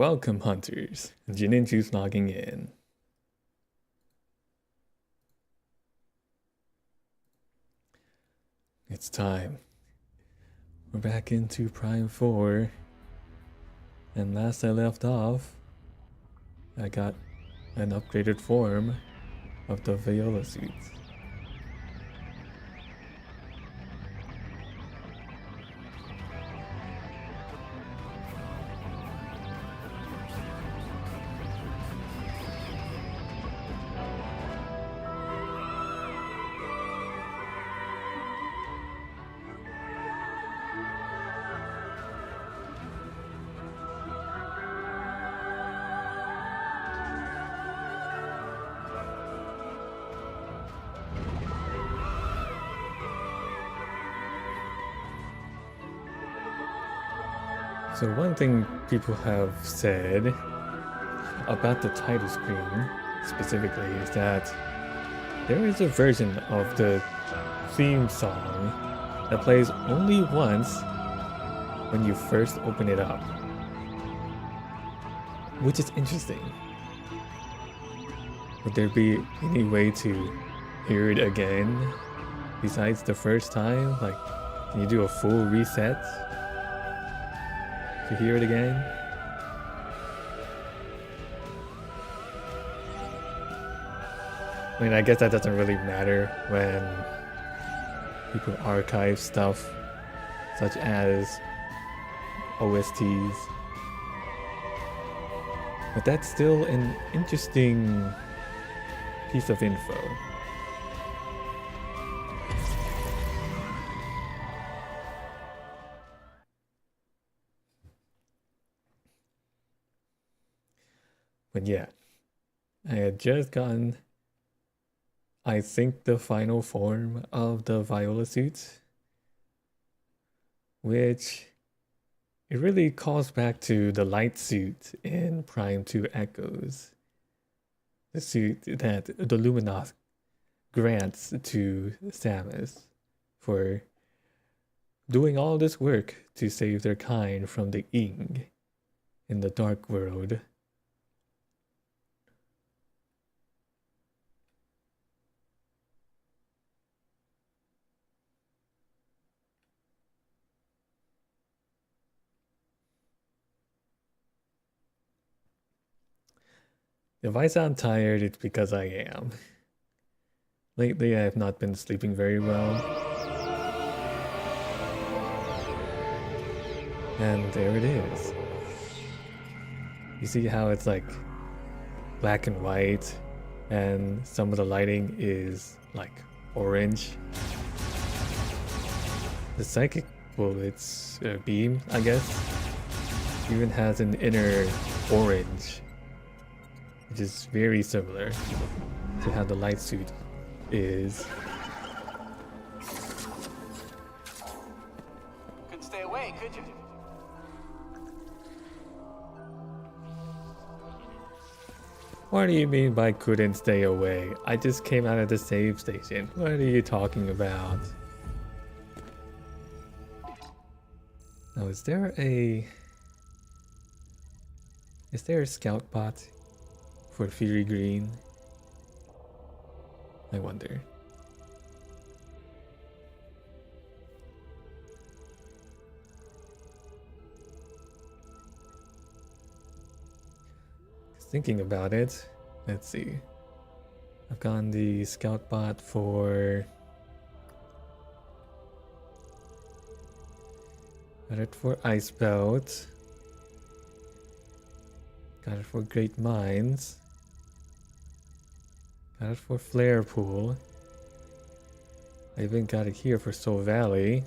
Welcome, hunters. Jininchu's logging in. It's time. We're back into Prime 4. And last I left off, I got an upgraded form of the Viola suit. So one thing people have said about the title screen specifically is that there is a version of the theme song that plays only once when you first open it up, which is interesting. Would there be any way to hear it again besides the first time? Like, can you do a full reset to hear it again? I mean, I guess that doesn't really matter when people archive stuff such as OSTs. But that's still an interesting piece of info. But yeah, I had just gotten, I think, the final form of the Viola suit, which it really calls back to the light suit in Prime 2 Echoes. The suit that the Luminoth grants to Samus for doing all this work to save their kind from the Ing in the Dark World. If I sound tired, it's because I am. Lately, I have not been sleeping very well. And there it is. You see how it's like black and white, and some of the lighting is like orange. The psychic bullet's beam, I guess, even has an inner orange, which is very similar to how the light suit is. Couldn't stay away, could you? What do you mean by couldn't stay away? I just came out of the save station. What are you talking about? Now, is there a scout bot for Fury Green? I wonder. Thinking about it, let's see. I've gotten the scout bot for... Got it for Ice Belt. Got it for Great Minds. Got it for Flare Pool. I even got it here for Soul Valley.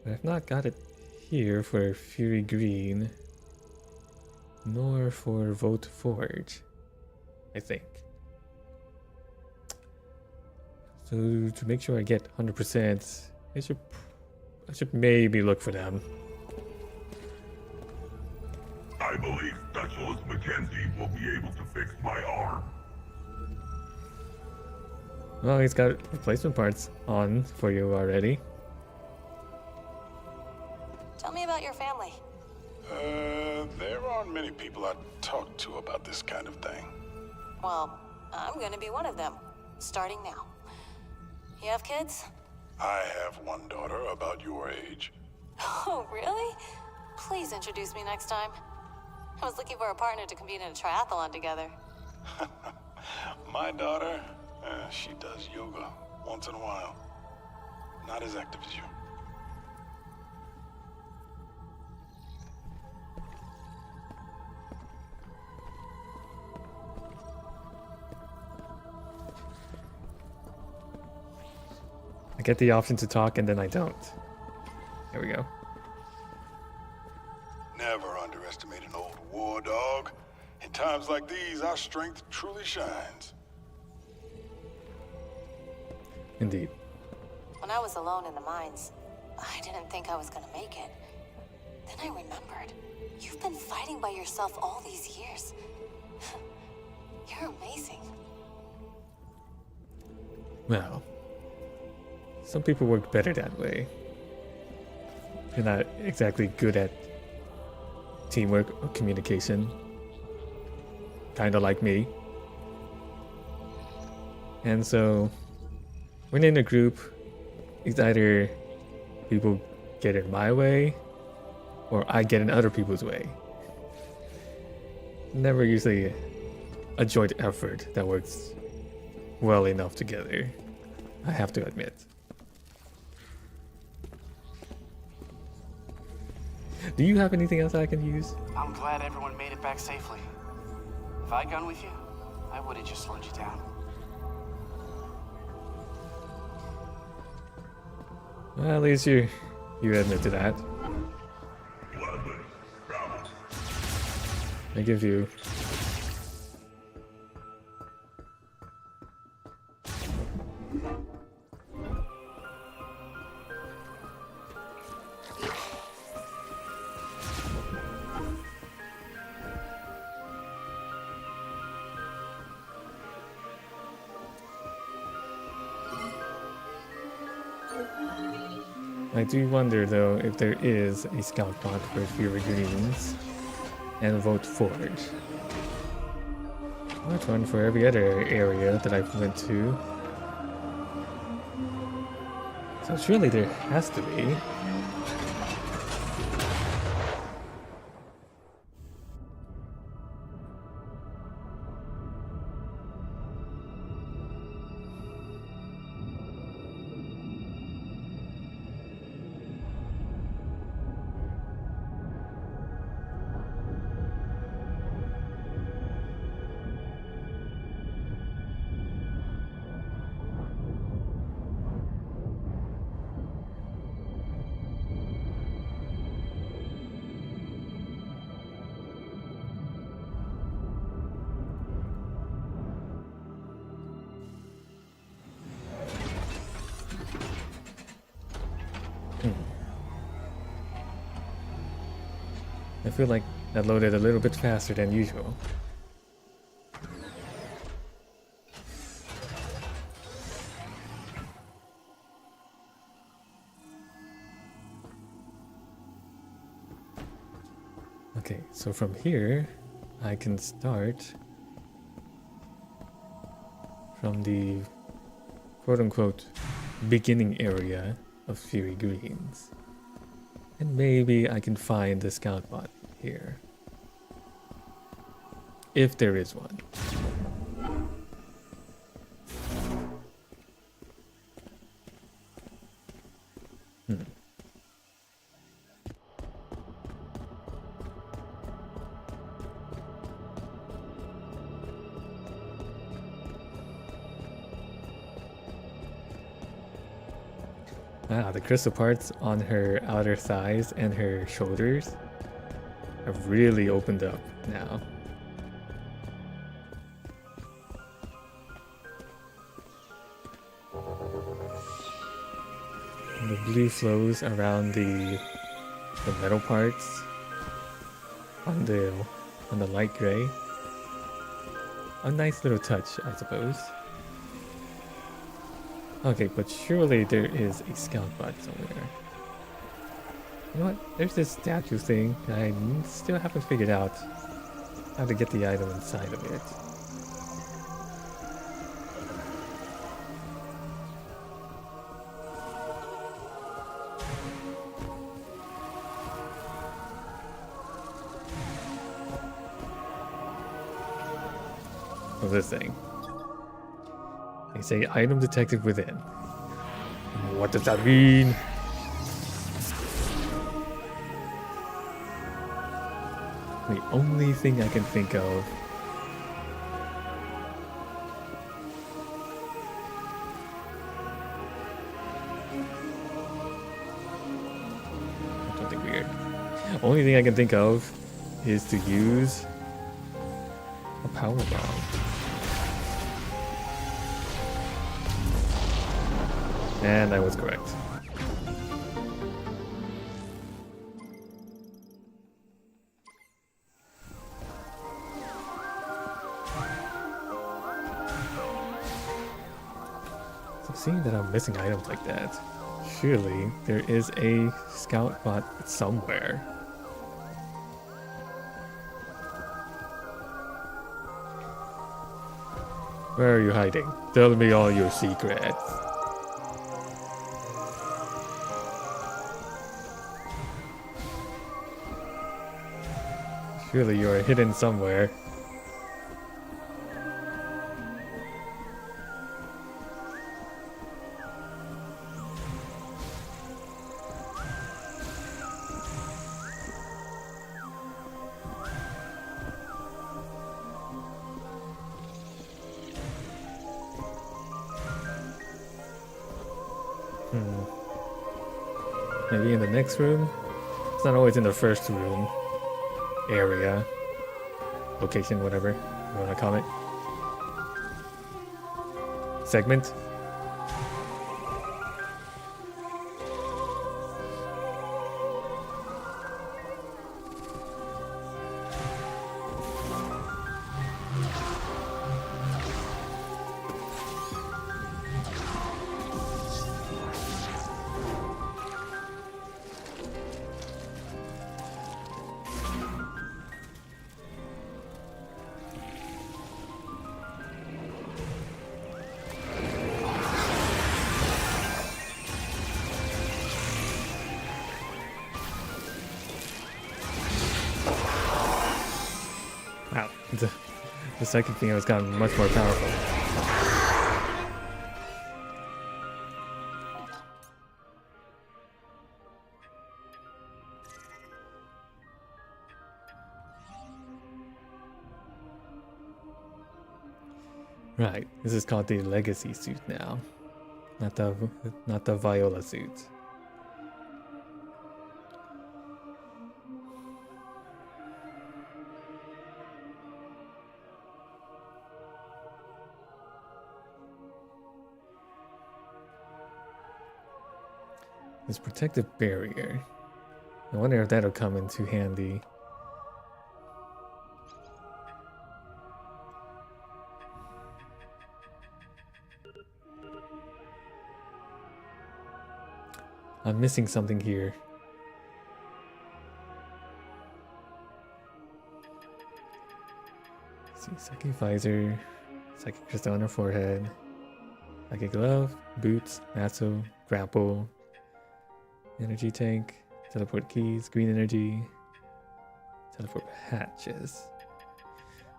But I've not got it here for Fury Green, nor for Vote Forge, I think. So to make sure I get 100%, I should maybe look for them. I believe Specialist Mackenzie will be able to fix my arm. Well, he's got replacement parts on for you already. Tell me about your family. There aren't many people I talk to about this kind of thing. Well, I'm gonna be one of them, starting now. You have kids? I have one daughter about your age. Oh, really? Please introduce me next time. I was looking for a partner to compete in a triathlon together. My daughter, she does yoga once in a while. Not as active as you. I get the option to talk and then I don't. There we go. Never underestimate an old war dog. In times like these, our strength truly shines. Indeed. When I was alone in the mines, I didn't think I was gonna make it. Then I remembered. You've been fighting by yourself all these years. You're amazing. Well, some people work better that way. They're not exactly good at teamwork or communication. Kind of like me. And so, when in a group, it's either people get in my way or I get in other people's way. Never usually a joint effort that works well enough together, I have to admit. Do you have anything else I can use? I'm glad everyone made it back safely. If I'd gone with you, I would have just slowed you down. Well, at least you admit to that. Gladly. Balance. I give you. I do wonder though if there is a scout bot for Fury Greens and vote for it. I've one for every other area that I've went to. So surely there has to be. I feel like that loaded a little bit faster than usual. Okay, so from here, I can start from the quote-unquote beginning area of Fury Greens. And maybe I can find the scout bot here. If there is one. Wow, the crystal parts on her outer thighs and her shoulders have really opened up now. And the blue flows around the metal parts on the light gray. A nice little touch, I suppose. Okay, but surely there is a scout bot somewhere. You know what? There's this statue thing that I still haven't figured out how to get the item inside of it. Oh, this thing. They say item detected within. What does that mean? The only thing I can think of. Something weird. Only thing I can think of is to use a power bomb. And I was correct. So seeing that I'm missing items like that, surely there is a scout bot somewhere. Where are you hiding? Tell me all your secrets. Surely you are hidden somewhere. Maybe in the next room? It's not always in the first room. Area. Location, whatever you want to call it. Segment. Wow, the second thing has gotten much more powerful. Right, this is called the Legacy suit now, not the Viola suit. This protective barrier. I wonder if that'll come into handy. I'm missing something here. Let's see, psychic visor, psychic crystal on her forehead, psychic glove, boots, lasso, grapple, energy tank, teleport keys, green energy, teleport hatches.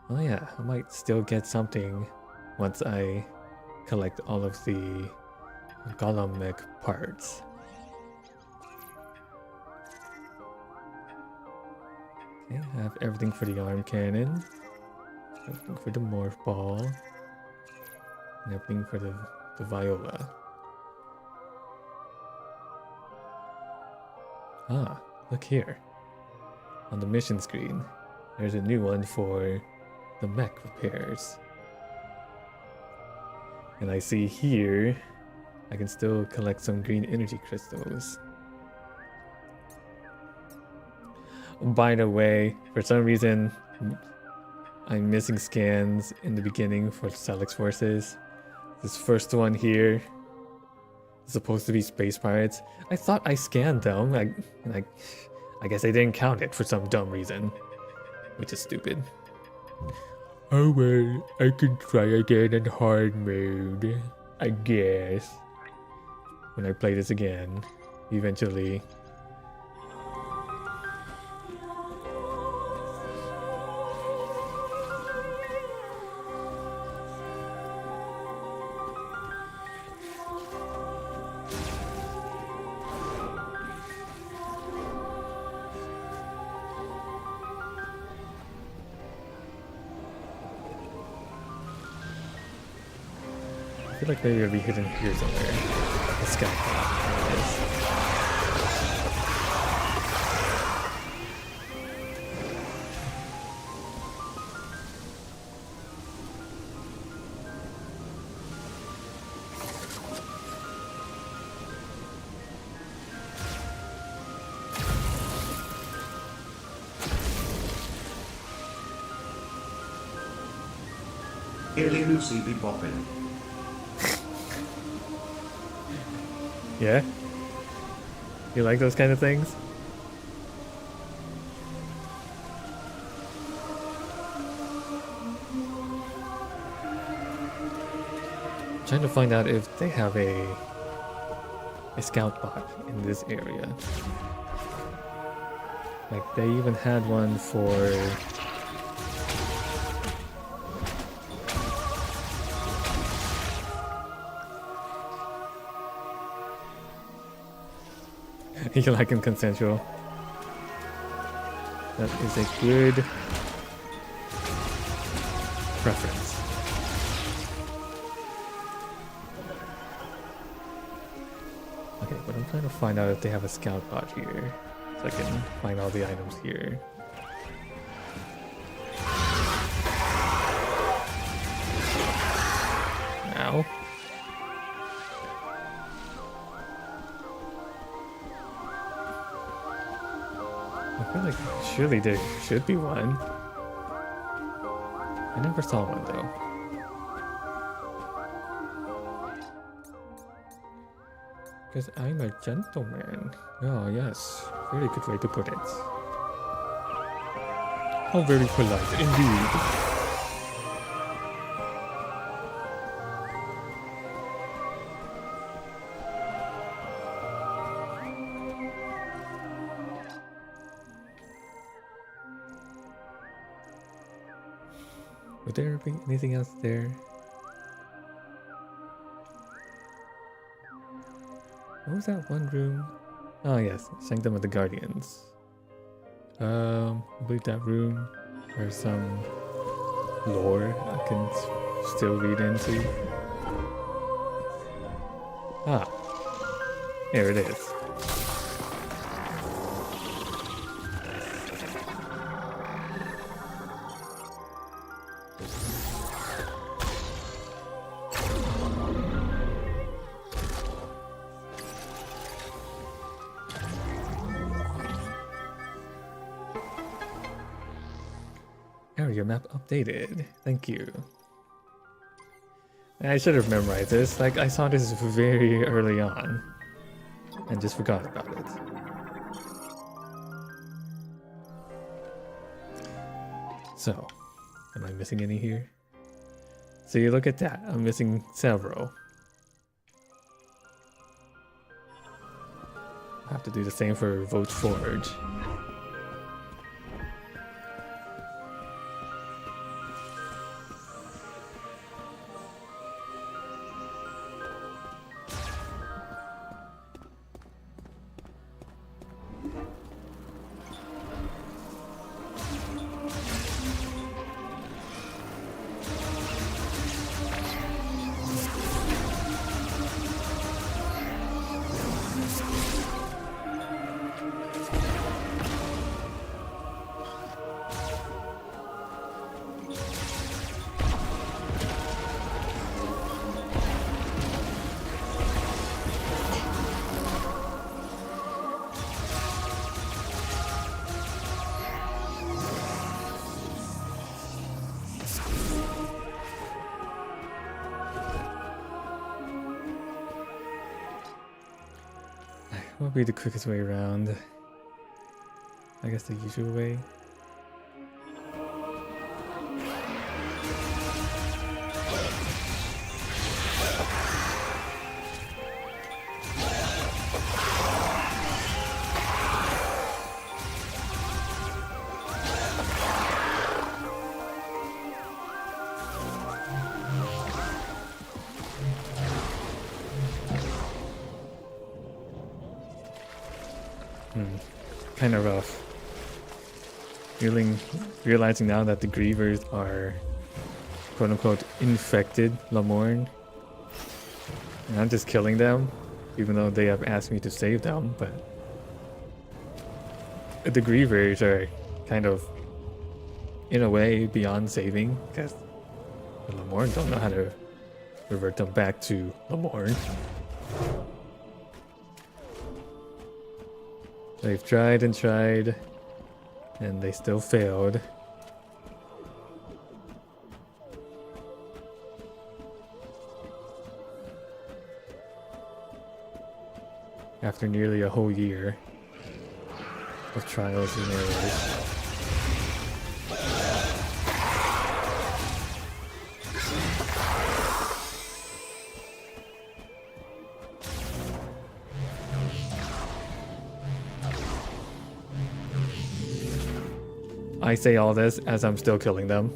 Oh yeah, I might still get something once I collect all of the golem mech parts. Okay, I have everything for the arm cannon, everything for the morph ball, and everything for the viola. Ah, look here. On the mission screen, there's a new one for the mech repairs. And I see here, I can still collect some green energy crystals. By the way, for some reason, I'm missing scans in the beginning for Salix forces. This first one here, supposed to be space pirates. I thought I scanned them. I guess I didn't count it for some dumb reason, which is stupid. Oh well, I can try again in hard mode, I guess. When I play this again, eventually. I feel like maybe it'll be hidden here somewhere. The scout pod. There it is. Illy Lucy be boppin'. Yeah? You like those kind of things? I'm trying to find out if they have a scout bot in this area. Like they even had one for you like him consensual. That is a good preference. Okay, but I'm trying to find out if they have a scout bot here, so I can find all the items here. Ow. I feel like surely there should be one. I never saw one though. Because I'm a gentleman. Oh yes, very good way to put it. How very polite indeed. Would there be anything else there? What was that one room? Oh yes, Sanctum of the Guardians. I believe that room there's some lore I can still read into. Ah, there it is. Area map updated. Thank you. I should have memorized this. Like, I saw this very early on and just forgot about it. So, am I missing any here? So you look at that. I'm missing several. I have to do the same for Vote Forge. what would be the quickest way around? I guess the usual way. Kind of rough. Realizing now that the Grievers are quote-unquote infected Lamorne. And I'm just killing them, even though they have asked me to save them, but the Grievers are kind of, in a way, beyond saving, because the Lamorne don't know how to revert them back to Lamorne. They've tried and tried, and they still failed. After nearly a whole year of trials and errors. I say all this as I'm still killing them.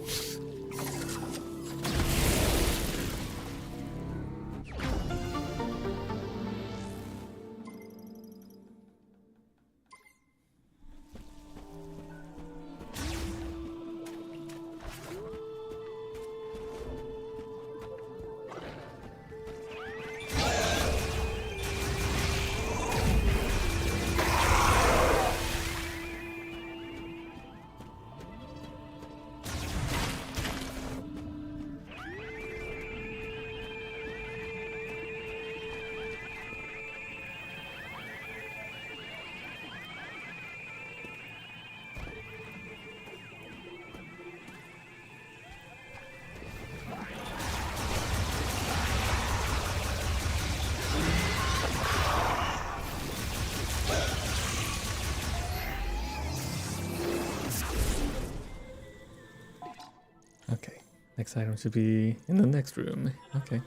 Okay, next item should be in the next room. Okay.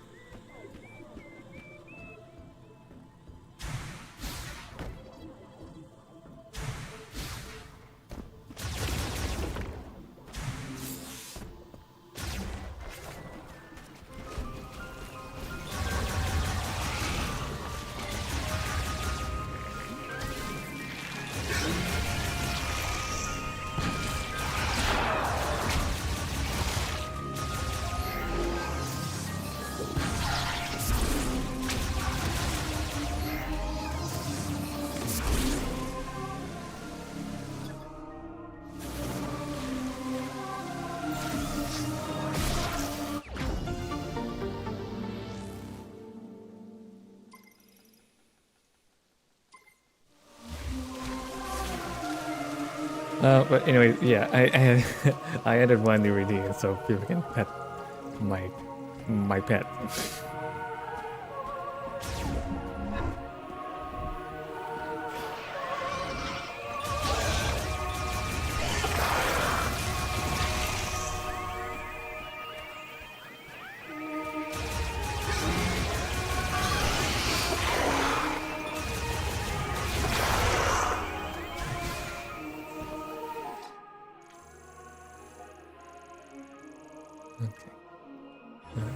But anyway, yeah, I added one new redeem so people can pet my pet.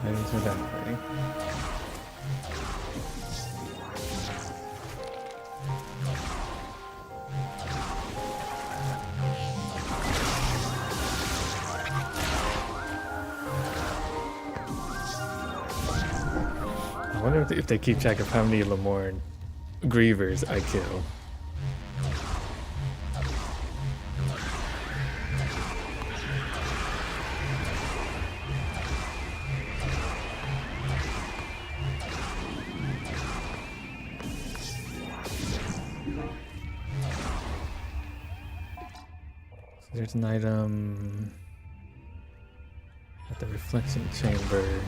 Items are that way. I wonder if they keep track of how many Lamorne Grievers I kill. There's an item at the reflection chamber.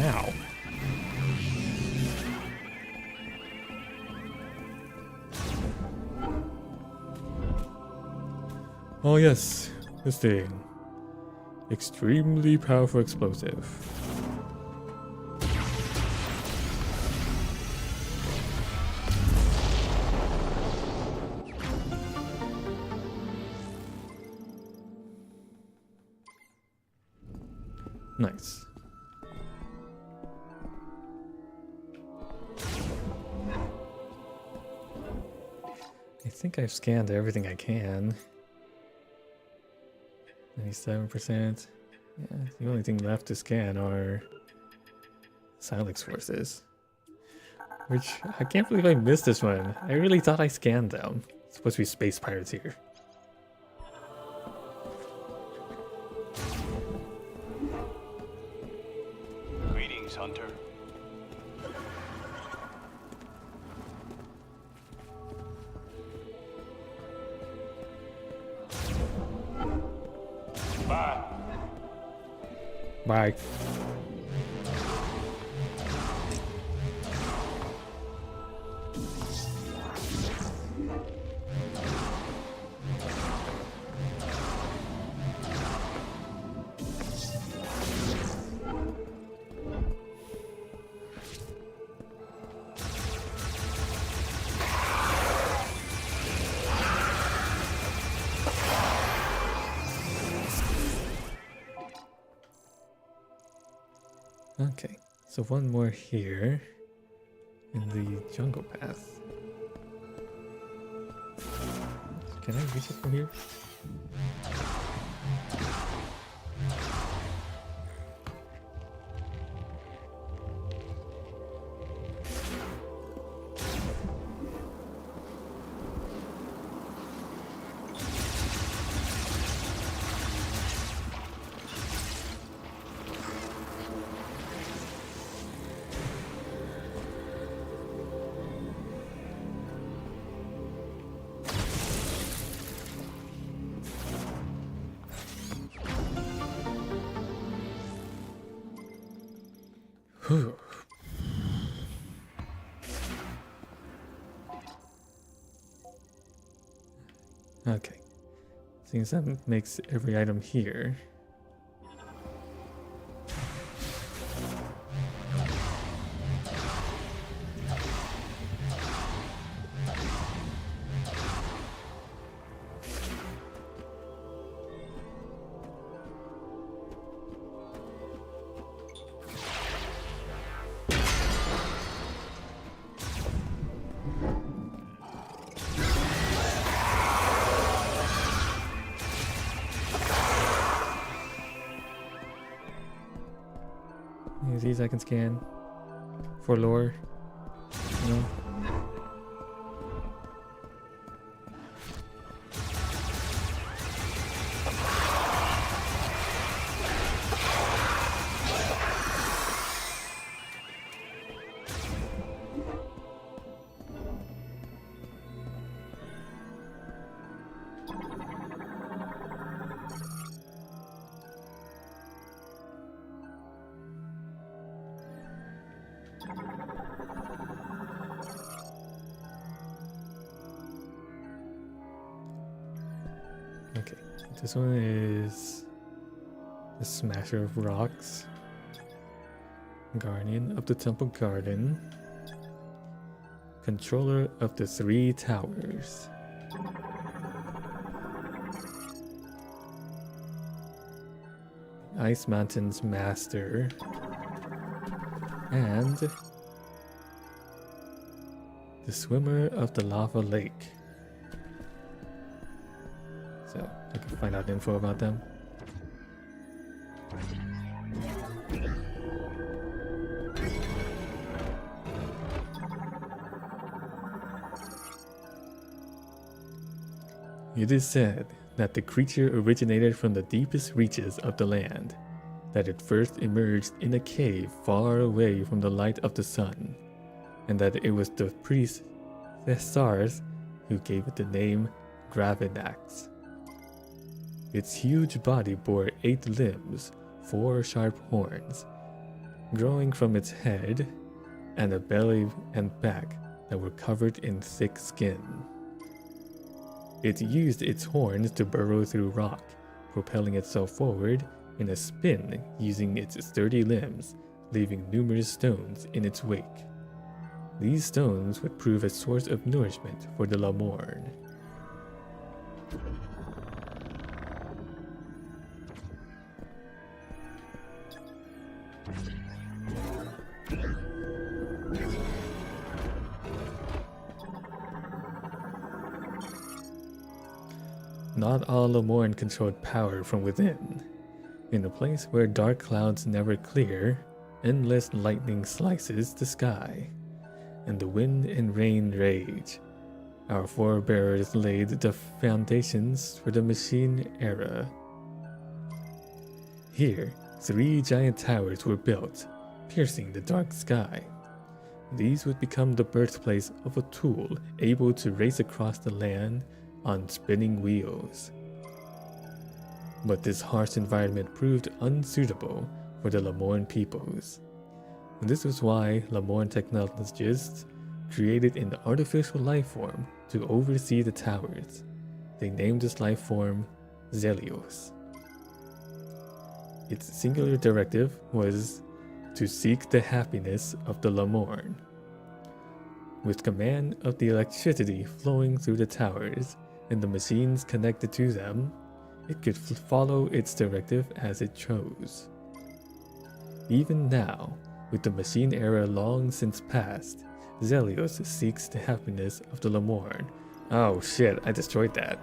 Ow. Oh yes, this thing. Extremely powerful explosive. Nice. I think I've scanned everything I can. 97%. Yeah, the only thing left to scan are Silex forces. Which, I can't believe I missed this one. I really thought I scanned them. It's supposed to be space pirates here. Greetings, Hunter. Bye. Bye. Okay, so one more here in the jungle path. Can I reach it from here? Whew. Okay. Seems that makes every item here. Any of these I can scan for lore. No. Okay, this one is the Smasher of Rocks, Guardian of the Temple Garden, Controller of the Three Towers. Ice Mountain's Master, and the Swimmer of the Lava Lake. So I can find out info about them. It is said that the creature originated from the deepest reaches of the land, that it first emerged in a cave far away from the light of the sun, and that it was the priest Thessars who gave it the name Gravinax. Its huge body bore 8 limbs, 4 sharp horns, growing from its head and a belly and back that were covered in thick skin. It used its horns to burrow through rock, propelling itself forward in a spin using its sturdy limbs, leaving numerous stones in its wake. These stones would prove a source of nourishment for the Lamorn. Not all Lamorn controlled power from within. In a place where dark clouds never clear, endless lightning slices the sky, and the wind and rain rage. Our forebears laid the foundations for the machine era. Here, 3 giant towers were built, piercing the dark sky. These would become the birthplace of a tool able to race across the land on spinning wheels. But this harsh environment proved unsuitable for the Lamorn peoples. This was why Lamorn technologists created an artificial life form to oversee the towers. They named this life form Zelios. Its singular directive was to seek the happiness of the Lamorn. With command of the electricity flowing through the towers and the machines connected to them, it could follow its directive as it chose. Even now, with the machine era long since past, Zelios seeks the happiness of the Lamorn. Oh shit, I destroyed that.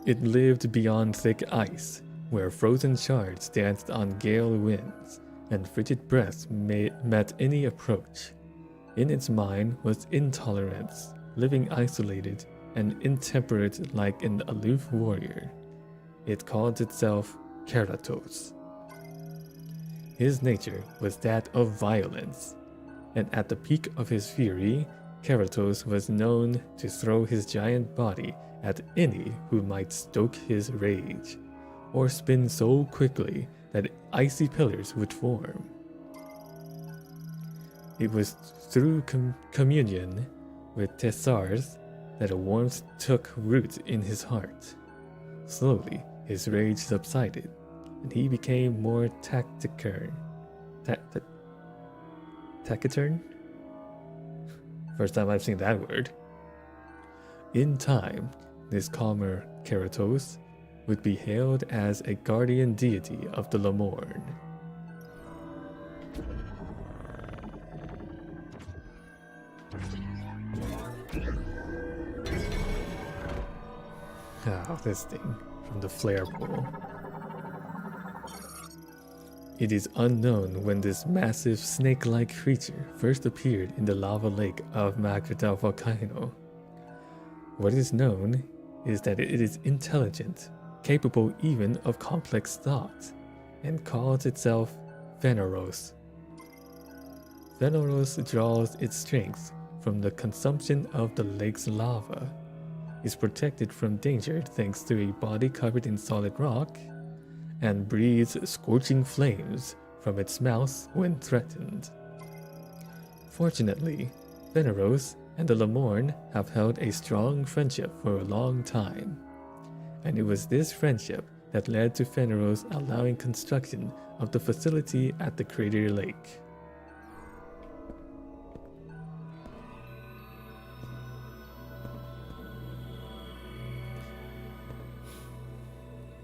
It lived beyond thick ice, where frozen shards danced on gale winds, and frigid breaths met any approach. In its mind was intolerance, living isolated and intemperate like an aloof warrior. It called itself Keratos. His nature was that of violence, and at the peak of his fury, Keratos was known to throw his giant body at any who might stoke his rage, or spin so quickly that icy pillars would form. It was through communion with Tessars that a warmth took root in his heart. Slowly, his rage subsided, and he became more taciturn. Taciturn? First time I've seen that word. In time, this calmer Keratos would be hailed as a guardian deity of the Lamorn. Oh, this thing from the flare pool. It is unknown when this massive snake-like creature first appeared in the lava lake of Magritta volcano. What is known is that it is intelligent, capable even of complex thought, and calls itself Veneros. Veneros draws its strength from the consumption of the lake's lava, is protected from danger thanks to a body covered in solid rock, and breathes scorching flames from its mouth when threatened. Fortunately, Veneros and the Lamorn have held a strong friendship for a long time, and it was this friendship that led to Veneros allowing construction of the facility at the crater lake.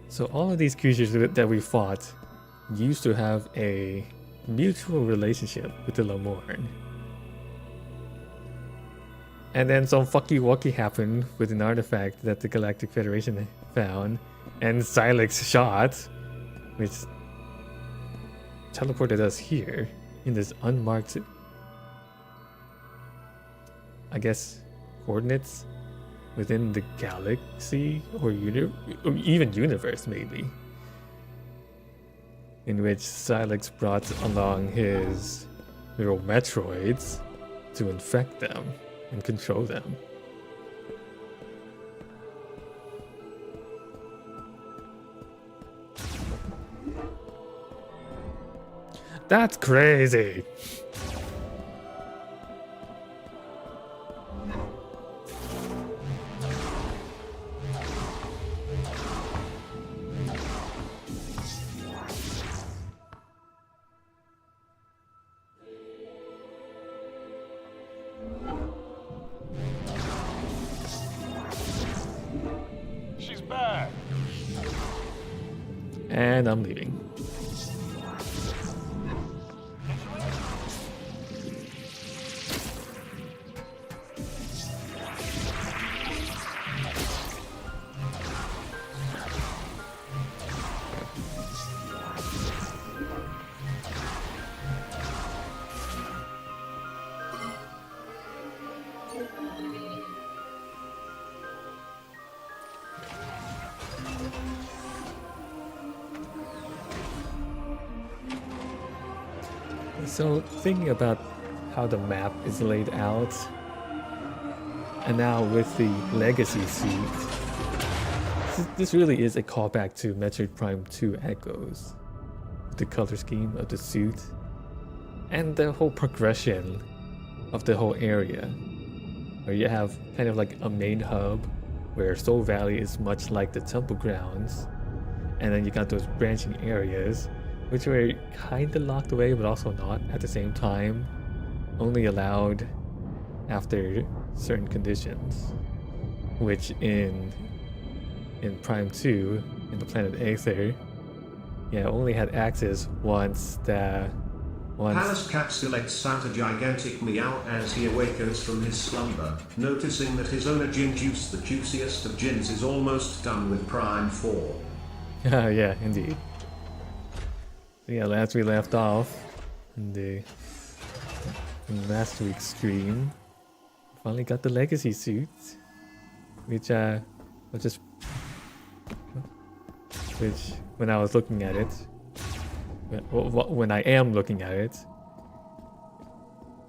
So all of these creatures that we fought used to have a mutual relationship with the Lamorn. And then some fucky wucky happened with an artifact that the Galactic Federation found, and Silex shot, which teleported us here in this unmarked, I guess, coordinates within the galaxy or even universe, maybe. in which Silex brought along his little Metroids to infect them and control them. That's crazy! She's back. And I'm leaving. So thinking about how the map is laid out, and now with the Legacy suit, this really is a callback to Metroid Prime 2 Echoes. The color scheme of the suit, and the whole progression of the whole area, where you have kind of like a main hub, where Soul Valley is much like the Temple Grounds, and then you got those branching areas, which were kind of locked away, but also not at the same time. Only allowed after certain conditions, which in Prime 2, in the planet Aether, yeah, only had access once Palace Cat selects out a gigantic meow as he awakens from his slumber, noticing that his owner Gin Juice, the juiciest of gins, is almost done with Prime 4. Yeah, indeed. Yeah, last we left off in last week's stream, finally got the Legacy suit, which when I was looking at it, when I am looking at it,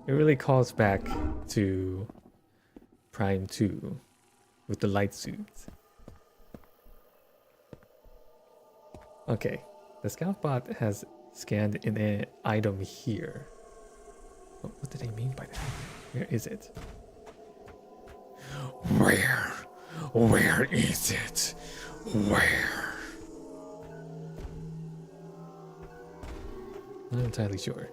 it really calls back to Prime 2 with the light suit. Okay. The Scoutbot has scanned in an item here. What did I mean by that? Where is it? Where? Where is it? Where? Not entirely sure.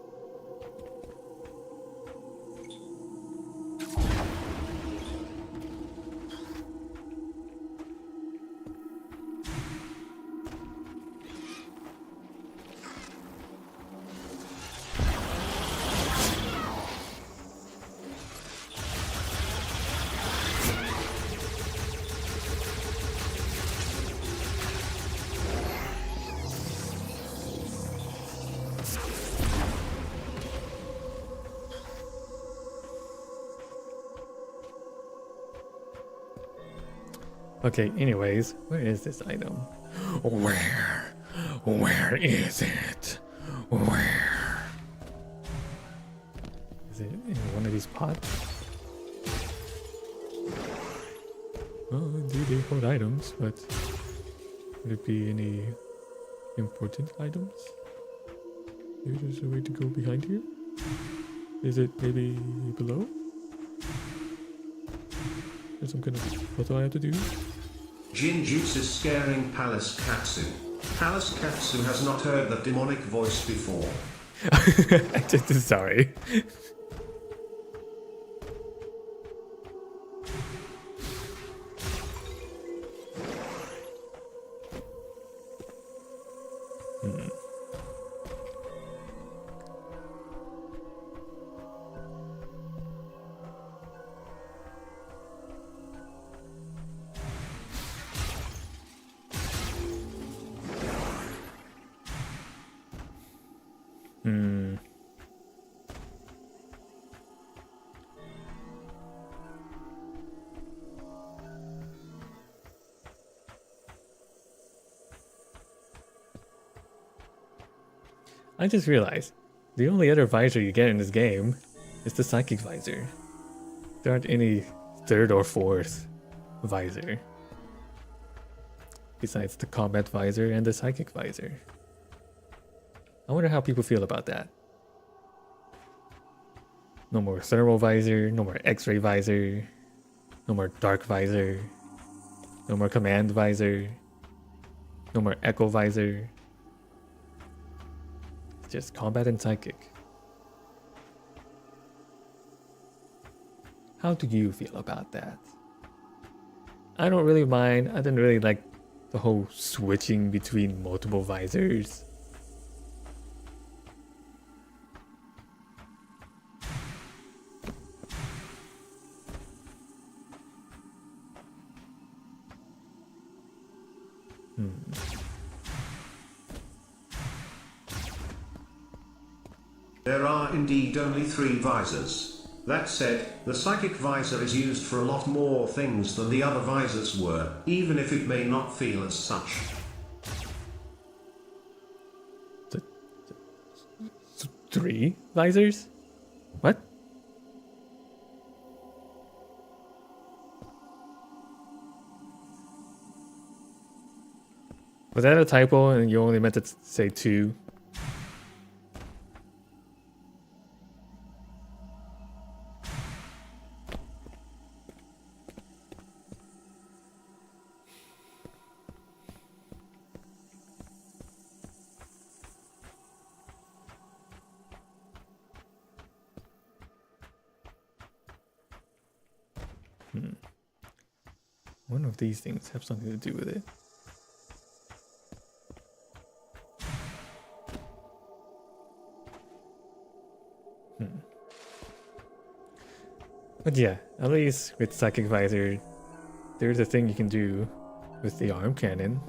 Okay, anyways, where is this item? Where? Where is it? Where? Is it in one of these pots? Well, indeed they hold items, but would it be any important items? Maybe there's a way to go behind here? Is it maybe below? There's some kind of puzzle I have to do? Gin Juice is scaring Palace Katsu. Palace Katsu has not heard that demonic voice before. I'm just sorry. I just realized the only other visor you get in this game is the psychic visor. There aren't any third or fourth visor besides the combat visor and the psychic visor. I wonder how people feel about that. No more thermal visor, no more X-ray visor, no more dark visor, no more command visor, no more echo visor. Just combat and psychic. How do you feel about that? I don't really mind. I didn't really like the whole switching between multiple visors. There are indeed only 3 visors. That said, the psychic visor is used for a lot more things than the other visors were, even if it may not feel as such. Three visors? What? Was that a typo and you only meant to say 2? One of these things have something to do with it. But yeah, at least with Psychic Visor, there's a thing you can do with the arm cannon.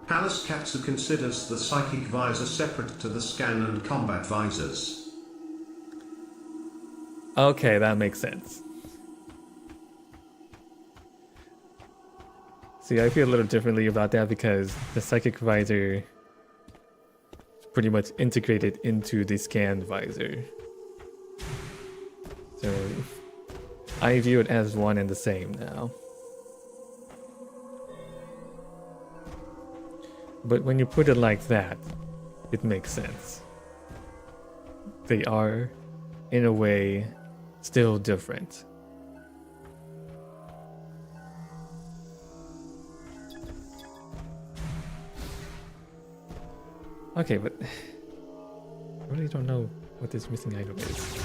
Palace Katsu considers the psychic visor separate to the scan and combat visors. Okay, that makes sense. See, I feel a little differently about that because the Psychic Visor is pretty much integrated into the Scan Visor. So I view it as one and the same now. But when you put it like that, it makes sense. They are, in a way, still different. Okay, but I really don't know what this missing item is.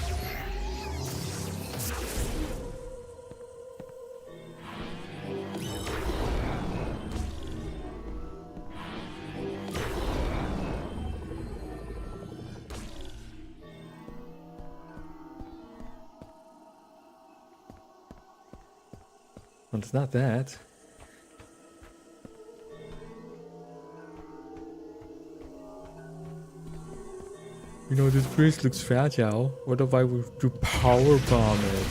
Well, it's not that. You know, this bridge looks fragile. What if I were to power bomb it?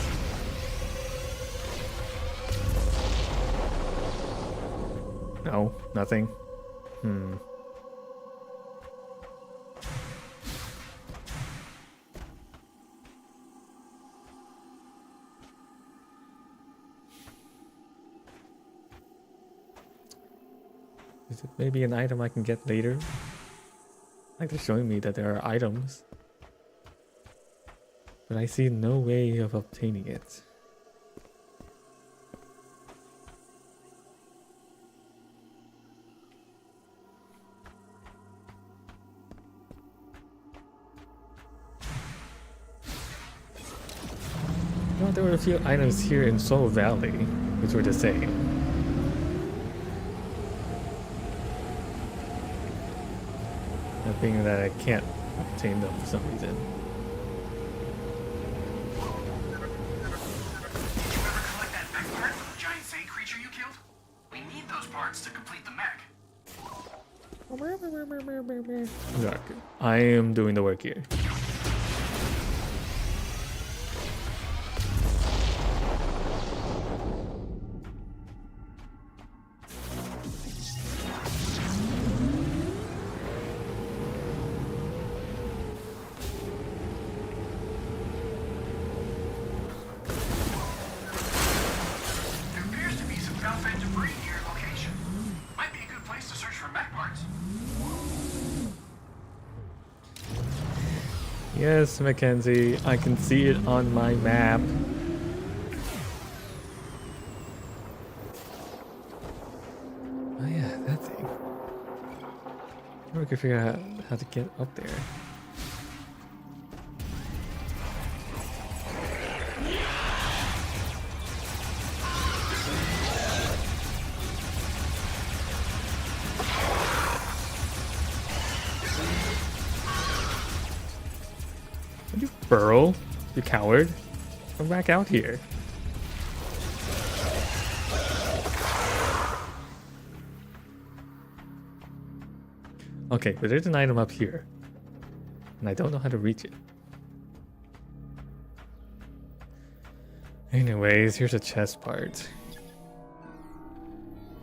No, nothing. Is it maybe an item I can get later? Like they're showing me that there are items, but I see no way of obtaining it. You know, there were a few items here in Soul Valley which were the same. Being that I can't obtain them for some reason. Ever collect that mech part from the giant sand creature you killed? We need those parts to complete the mech. Look, I am doing the work here. Yes, Mackenzie, I can see it on my map. Oh yeah, that thing. I never could figure out how to get up there. Would you burrow, you coward? Come back out here. Okay, but there's an item up here. And I don't know how to reach it. Anyways, here's a chest part.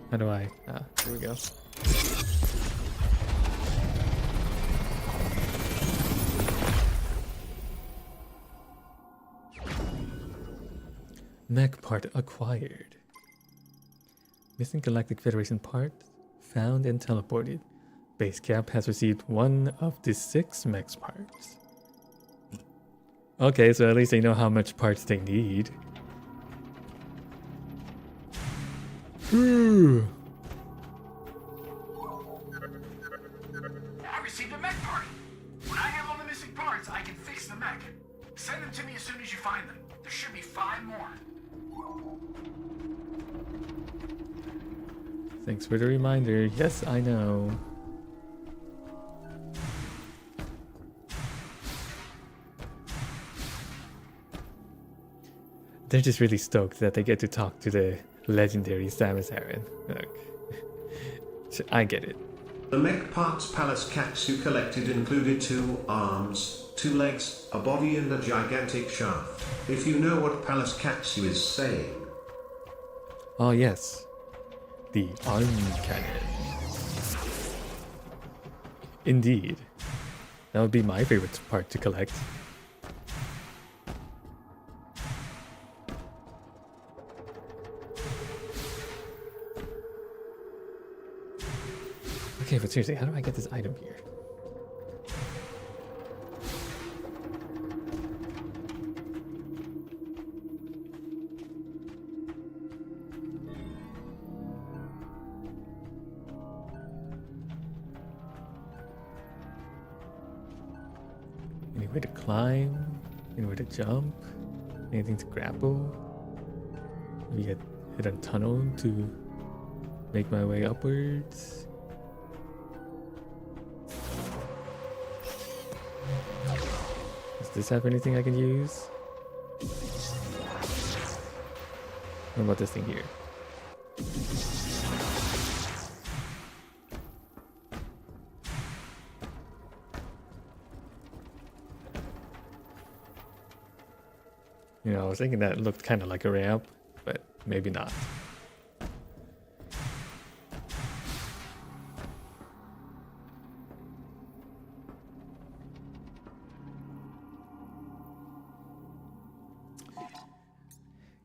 How do I... Ah, here we go. Mech part acquired. Missing Galactic Federation part found and teleported. Base Camp has received one of the 6 mech parts. Okay, so at least they know how much parts they need. I received a mech part. When I have all the missing parts, I can fix the mech. Send them to me as soon as you find them. There should be 5 more. Thanks for the reminder. Yes, I know. They're just really stoked that they get to talk to the legendary Samus Aran. Look, I get it. The mech parts Palace Katsu collected included 2 arms, 2 legs, a body and a gigantic shaft. If you know what Palace Katsu is saying. Oh yes, the arm cannon. Indeed, that would be my favorite part to collect. Okay, but seriously, how do I get this item here? Any way to climb? Any way to jump? Anything to grapple? Maybe hit a tunnel to make my way upwards? Does this have anything I can use? What about this thing here? You know, I was thinking that looked kind of like a ramp, but maybe not.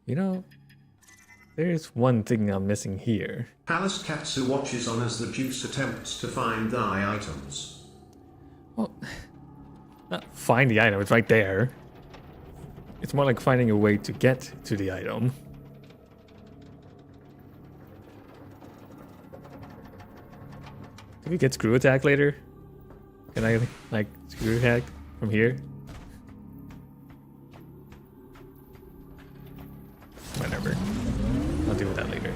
You know, there's one thing I'm missing here. Palace Katsu watches on as the Juice attempts to find the items. Well, not find the item, it's right there. It's more like finding a way to get to the item. Do we get screw attack later? Can I, like, screw attack from here? Whatever. I'll deal with that later.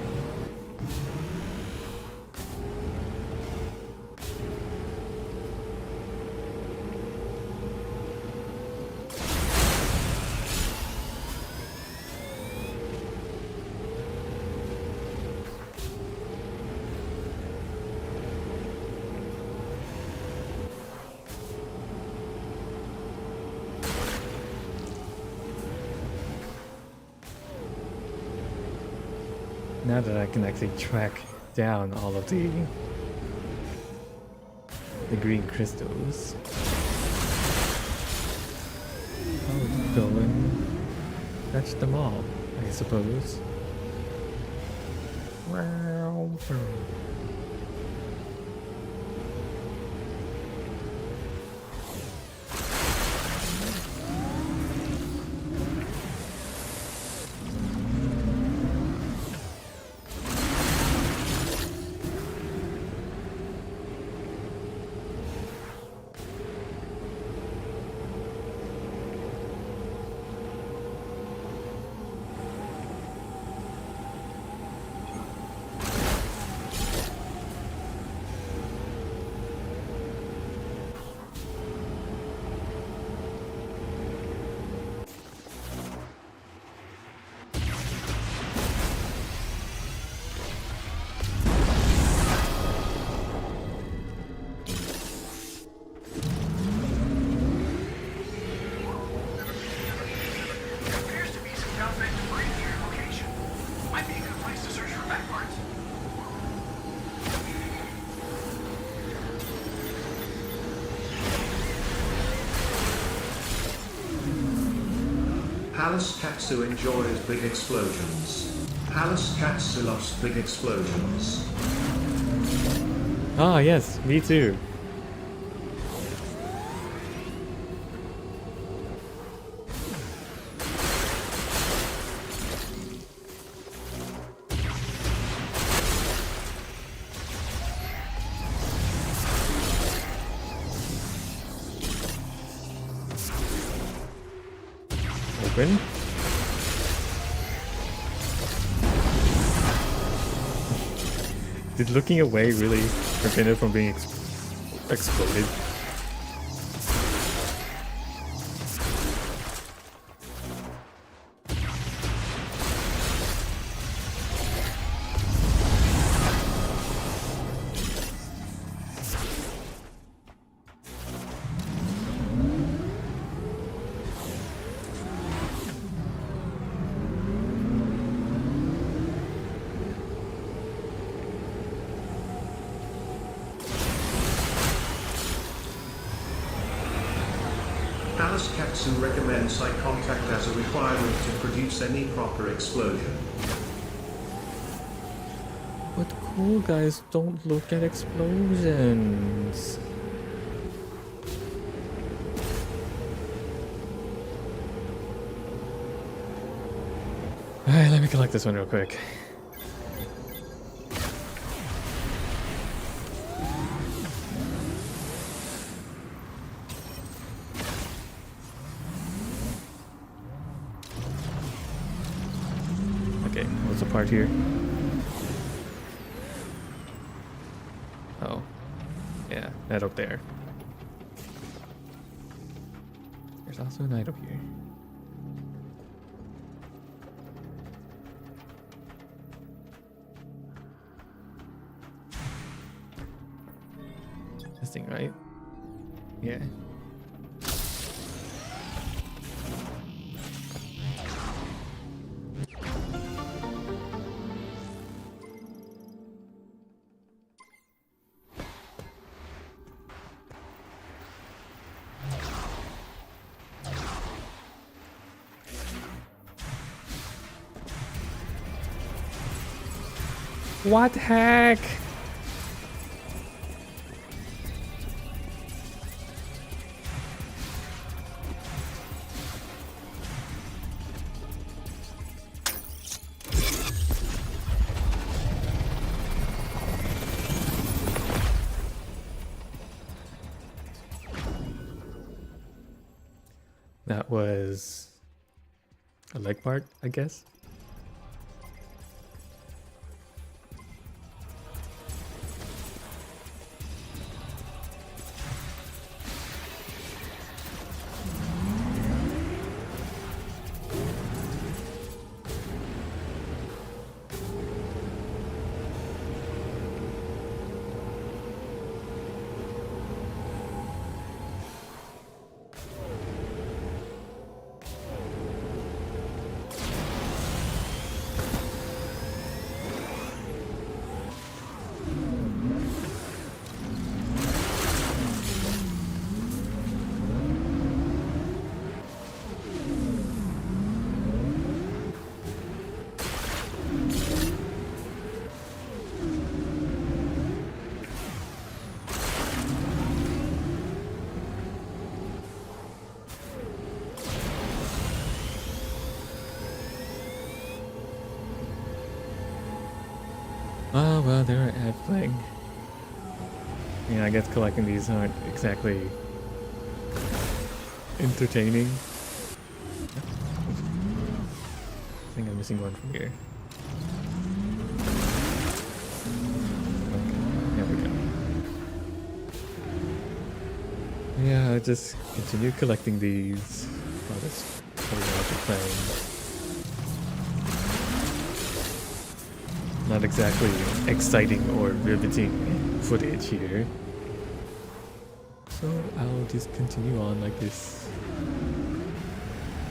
Now that I can actually track down all of the green crystals, I'll go and fetch them all, I suppose. Palace Katsu enjoys big explosions. Palace Katsu loves big explosions. Ah, yes, me too. Open. Did looking away really prevent it from being exploded? Palace Katsu recommends eye contact as a requirement to produce any proper explosion. But cool guys don't look at explosions. Alright, let me collect this one real quick. Okay, what's the part here? Oh. Yeah, that up there. There's also a knight up here. This thing, right? Yeah. What the heck? That was a leg part, I guess. Oh, well, they're ad flag. Yeah, I guess collecting these aren't exactly entertaining. I think I'm missing one from here. Okay, there we go. Yeah, I just continue collecting these while this is playing. Not exactly exciting or riveting footage here. So I'll just continue on like this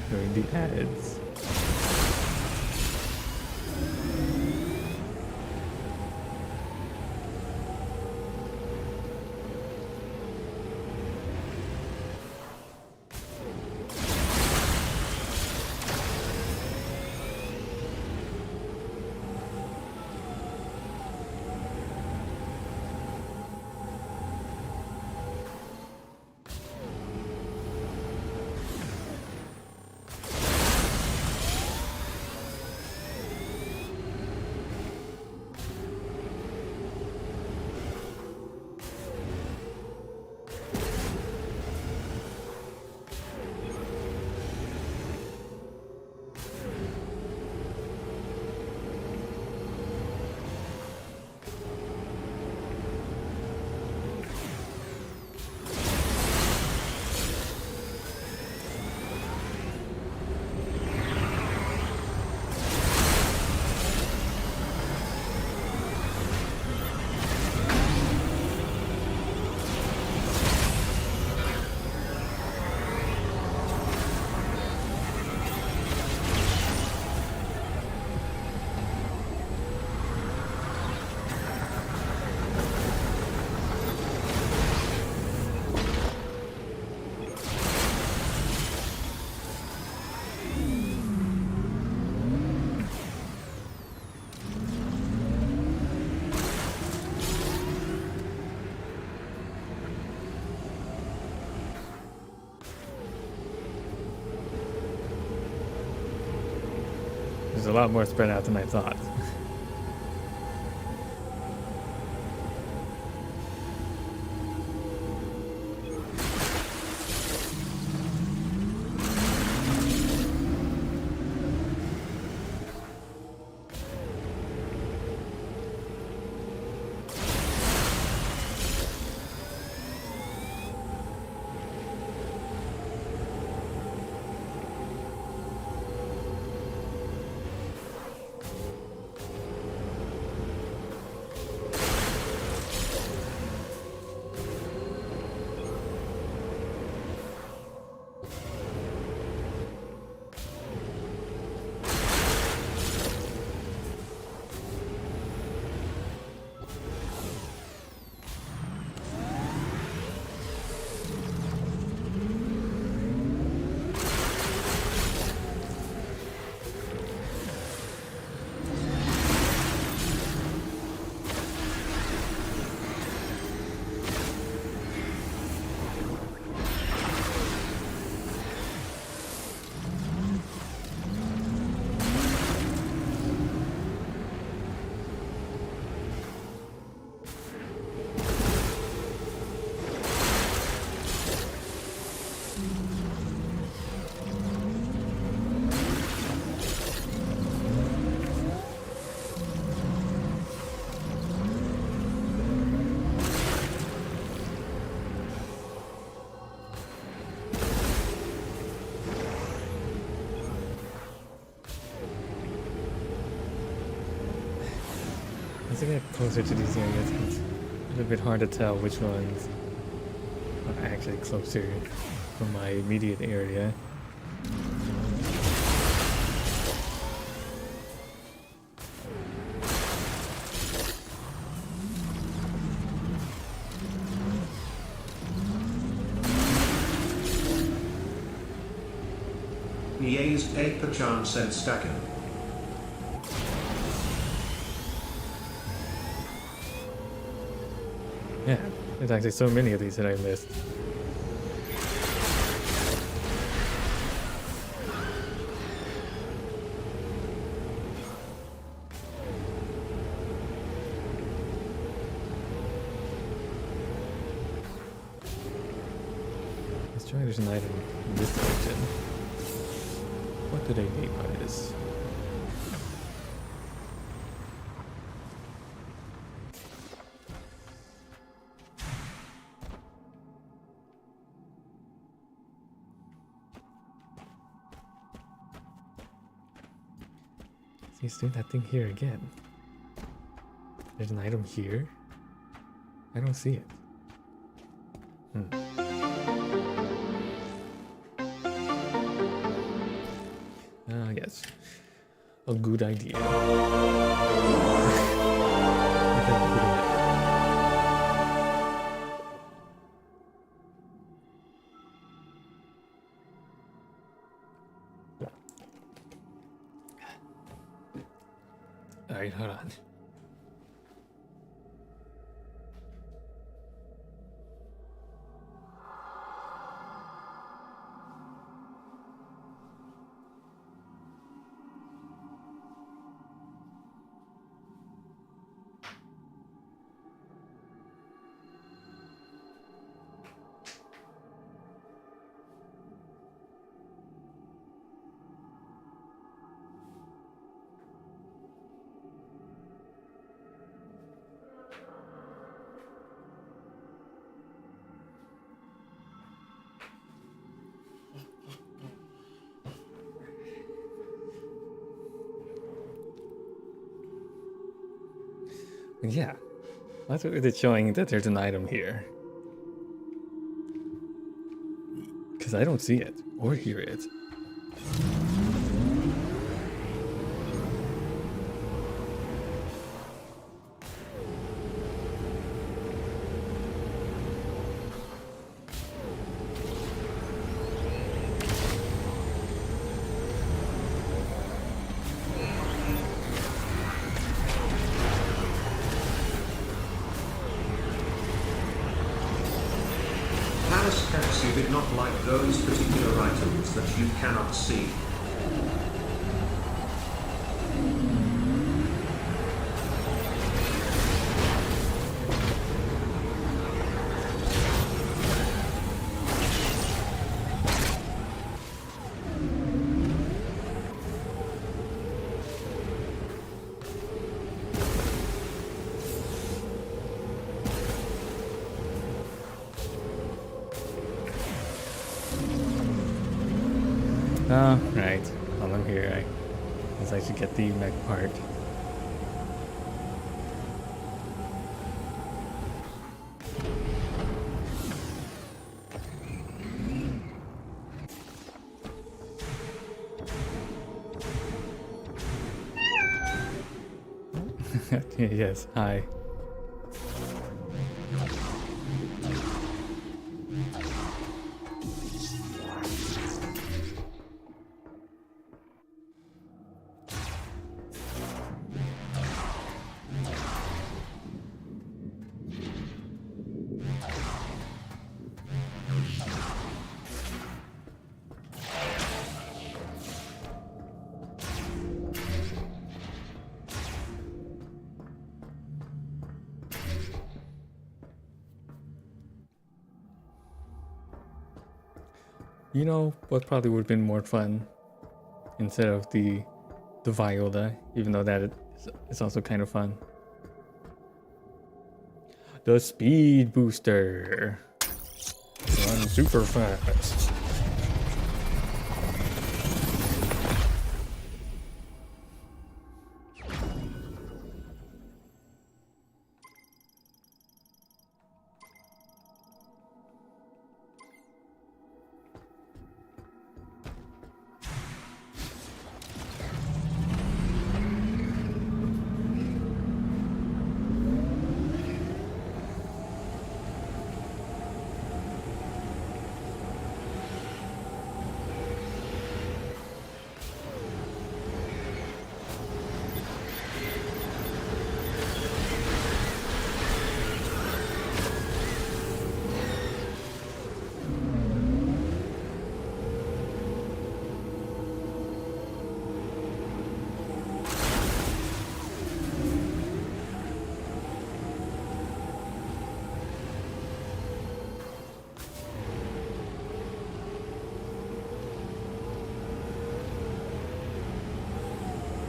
during the ads. There's a lot more spread out than I thought. As I get closer to these areas, it's a little bit hard to tell which ones are actually closer from my immediate area. Ye's 8% and stacking. Yeah, there's actually so many of these that I missed. Let's try there's an item in this direction. What do they mean by this? See, let's do that thing here again. There's an item here. I don't see it. Ah, yes. A good idea. Alright, hold on. Yeah, that's what it's showing that there's an item here. Because I don't see it or hear it. You did not like those particular items that you cannot see. Oh, right. While I'm here, I guess I should get the mech part. Yes, hi. You know what probably would have been more fun instead of the viola, even though that is also kind of fun. The speed booster. Run super fast.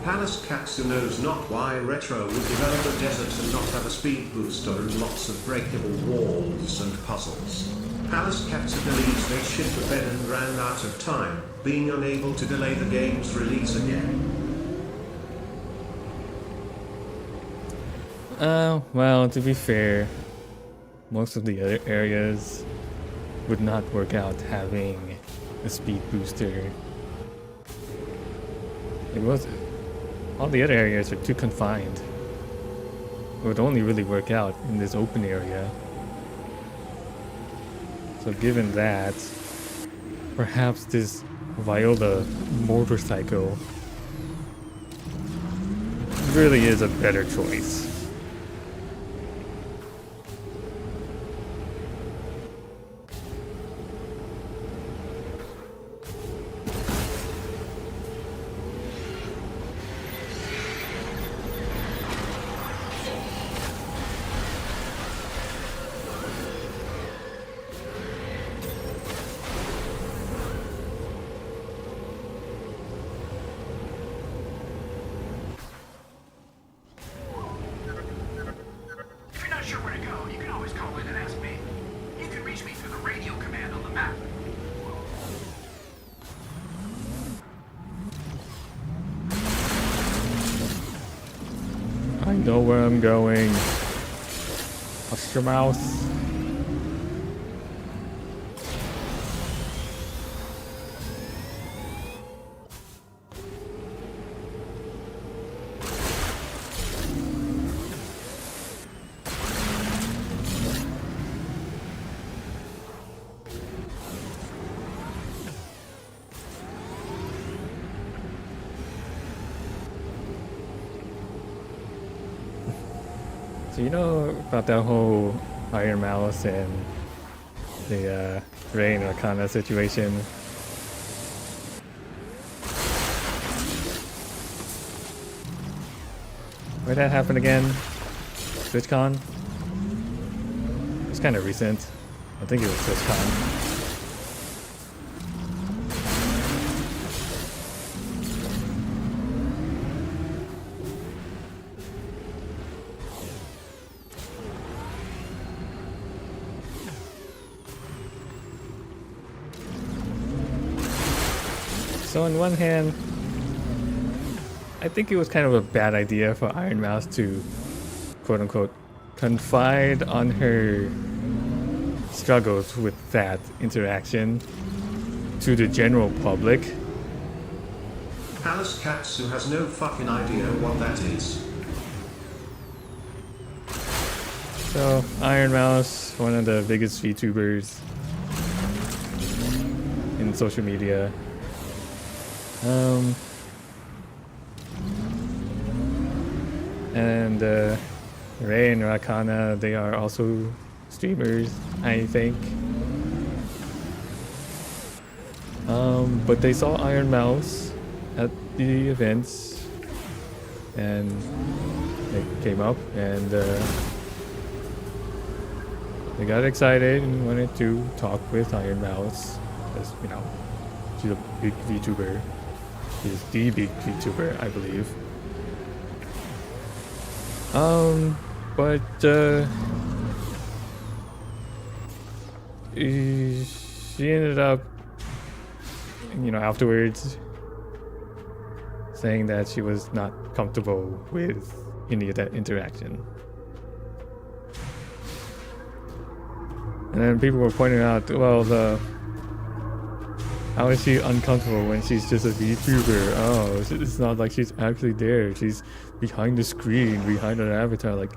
Palace Katsu knows not why Retro would develop a desert and not have a speed booster and lots of breakable walls and puzzles. Palace Katsu believes they shit the bed and ran out of time, being unable to delay the game's release again. Well, to be fair, most of the other areas would not work out having a speed booster. It was all the other areas are too confined. It would only really work out in this open area. So given that, perhaps this Viola motorcycle really is a better choice. If you're not sure where to go, you can always call in and ask me. You can reach me through the radio command on the map. I know where I'm going. Hush your mouth. So you know about that whole Iron Mouse and the Rain Arcana situation? Where'd that happen again? TwitchCon? It's kind of recent. I think it was TwitchCon. So on one hand, I think it was kind of a bad idea for Iron Mouse to, quote unquote, confide on her struggles with that interaction to the general public. Palace Katsu has no fucking idea what that is. So Iron Mouse, one of the biggest VTubers in social media. And Ray and Rakana, they are also streamers, I think. But they saw Iron Mouse at the events, and they came up and they got excited and wanted to talk with Iron Mouse, because, you know, she's a big VTuber. She's the big VTuber, I believe. But she ended up, you know, afterwards saying that she was not comfortable with any of that interaction. And then people were pointing out, well, how is she uncomfortable when she's just a VTuber? Oh, it's not like she's actually there. She's behind the screen, behind an avatar. Like,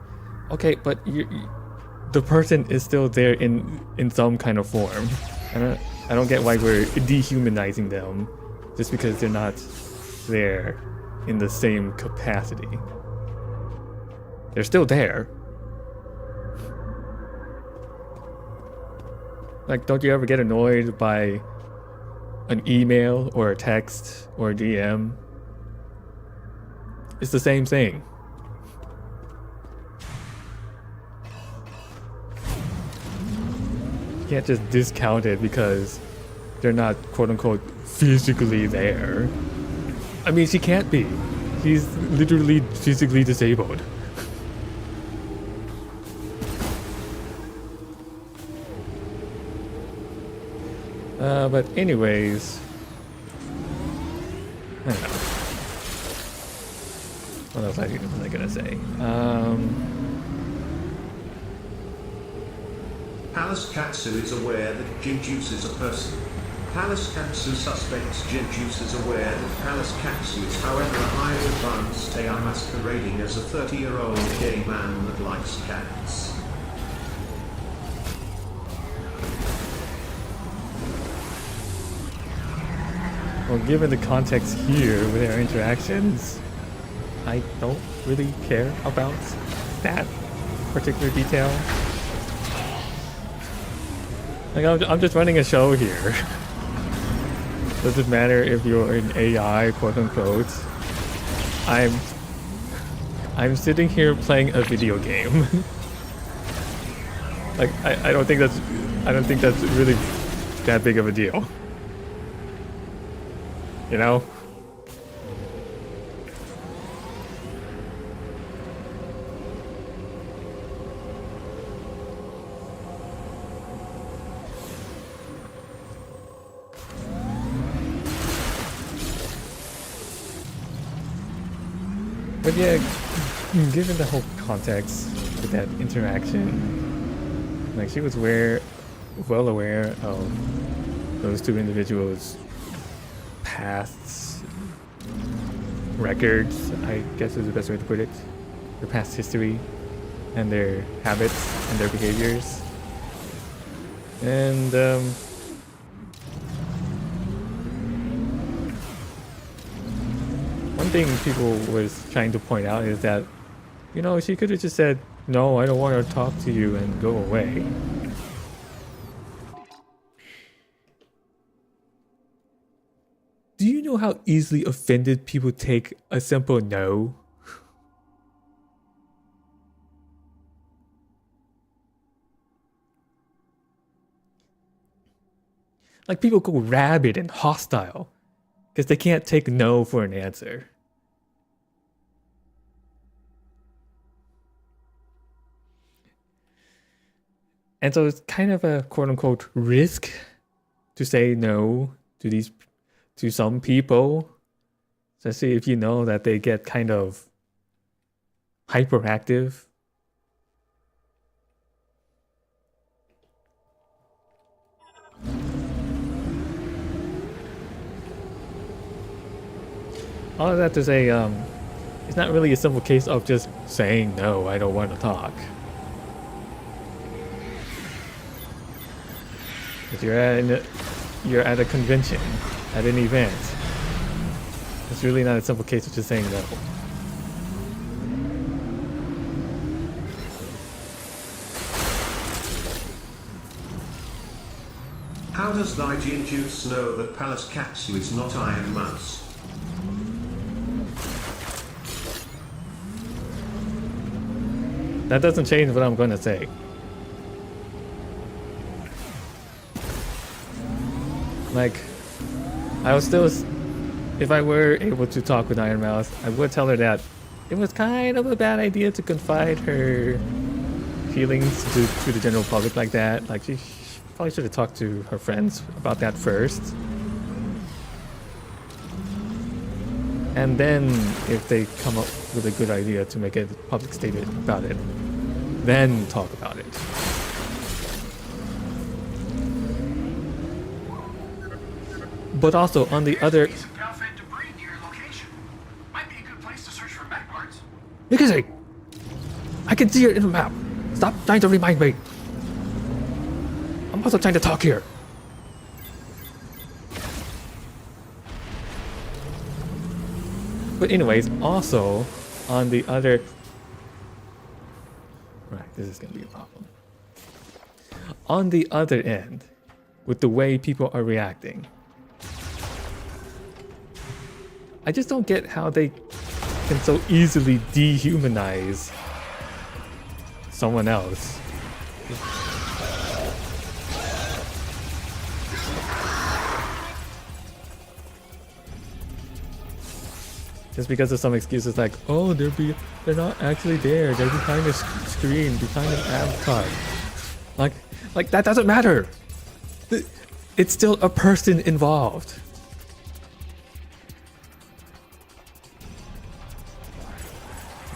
okay, but the person is still there in some kind of form. I don't get why we're dehumanizing them just because they're not there in the same capacity. They're still there. Like, don't you ever get annoyed by an email or a text or a DM? It's the same thing. You can't just discount it because they're not, quote unquote, physically there. I mean, she can't be. She's literally physically disabled. But anyways, I don't know. What else was I gonna say? Palace Katsu is aware that Jin Juice is a person. Palace Katsu suspects Jin Juice is aware that Palace Katsu is, however, a highly advanced AI masquerading as a 30-year-old gay man that likes cats. Well, given the context here with their interactions, I don't really care about that particular detail. Like, I'm just running a show here. Doesn't matter if you're an AI, quote unquote. I'm sitting here playing a video game. Like, I don't think that's really that big of a deal. You know? But yeah, given the whole context with that interaction, like, she was well aware of those two individuals' past records, I guess is the best way to put it. Their past history and their habits and their behaviors. And one thing people was trying to point out is that, you know, she could have just said, no, I don't want to talk to you, and go away. Do you know how easily offended people take a simple no? Like, people go rabid and hostile because they can't take no for an answer. And so it's kind of a quote unquote risk to say no to to some people, especially if you know that they get kind of hyperactive. All of that to say, it's not really a simple case of just saying no, I don't want to talk. If you're at a convention, at an event, it's really not a simple case of just saying no. How does thy gin juice know that Palace Katsu is not Iron Mouse? That doesn't change what I'm going to say. Like, I was still, if I were able to talk with Iron Mouse, I would tell her that it was kind of a bad idea to confide her feelings to the general public like that. Like, she probably should have talked to her friends about that first. And then, if they come up with a good idea to make a public statement about it, then talk about it. But also, on the other... Some Palfed debris near your location. Might be a good place to search for mech parts. Nikki, I can see it in the map. Stop trying to remind me. I'm also trying to talk here. But anyways, also, on the other... Right, this is going to be a problem. On the other end, with the way people are reacting, I just don't get how they can so easily dehumanize someone else. Just because of some excuses like, oh, they're not actually there. They're behind a screen, behind an avatar. Like that doesn't matter. It's still a person involved.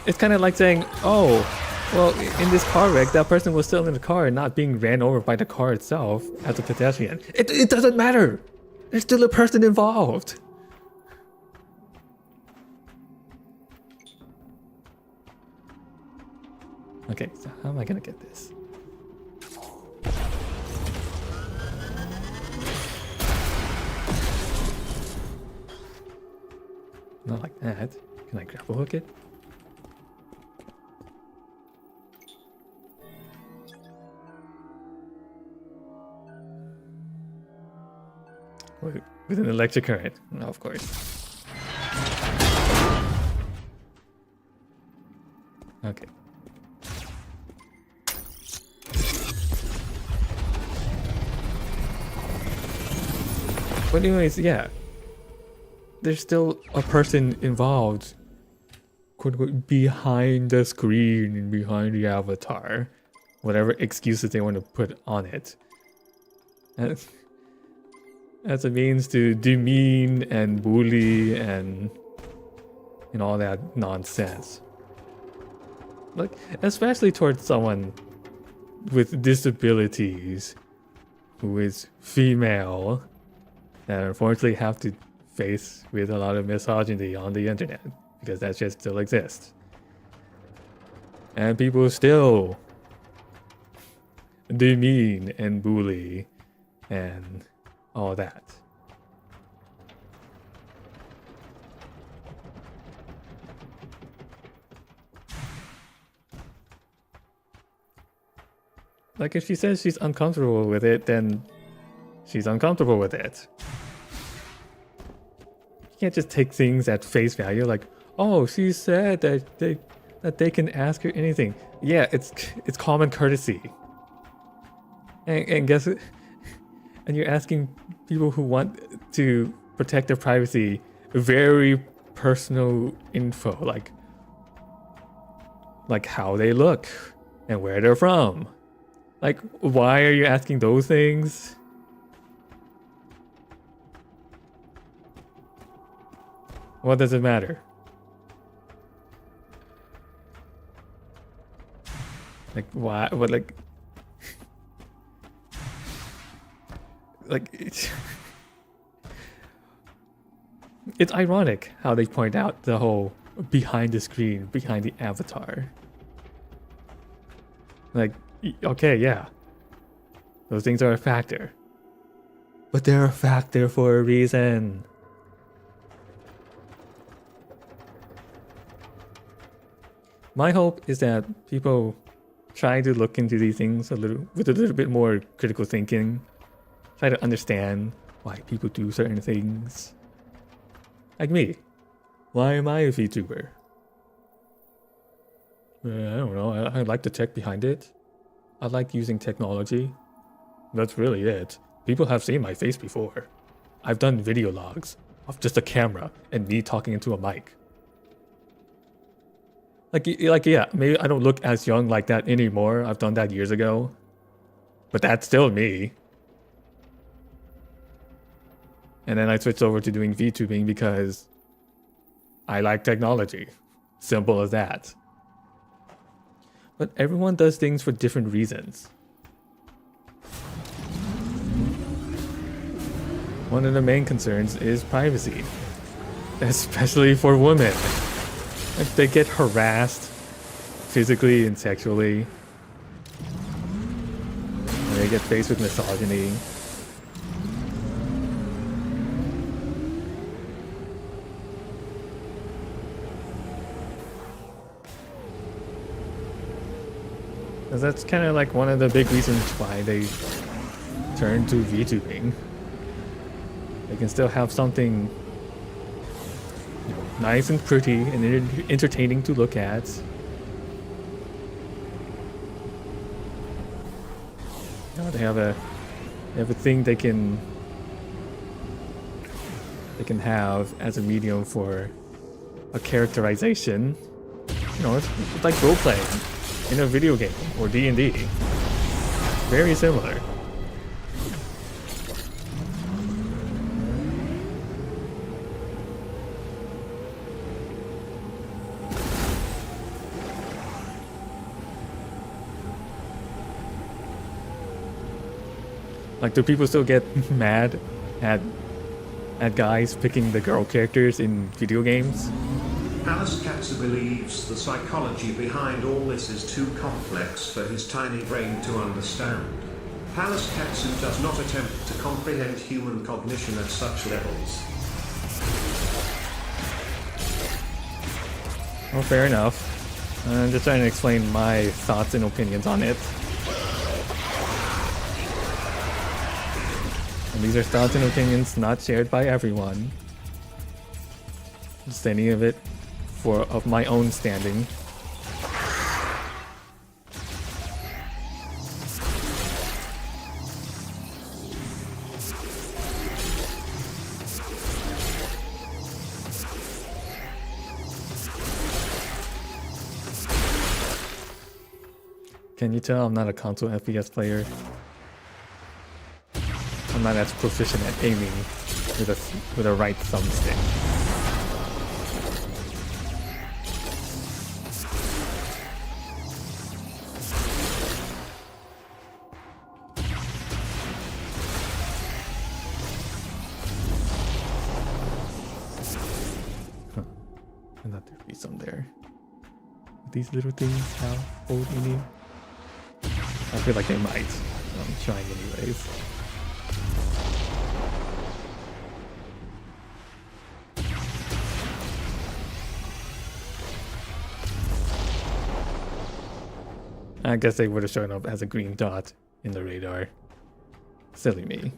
It's kind of like saying, oh, well, in this car wreck, that person was still in the car and not being ran over by the car itself as a pedestrian. It doesn't matter. There's still a person involved. Okay, so how am I gonna get this? Not like that. Can I grapple hook it? With an electric current, no, of course. Okay. But anyways, yeah. There's still a person involved, quote unquote, behind the screen and behind the avatar. Whatever excuses they want to put on it. As a means to demean and bully and all that nonsense. Like, especially towards someone with disabilities who is female and unfortunately have to face with a lot of misogyny on the internet because that shit still exists. And people still demean and bully and all that. Like, if she says she's uncomfortable with it, then she's uncomfortable with it. You can't just take things at face value like, oh, she said that they can ask her anything. Yeah, it's common courtesy. And guess it? And you're asking people who want to protect their privacy very personal info, like how they look and where they're from. Like, why are you asking those things? What does it matter? Like, why? What, like... like, it's ironic how they point out the whole behind the screen, behind the avatar. Like, okay, yeah. Those things are a factor. But they're a factor for a reason. My hope is that people try to look into these things with a little bit more critical thinking. Try to understand why people do certain things. Like me. Why am I a VTuber? I don't know. I like the tech behind it. I like using technology. That's really it. People have seen my face before. I've done video logs of just a camera and me talking into a mic. Like, yeah, maybe I don't look as young like that anymore. I've done that years ago. But that's still me. And then I switched over to doing VTubing because I like technology. Simple as that. But everyone does things for different reasons. One of the main concerns is privacy. Especially for women. If they get harassed physically and sexually, and they get faced with misogyny. Because that's kind of like one of the big reasons why they turn to VTubing. They can still have something nice and pretty and entertaining to look at. They have a thing they can have as a medium for a characterization. You know, it's like role playing in a video game or D&D. Very similar. Like, do people still get mad at guys picking the girl characters in video games? Alice Katsu believes the psychology behind all this is too complex for his tiny brain to understand. Alice Katsu does not attempt to comprehend human cognition at such levels. Well, fair enough. I'm just trying to explain my thoughts and opinions on it. And these are thoughts and opinions not shared by everyone. Just any of it of my own standing. Can you tell I'm not a console FPS player? I'm not as proficient at aiming with a right thumbstick. I thought there'd be some there. These little things have hold meaning. I feel like they might, so I'm trying anyways. I guess they would have shown up as a green dot in the radar. Silly me.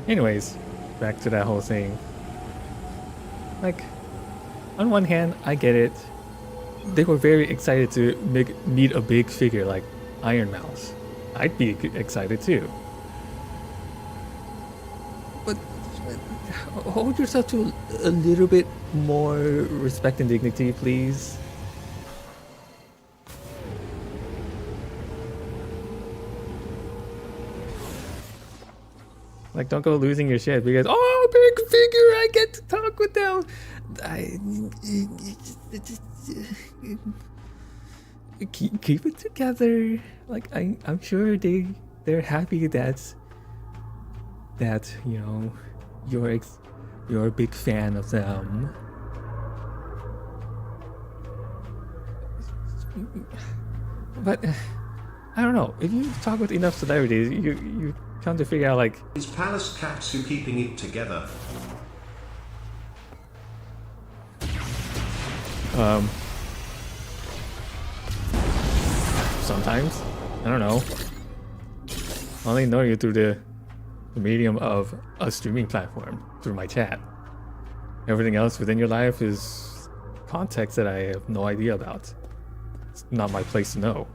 Anyways, back to that whole thing. Like, on one hand, I get it. They were very excited to meet a big figure like Iron Mouse. I'd be excited too. But hold yourself to a little bit more respect and dignity, please. Like, don't go losing your shit because, oh, big figure, I get to talk with them. Keep it together. Like, I'm sure they're happy that you know you're a big fan of them. But I don't know. If you talk with enough celebrities, you come to figure out like Is Palace Katsu keeping it together? sometimes. I don't know. I only know you through the medium of a streaming platform, through my chat. Everything else within your life is context that I have no idea about. It's not my place to know.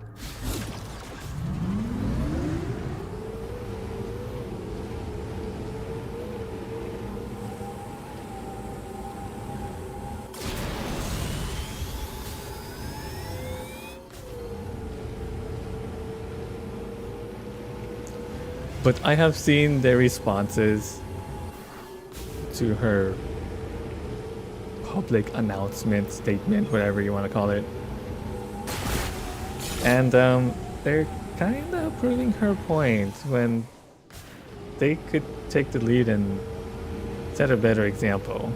But I have seen their responses to her public announcement, statement, whatever you want to call it. And they're kind of proving her point when they could take the lead and set a better example.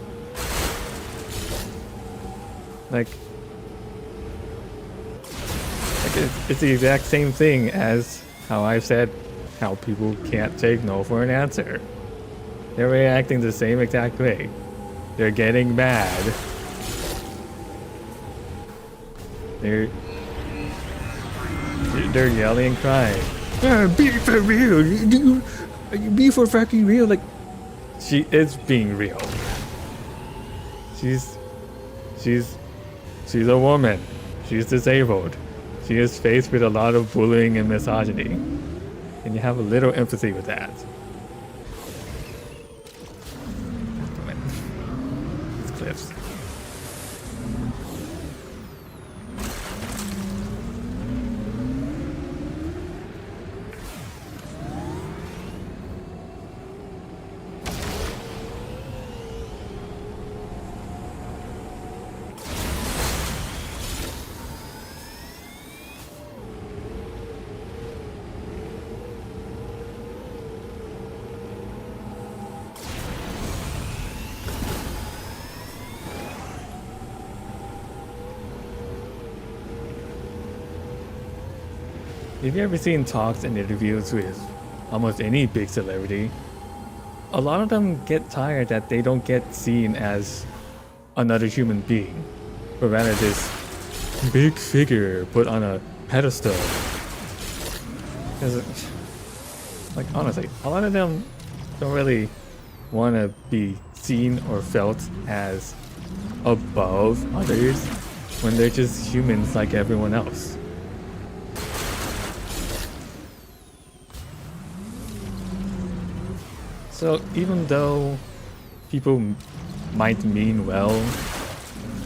Like it's the exact same thing as how I've said how people can't take no for an answer. They're reacting the same exact way. They're getting mad. They're yelling and crying. Be for real. Be for fucking real. Like, she is being real. She's a woman. She's disabled. She is faced with a lot of bullying and misogyny. And you have a little empathy with that. Damn it. These cliffs. Have you ever seen talks and interviews with almost any big celebrity? A lot of them get tired that they don't get seen as another human being, but rather this big figure put on a pedestal. Because, like, honestly, a lot of them don't really want to be seen or felt as above others when they're just humans like everyone else. So even though people might mean well,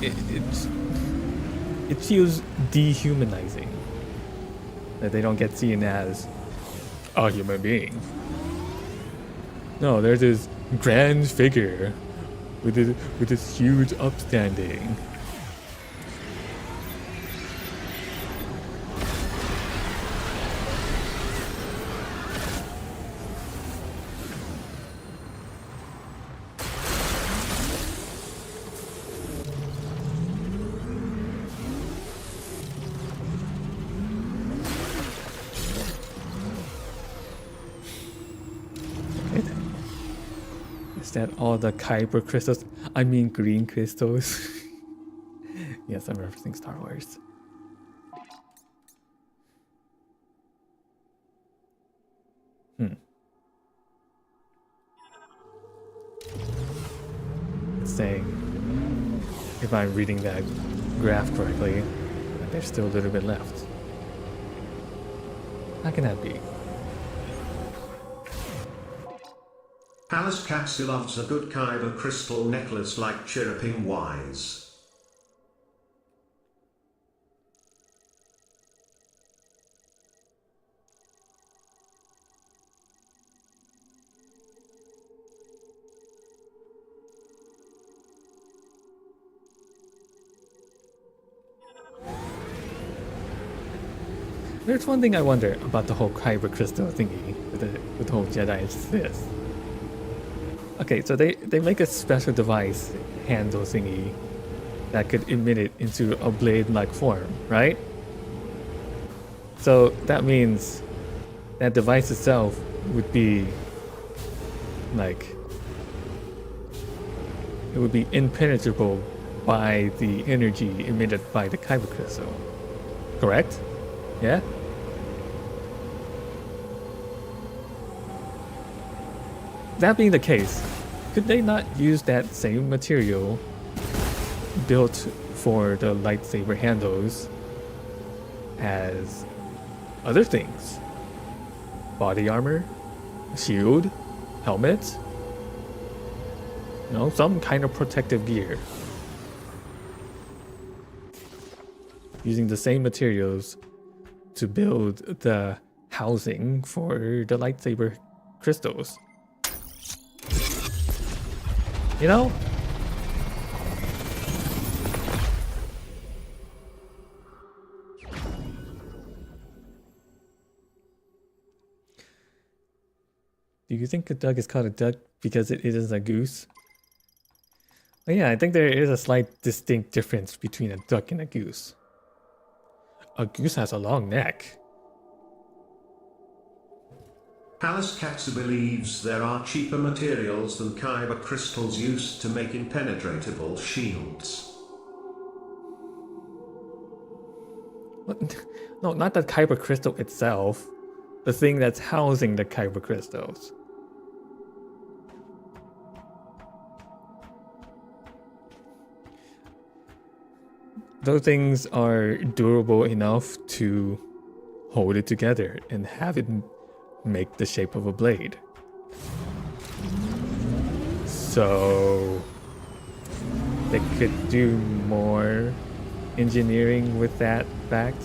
it feels dehumanizing that they don't get seen as a human being. No, there's this grand figure with this huge upstanding. Is that all the Kyber crystals? I mean green crystals. Yes, I'm referencing Star Wars. saying, if I'm reading that graph correctly, that there's still a little bit left. How can that be? Palace Cassie loves a good Kyber crystal necklace like chirruping wise. There's one thing I wonder about the whole Kyber crystal thingy with the whole Jedi is this. Okay, so they make a special device handle thingy that could emit it into a blade-like form, right? So that means that device itself would be like, it would be impenetrable by the energy emitted by the Kyber crystal. Correct? Yeah? That being the case, could they not use that same material built for the lightsaber handles as other things? Body armor? Shield? Helmet? You know, some kind of protective gear. Using the same materials to build the housing for the lightsaber crystals. You know? Do you think a duck is called a duck because it isn't a goose? Well, yeah, I think there is a slight distinct difference between a duck and a goose. A goose has a long neck. Palace Cassie believes there are cheaper materials than Kyber crystals used to make impenetrable shields. What? No, not the Kyber crystal itself. The thing that's housing the Kyber crystals. Those things are durable enough to hold it together and have it make the shape of a blade. So they could do more engineering with that fact.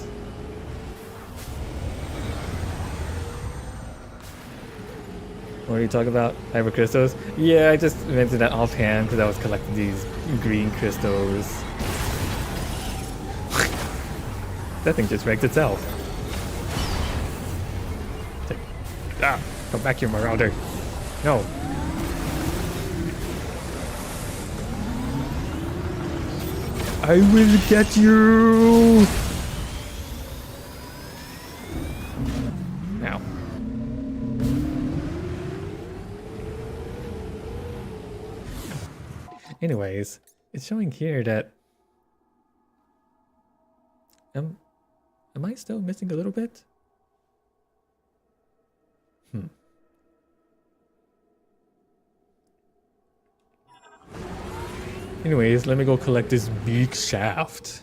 What are you talking about? Kyber crystals? Yeah, I just mentioned that offhand because I was collecting these green crystals. That thing just wrecked itself. It's like, ah, come back here, Marauder. No. I will get you! Now. Anyways, it's showing here that am I still missing a little bit? Anyways, let me go collect this big shaft.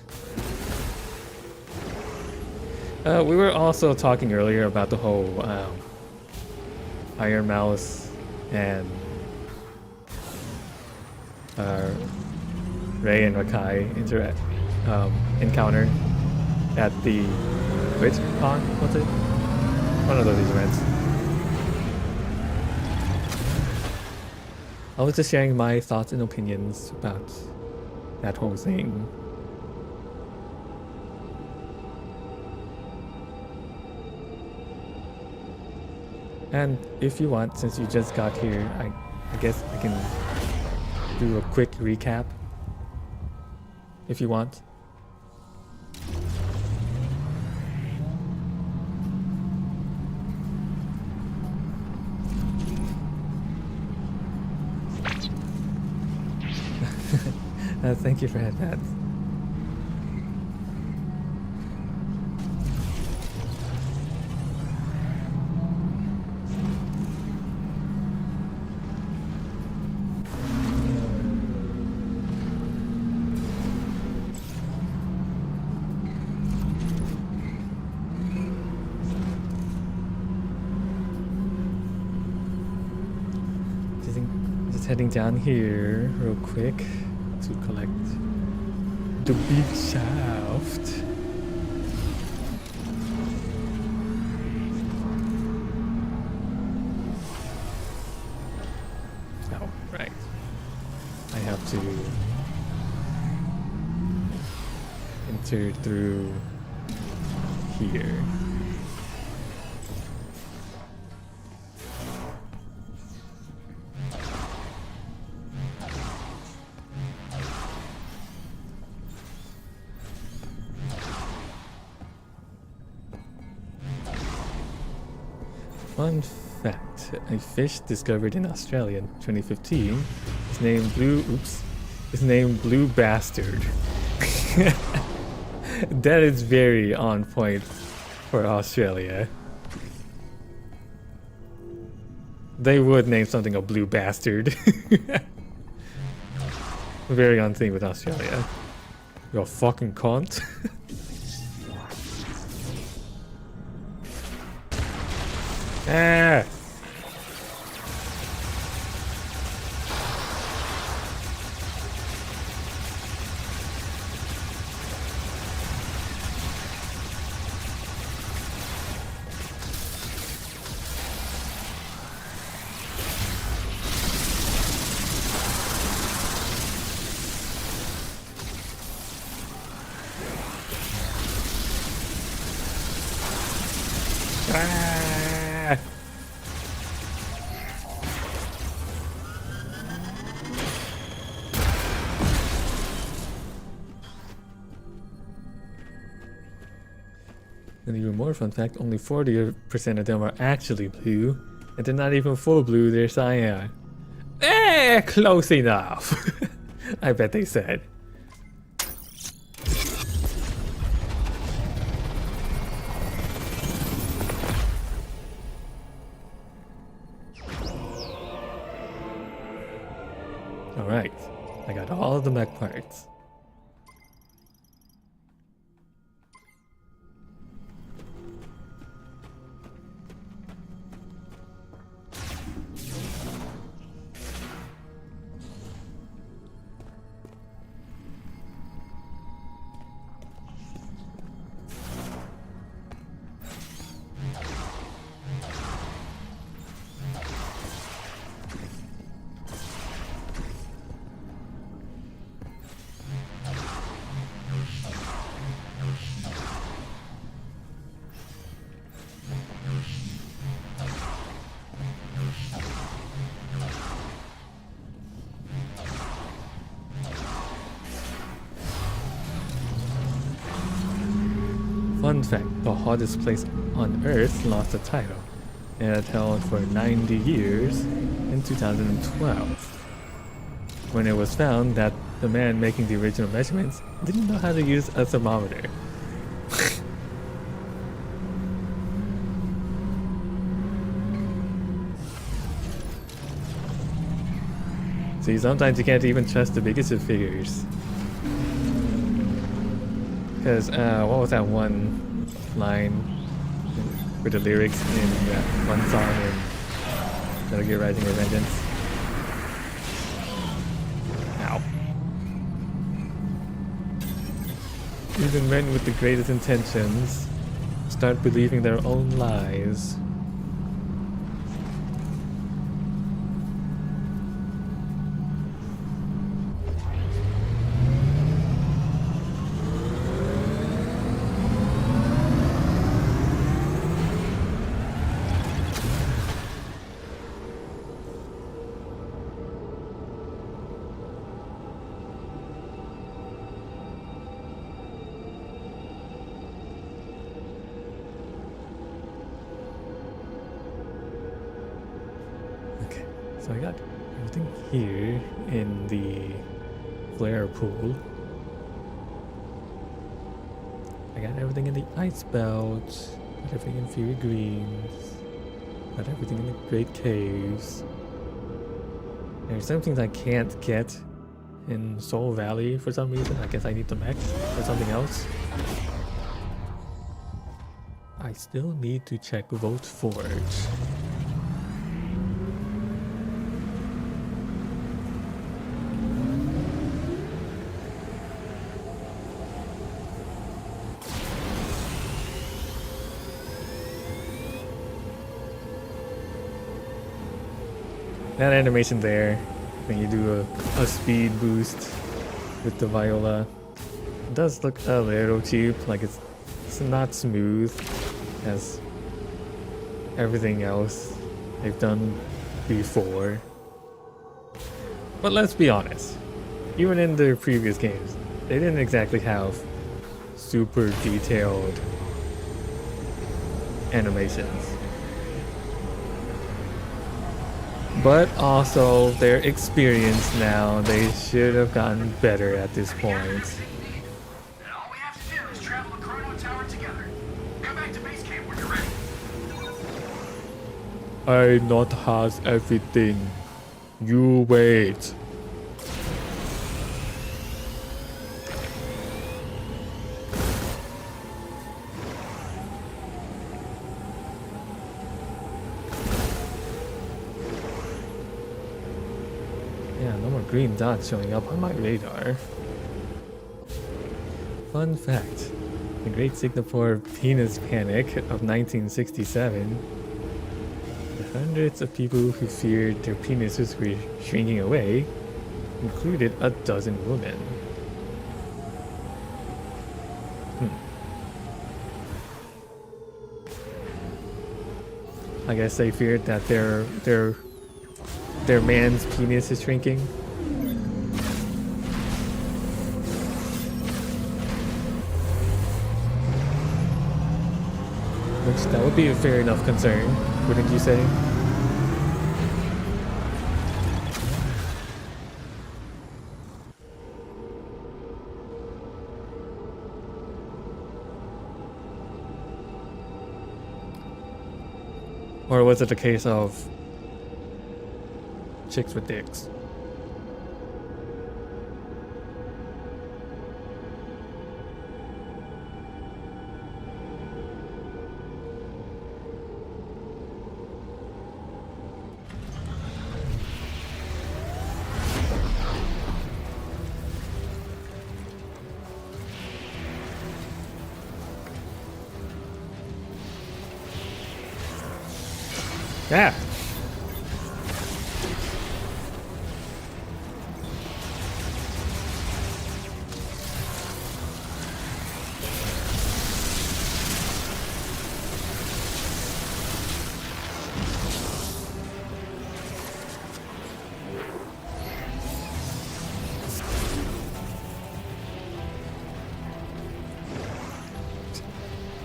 We were also talking earlier about the whole Iron Mouse and Rey and Rakai encounter at the Con? What's it? One of those events. I was just sharing my thoughts and opinions about that whole thing. And if you want, since you just got here, I guess I can do a quick recap. If you want. Thank you for that. heading down here real quick to collect the big shaft. Oh, right. I have to enter through here. Fun fact, a fish discovered in Australia in 2015 is named Blue Bastard. That is very on point for Australia. They would name something a Blue Bastard. Very on theme with Australia. You're a fucking cunt. Ah! Ah! And even more fun fact, only 40% of them are actually blue, and they're not even full blue, they're cyan. Eh, close enough. I bet they said. Alright, I got all of the mech parts. Fun fact, the hottest place on Earth lost the title, and it held for 90 years in 2012, when it was found that the man making the original measurements didn't know how to use a thermometer. See, sometimes you can't even trust the biggest of figures. Because, what was that one line with the lyrics in that one song in Metal Gear Rising: Revengeance? Ow. Even men with the greatest intentions start believing their own lies. So I got everything here in the flare pool. I got everything in the ice belt. Got everything in Fury Greens. Got everything in the Great Caves. There's some things I can't get in Soul Valley for some reason. I guess I need the mech or something else. I still need to check Vote Forge. that animation there, when you do a speed boost with the Viola, it does look a little cheap, like it's not smooth as everything else they've done before. But let's be honest, even in their previous games, they didn't exactly have super detailed animations. But also, they're experienced now. They should have gotten better at this point. And all we have to do is travel the Chrono Tower together. Come back to base camp when you're ready. I not has everything. You wait. Yeah, no more green dots showing up on my radar. Fun fact, the Great Singapore Penis Panic of 1967, the hundreds of people who feared their penises were shrinking away included a dozen women. I guess they feared that their man's penis is shrinking. Which that would be a fair enough concern, wouldn't you say? Or was it a case of chicks with dicks? Yeah.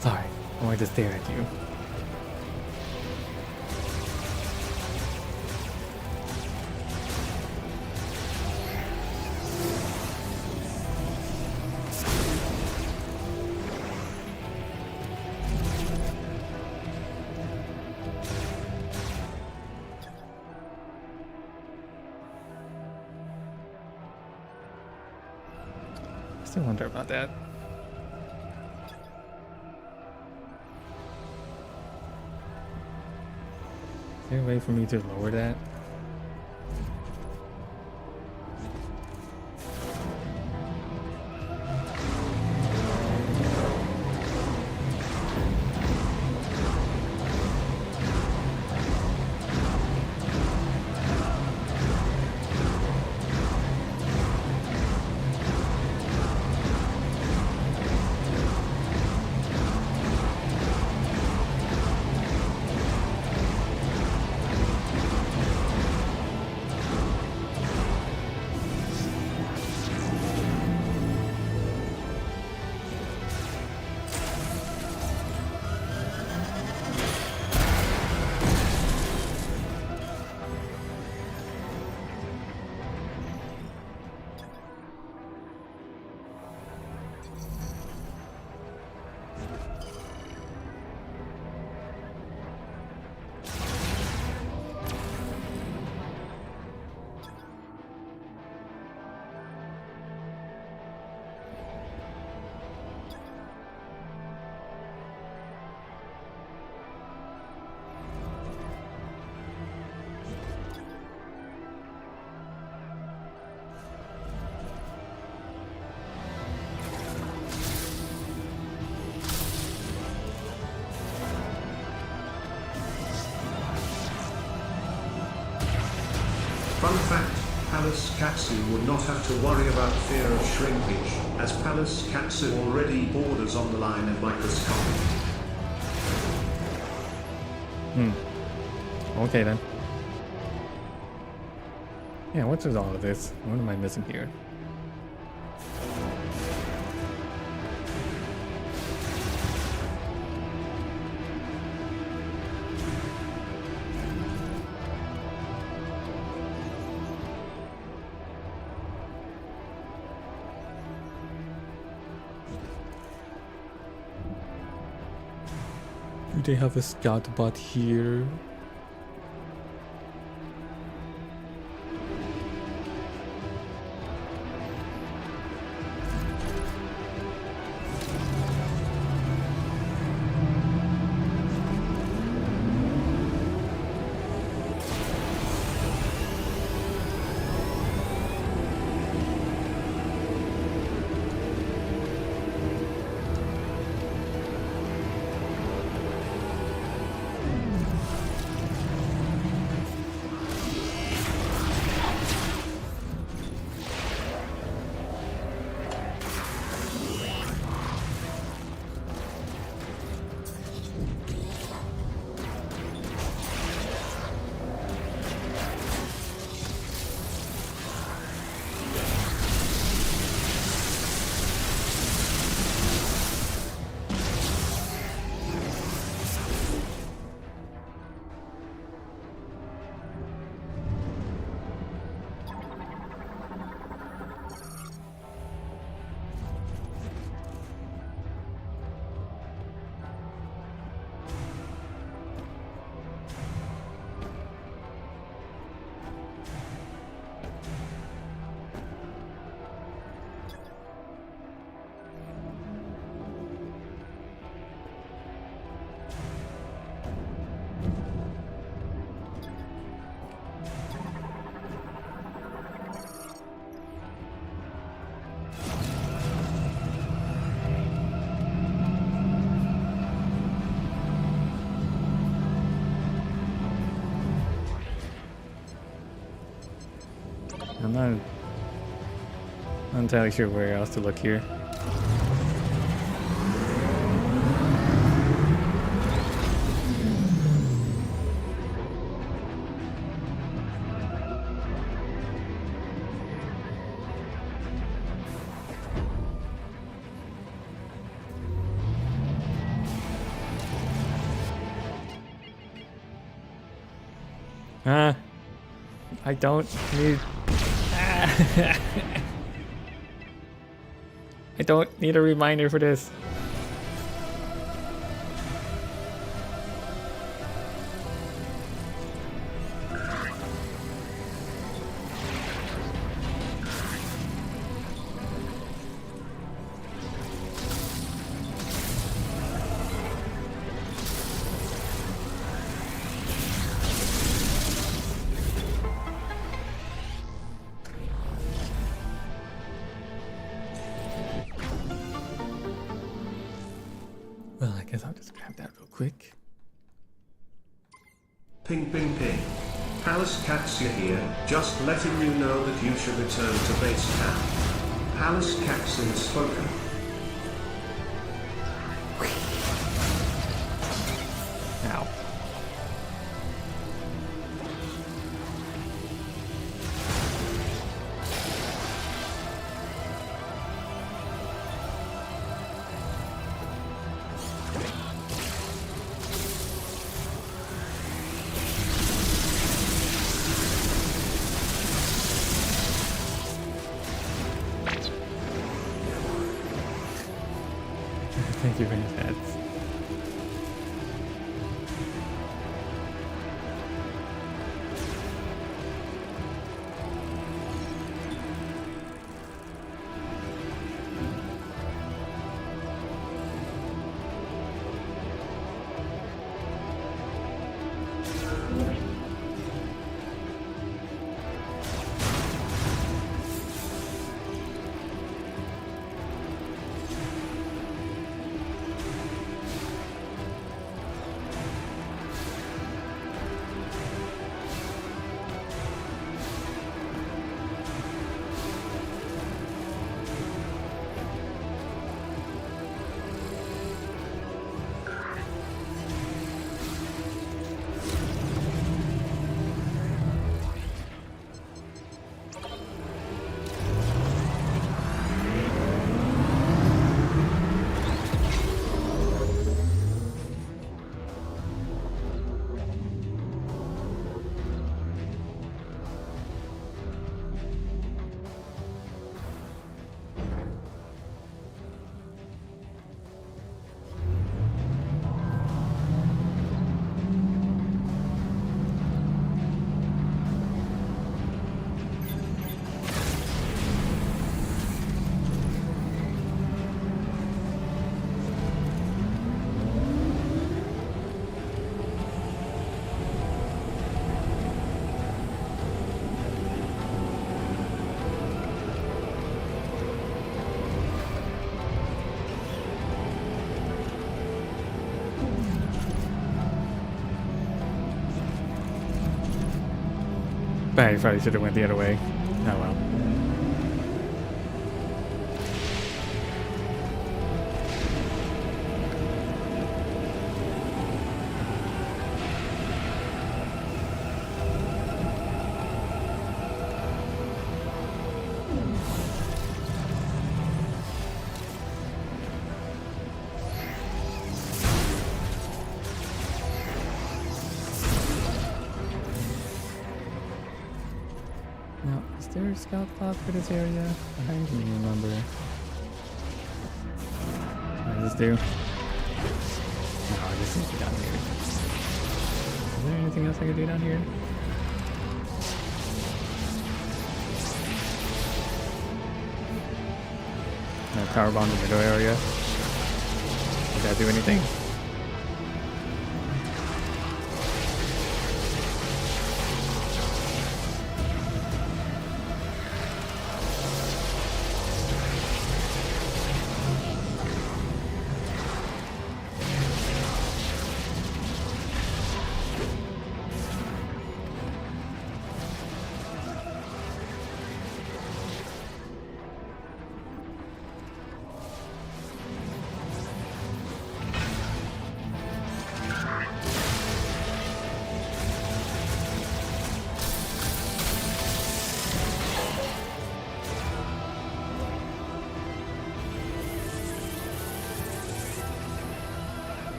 Sorry, I wanted to stare at you. I still wonder about that. Is there a way for me to lower that? Fun fact, Palace Katsu would not have to worry about fear of shrinkage, as Palace Katsu already borders on the line of microscopic. Okay then. Yeah, what's with all of this? What am I missing here? Do they have a scout bot here? I'm not entirely sure where else to look here. I don't need... I don't need a reminder for this. Well, I guess I'll just grab that real quick. Ping ping ping. Palace Katsu here, just letting you know that you should return to base camp. Palace Katsu has spoken. Ow. Thank you very much. I probably should have went the other way. Oh well. Now, is there a scout plot for this area? I don't even remember. What does this do? No, I just need to down here. Is there anything else I can do down here? No power bomb in the middle area. Does that do anything?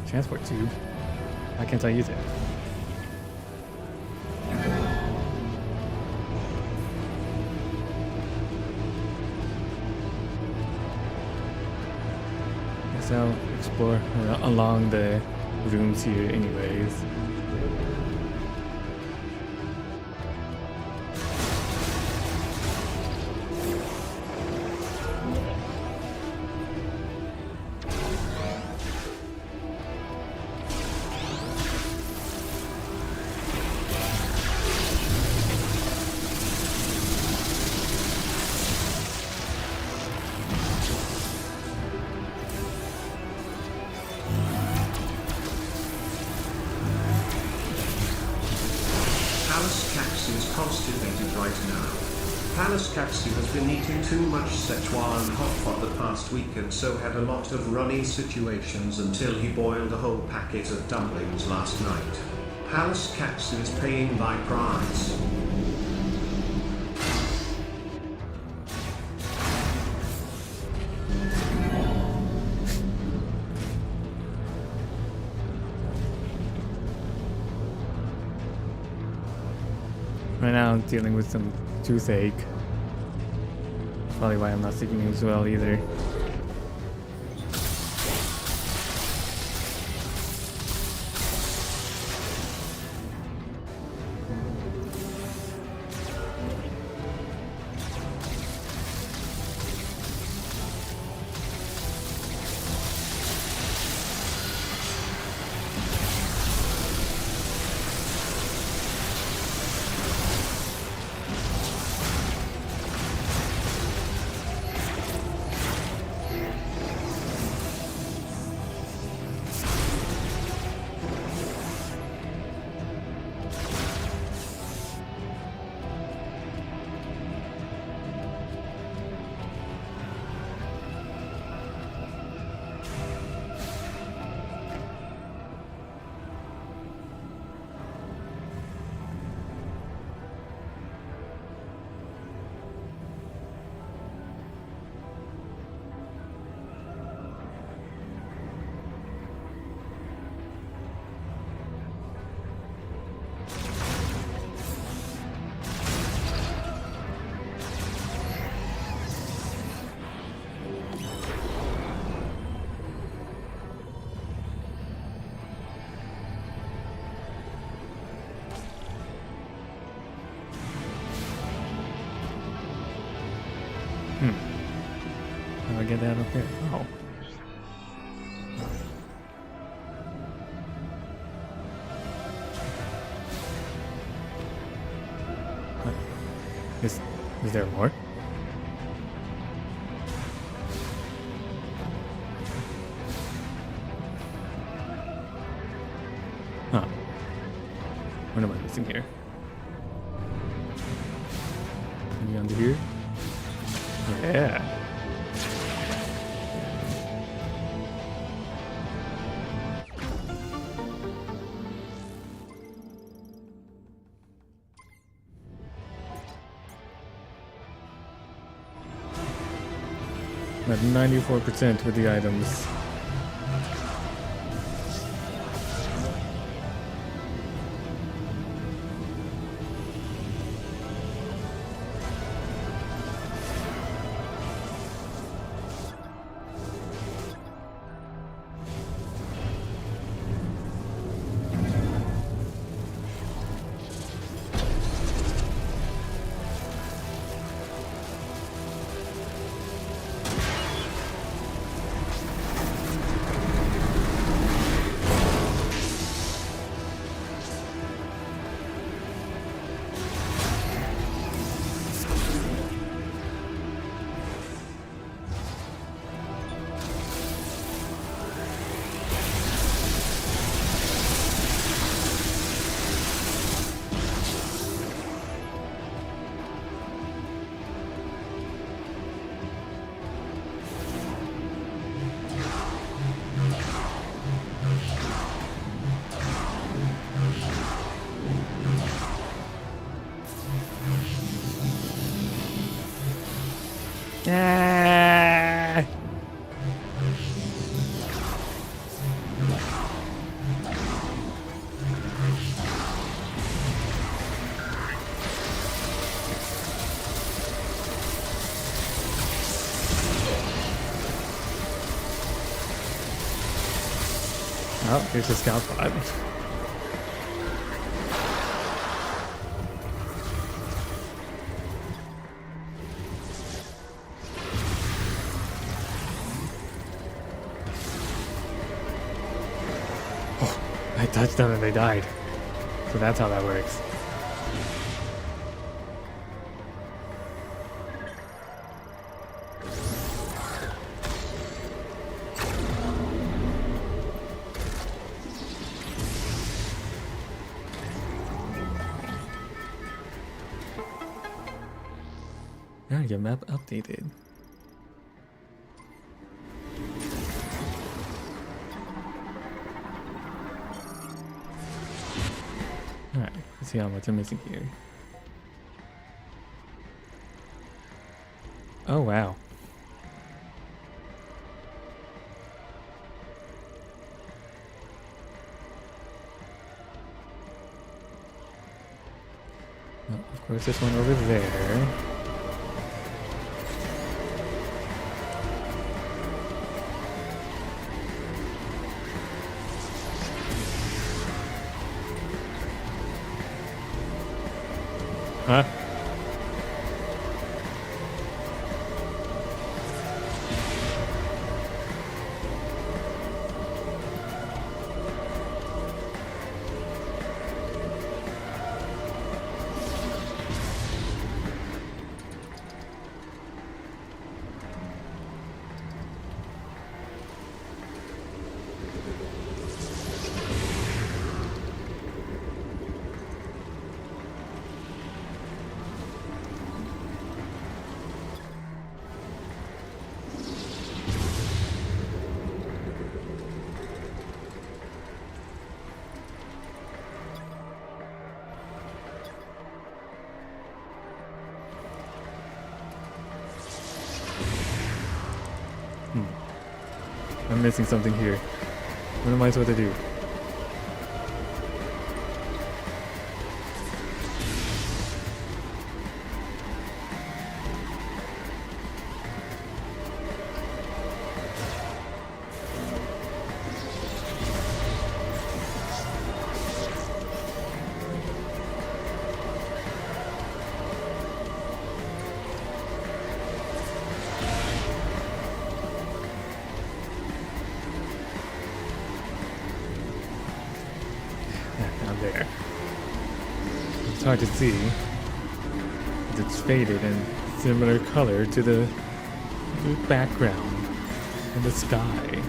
Transport tube? Why can't I use it? Guess I'll explore along the rooms here anyways. Palace Katsu is constipated right now. Palace Katsu has been eating too much Szechuan hot pot the past week and so had a lot of runny situations until he boiled a whole packet of dumplings last night. Palace Katsu is paying by price. Right now I'm dealing with some toothache. Probably why I'm not sleeping as well either. How do I get that up here? Oh. Is there more? Huh. What am I missing here? Maybe under here? Yeah. I'm at 94% with the items. Ah! Oh, here's the scout pod. I touched them and they died. So that's how that works. Yeah, your map updated. Alright, let's see how much I'm missing here. Oh wow. Well, of course, this one over there. Huh? I'm missing something here. What am I supposed to do? Down there. It's hard to see. The it's faded and similar color to the background and the sky.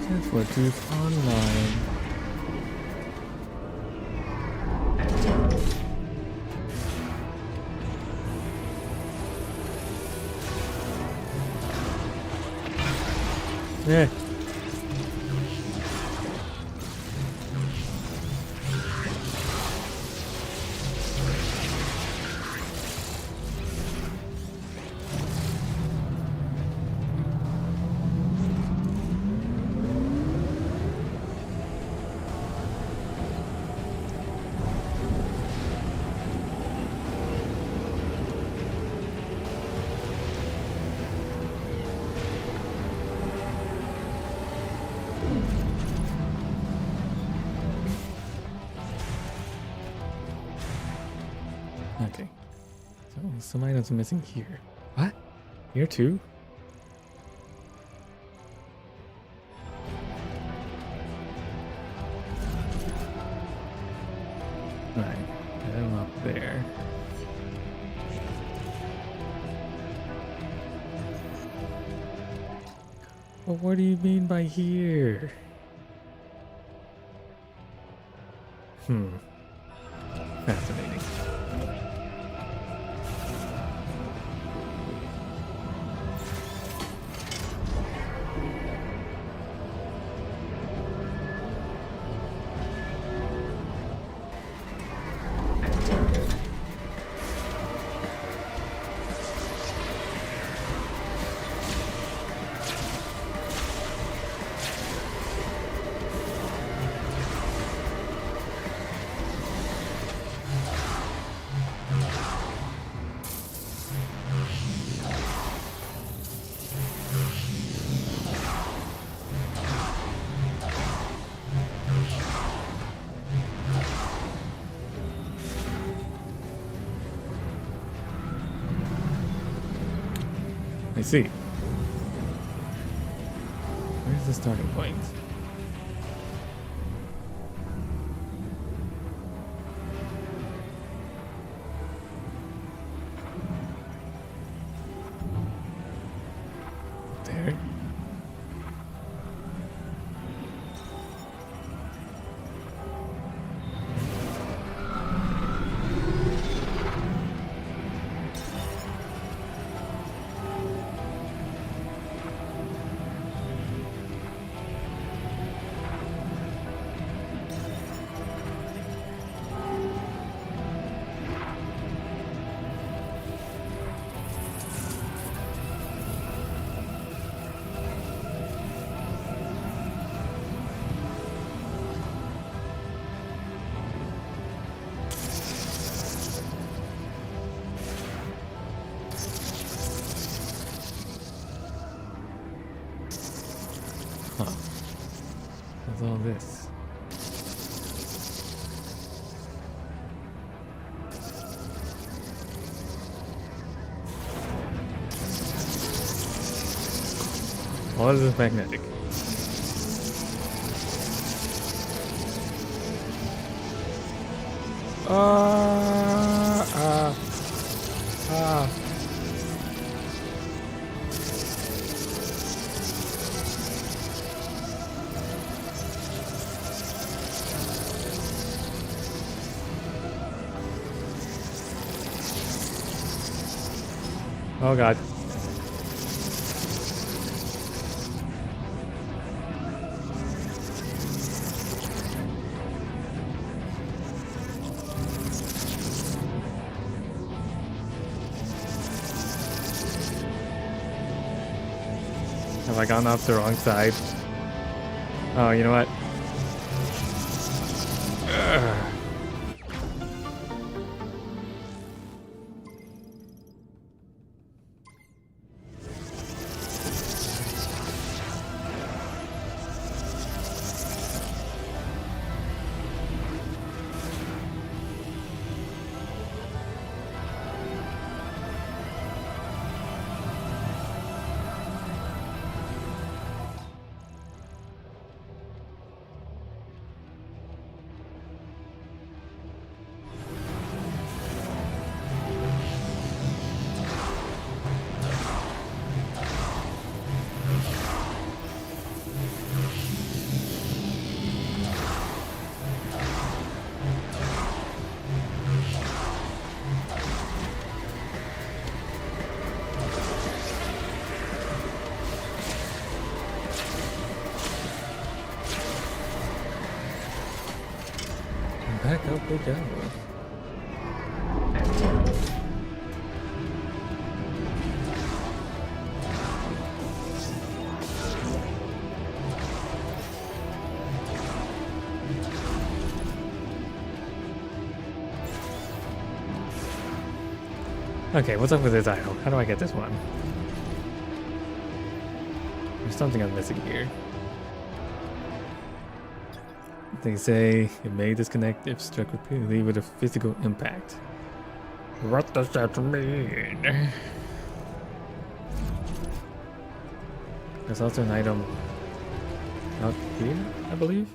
That's what dude's online. Yeah. Okay. So some items are missing here. What? Here too? Right. Put them up there. Well, what do you mean by here? Fascinating. I see. Where's the starting point? There. Huh. What's all this? What is this magnetic? Ah. Oh god. Have I gone off the wrong side? Oh, you know what? Ugh. Back up we go. Okay, what's up with this idol? How do I get this one? There's something I'm missing here. They say it may disconnect if struck repeatedly with a physical impact. What does that mean? There's also an item out here, I believe.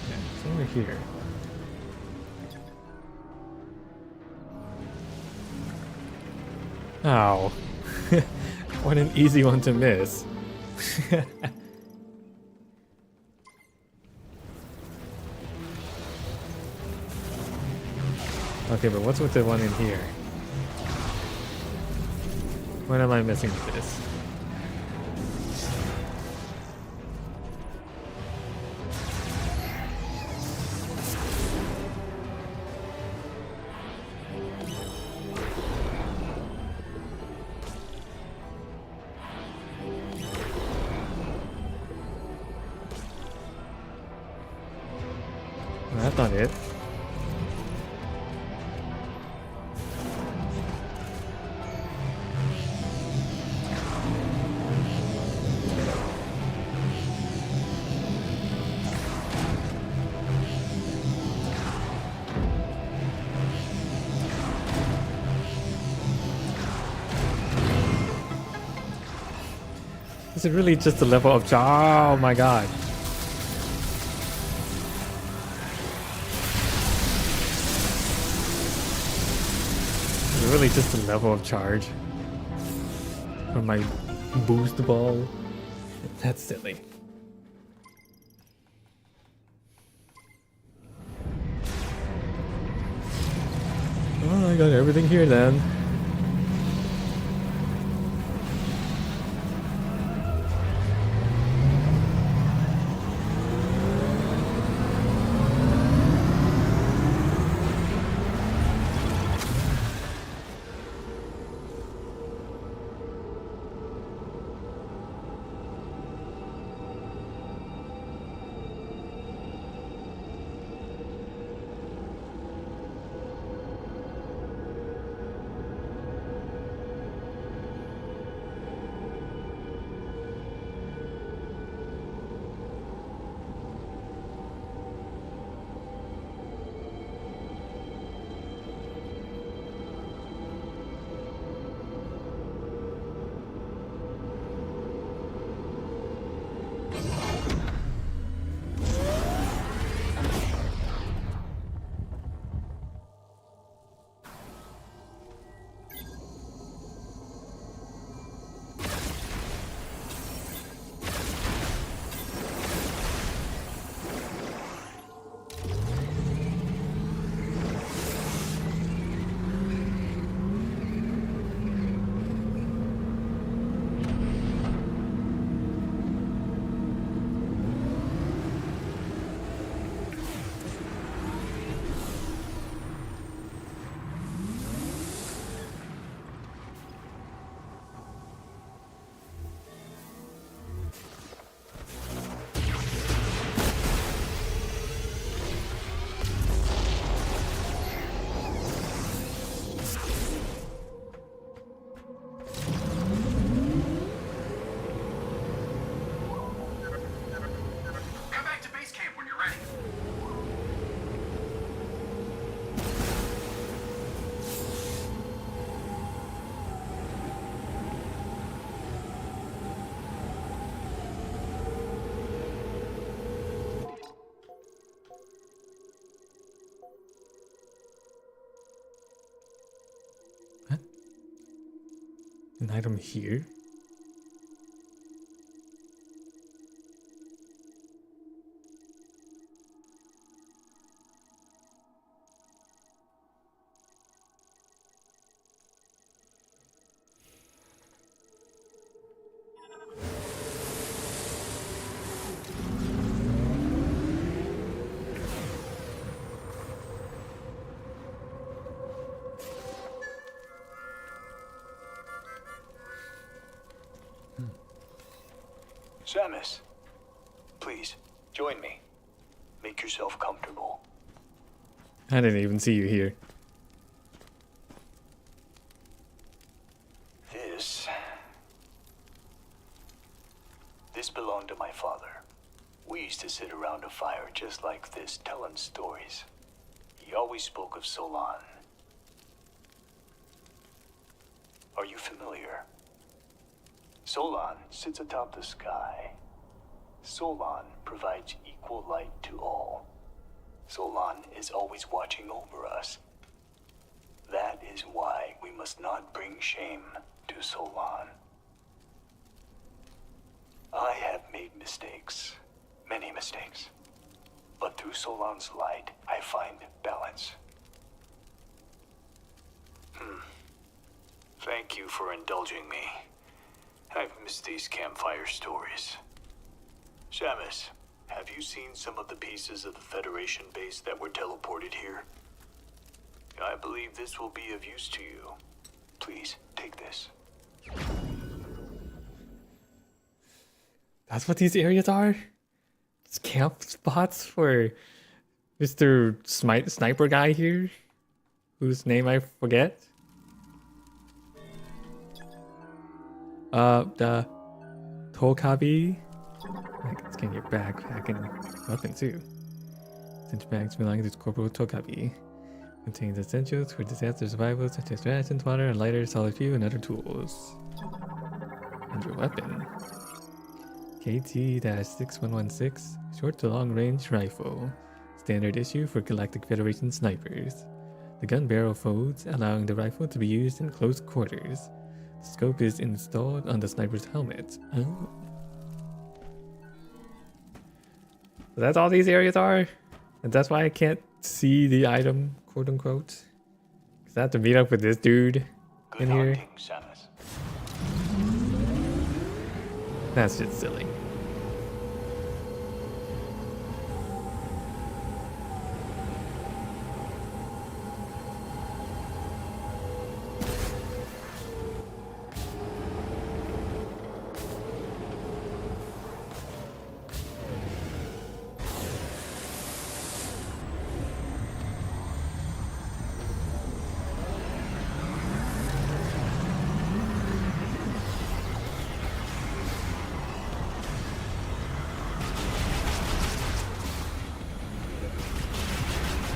Yeah, it's over here. Oh, what an easy one to miss. Okay, but what's with the one in here? When am I missing this? That's not it. Is it really just a level of oh my god. Is it really just a level of charge from my boost ball? That's silly. Well, I got everything here then. an item here? Samus, please, join me. Make yourself comfortable. I didn't even see you here. This belonged to my father. We used to sit around a fire just like this, telling stories. He always spoke of Solon. Are you familiar? Solon sits atop the sky. Solon provides equal light to all. Solon is always watching over us. That is why we must not bring shame to Solon. I have made mistakes, many mistakes. But through Solon's light, I find balance. Thank you for indulging me. I've missed these campfire stories. Samus, have you seen some of the pieces of the Federation base that were teleported here? I believe this will be of use to you. Please, take this. That's what these areas are? It's camp spots for Mr. Sniper guy here, whose name I forget. The Tokabi. Let's get your backpack and weapon too. Cinch bags belonging to Corporal Tokabi. Contains essentials for disaster survival such as rations, water, a lighter, solid fuel, and other tools. And your weapon. KT-6116, short to long range rifle. Standard issue for Galactic Federation snipers. The gun barrel folds, allowing the rifle to be used in close quarters. The scope is installed on the sniper's helmet. Oh. So that's all these areas are? And that's why I can't see the item, quote unquote? Because I have to meet up with this dude in here. Good hunting, Samus. That's just silly.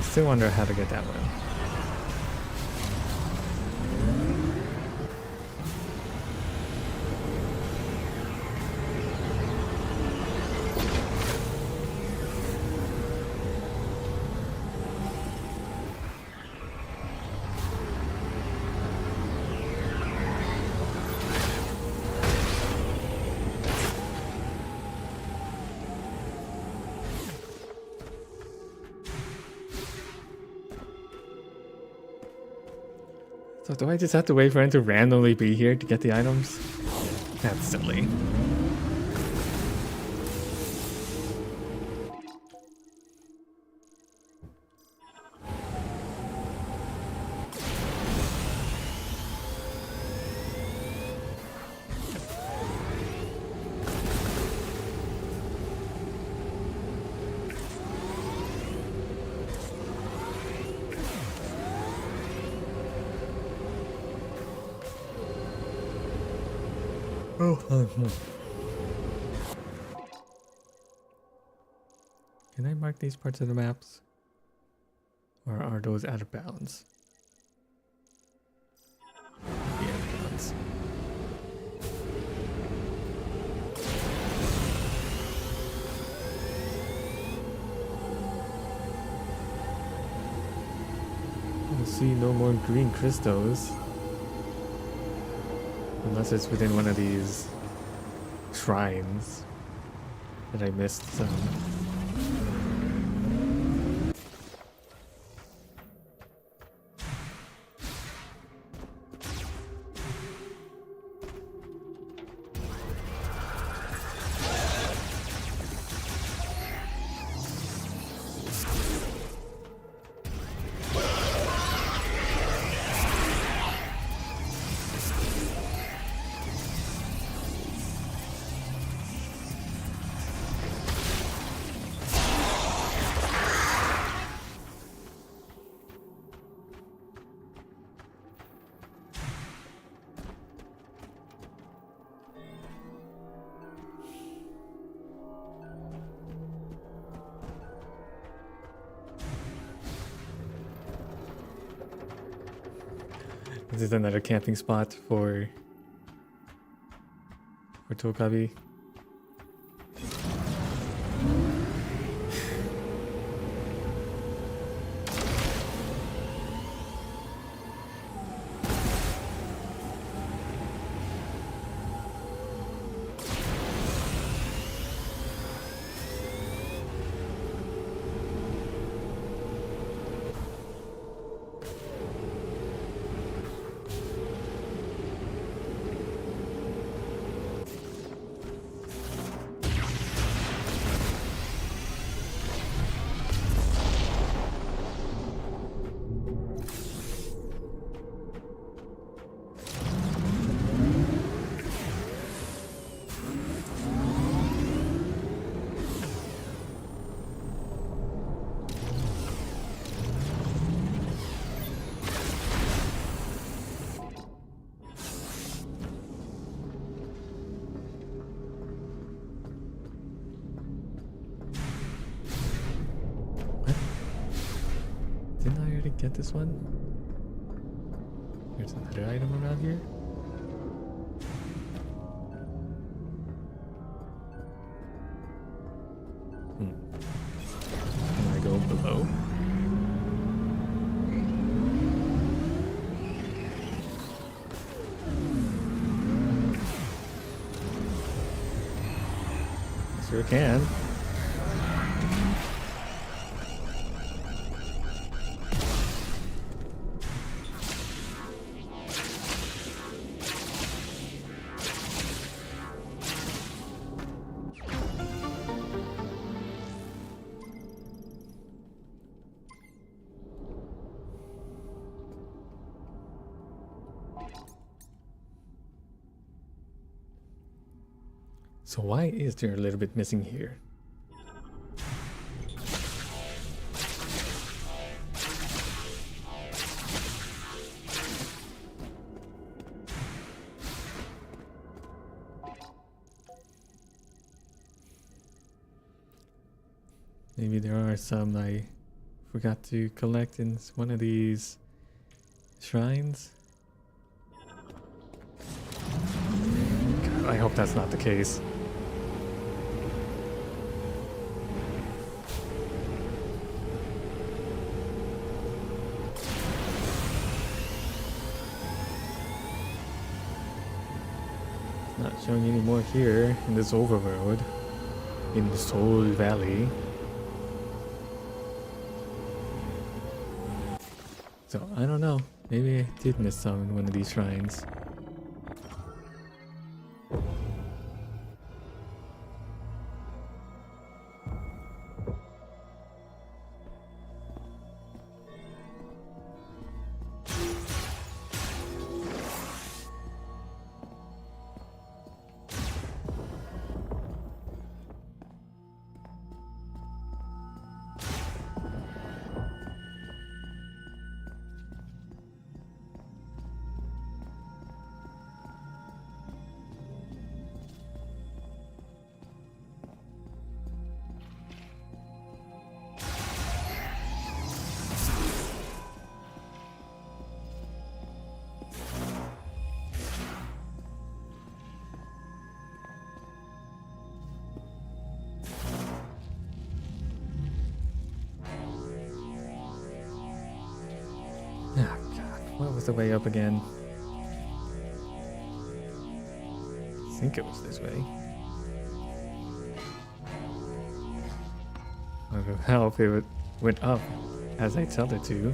Still wonder how to get that one. So do I just have to wait for him to randomly be here to get the items? That's silly. Can I mark these parts of the maps? Or are those out of bounds? Yeah, out of bounds. I see no more green crystals. Unless it's within one of these shrines that I missed some. This is another camping spot for Tokabi. Didn't I already get this one? There's another item around here. Can I go below? Sure can. So why is there a little bit missing here? Maybe there are some I forgot to collect in one of these shrines. God, I hope that's not the case. Not showing any more here in this overworld, in the Soul Valley. So I don't know, maybe I did miss some in one of these shrines. Oh God, what was the way up again? think it was this way. I don't know how if it went up as I tell it to.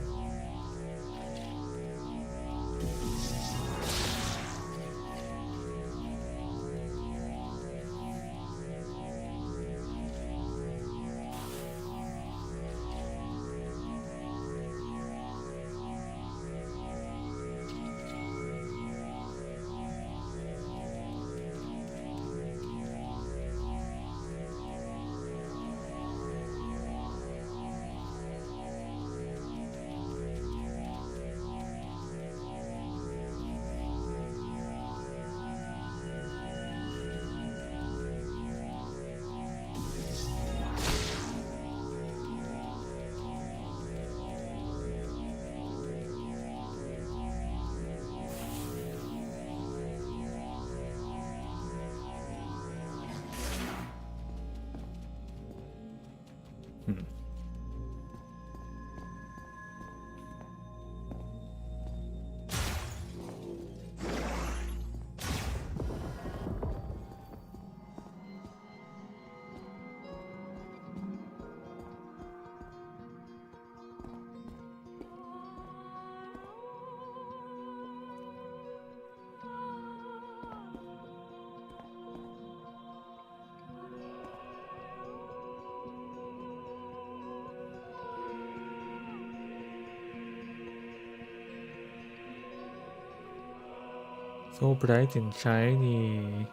So bright and shiny.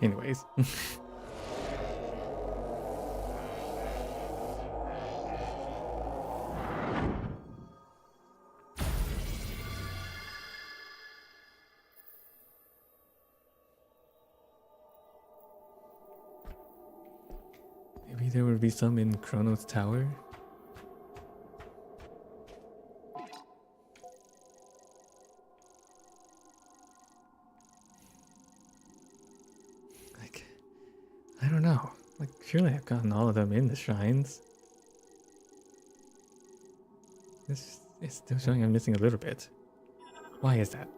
Anyways. Maybe there would be some in Chronos Tower? Like, I don't know. Like, surely I've gotten all of them in the shrines. It's still showing I'm missing a little bit. Why is that?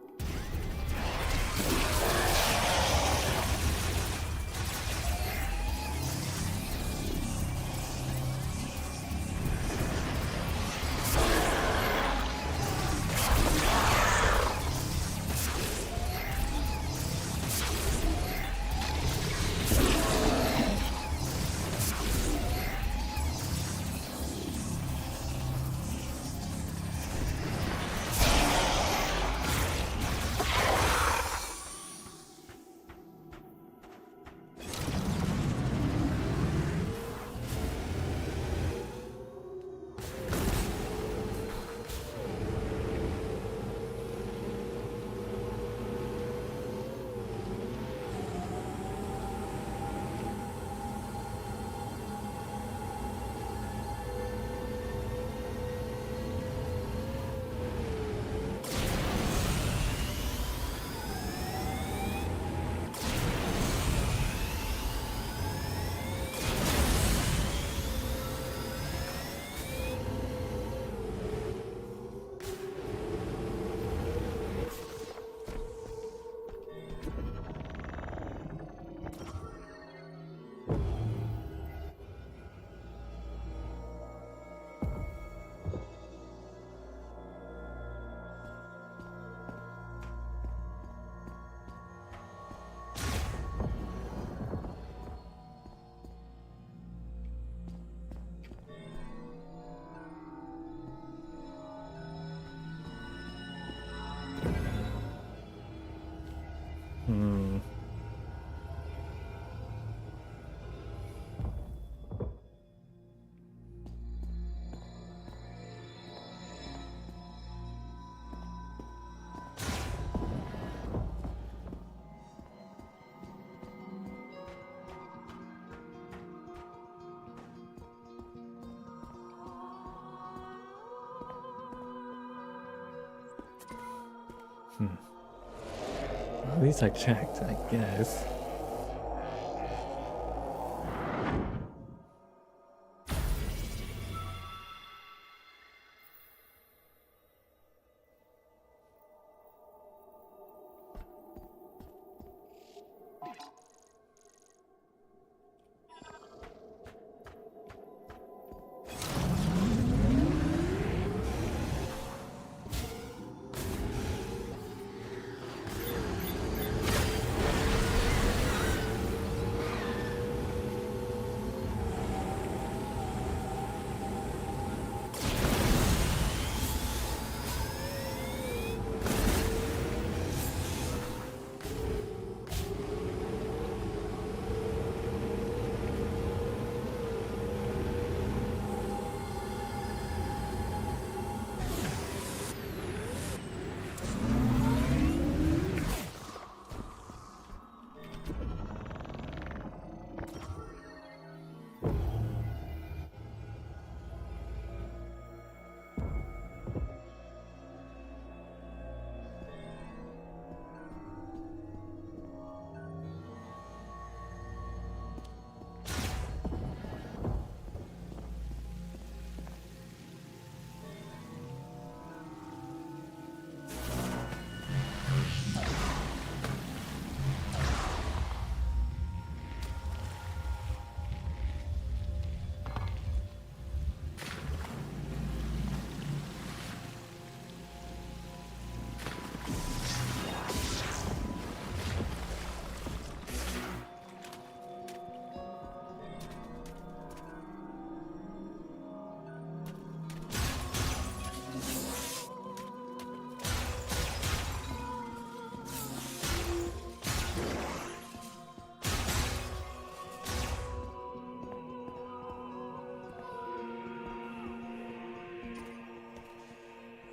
At least I checked, I guess.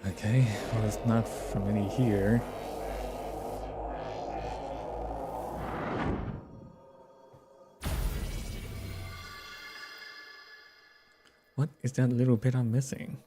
Okay, well, it's not from any here. What is that little bit I'm missing?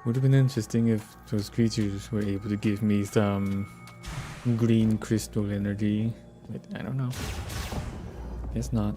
Would have been interesting if those creatures were able to give me some green crystal energy Wait, I don't know. Guess not.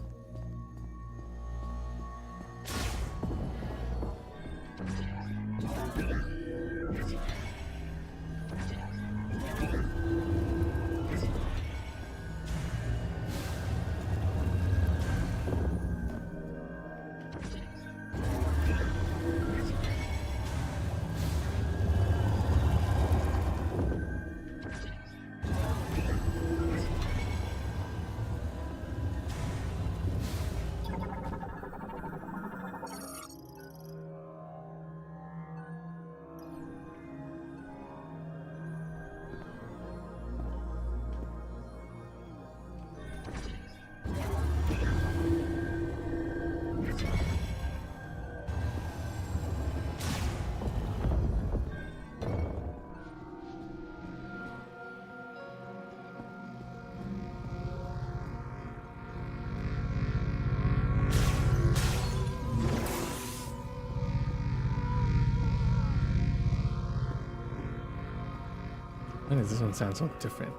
Why does this one sound so different?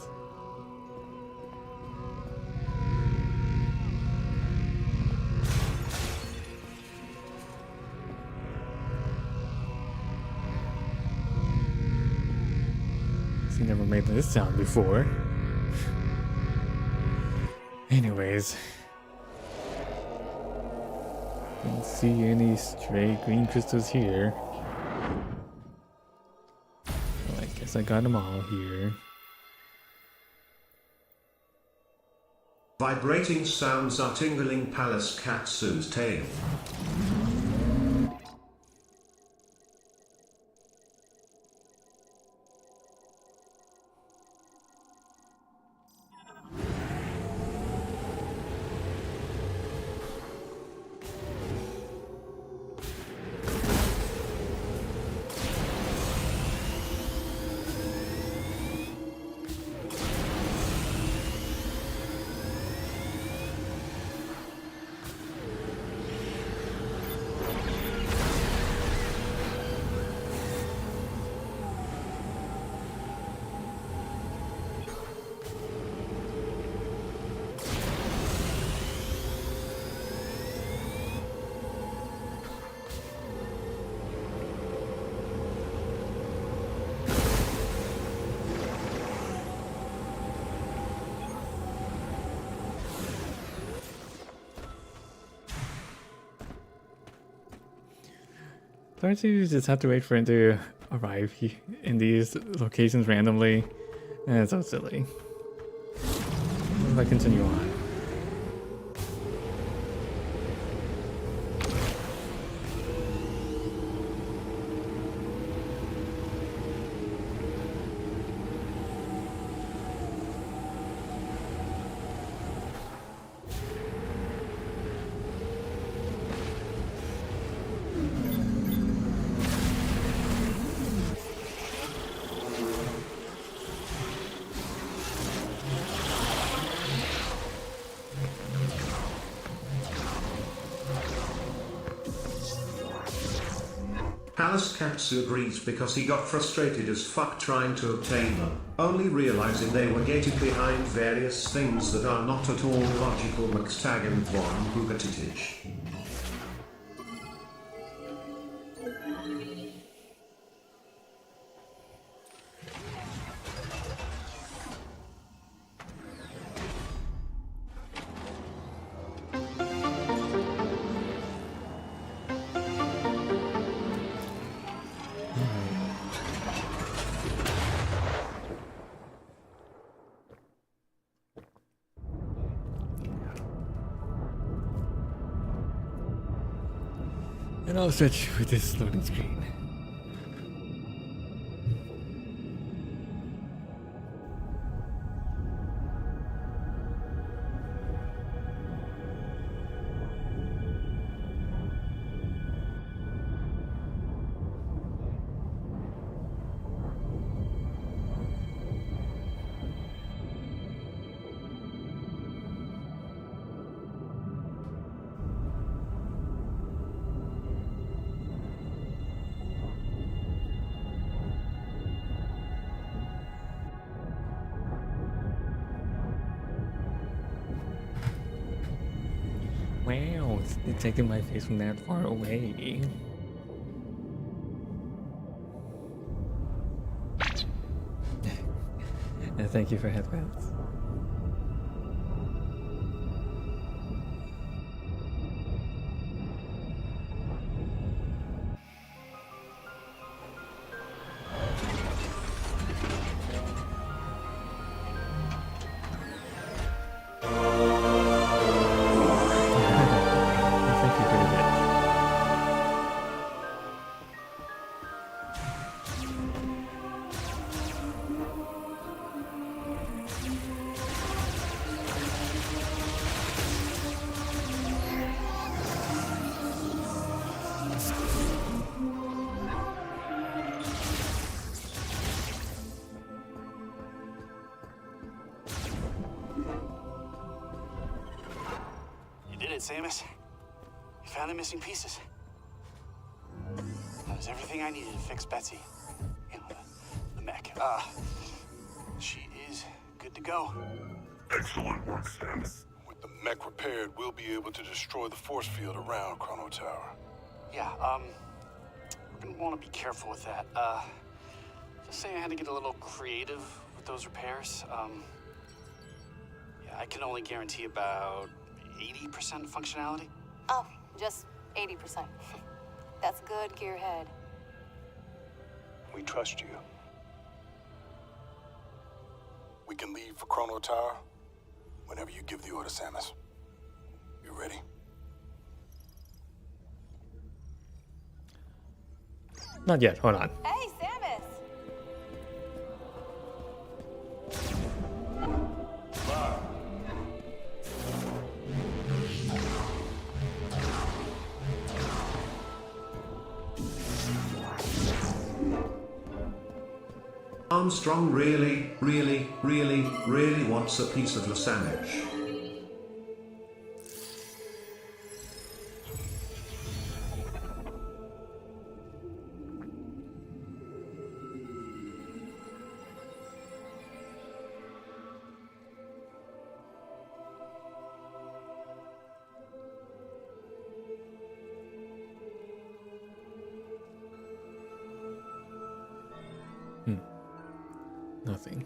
He never made this sound before. Anyways. Don't see any stray green crystals here. Well, I guess I got them all here. Vibrating sounds are tingling Palace Katsu's tail. Don't you just have to wait for it to arrive in these locations randomly? It's so silly. What if I continue on? Palace Katsu agrees because he got frustrated as fuck trying to obtain them, only realizing they were gated behind various things that are not at all logical. Mctagan Von Bugatitich. And I'll switch with this loading screen. Wow, it's detecting my face from that far away. Thank you for headbands. Thank you for the bit. You did it, Samus. You found the missing pieces. That was everything I needed to fix Betsy. You know, the mech. She is good to go. Excellent work, Samus. With the mech repaired, we'll be able to destroy the force field around Chrono Tower. Yeah, we're gonna want to be careful with that. Just saying I had to get a little creative with those repairs. Yeah, I can only guarantee about 80% functionality. Oh, just 80%. That's good, Gearhead. We trust you. We can leave for Chrono Tower whenever you give the order, Samus. You ready? Not yet, hold on. Hey, Samus! Armstrong really wants a piece of the sandwich. Nothing.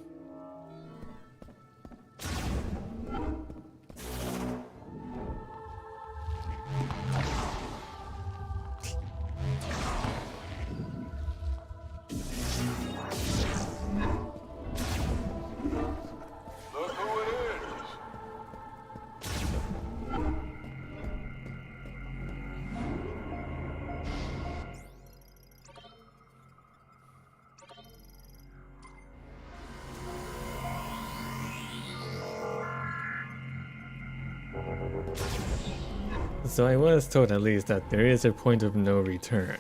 Look who it is. So I was told at least that there is a point of no return.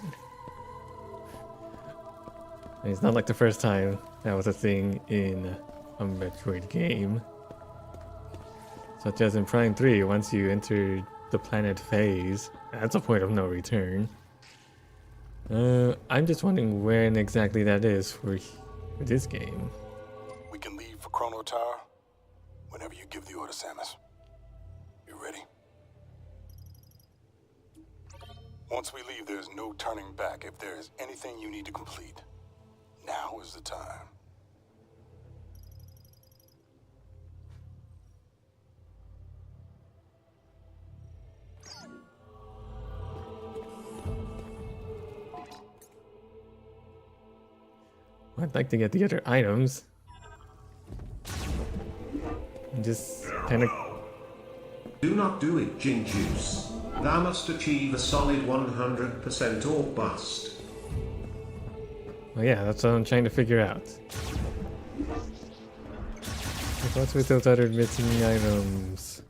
And it's not like the first time that was a thing in a Metroid game. Such as in Prime 3, once you enter the planet phase, that's a point of no return. I'm just wondering when exactly that is for this game. We can leave for Chrono Tower whenever you give the order, Samus. You ready? Once we leave, there's no turning back. If there is anything you need to complete, now is the time. I'd like to get the other items. And just kind of... Do not do it, Gin Juice. Thou must achieve a solid 100% or bust. Well, yeah, that's what I'm trying to figure out. Like, what's with those other missing items?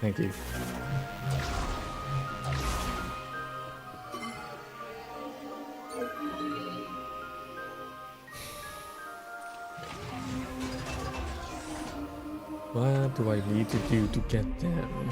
Thank you. What do I need to do to get them?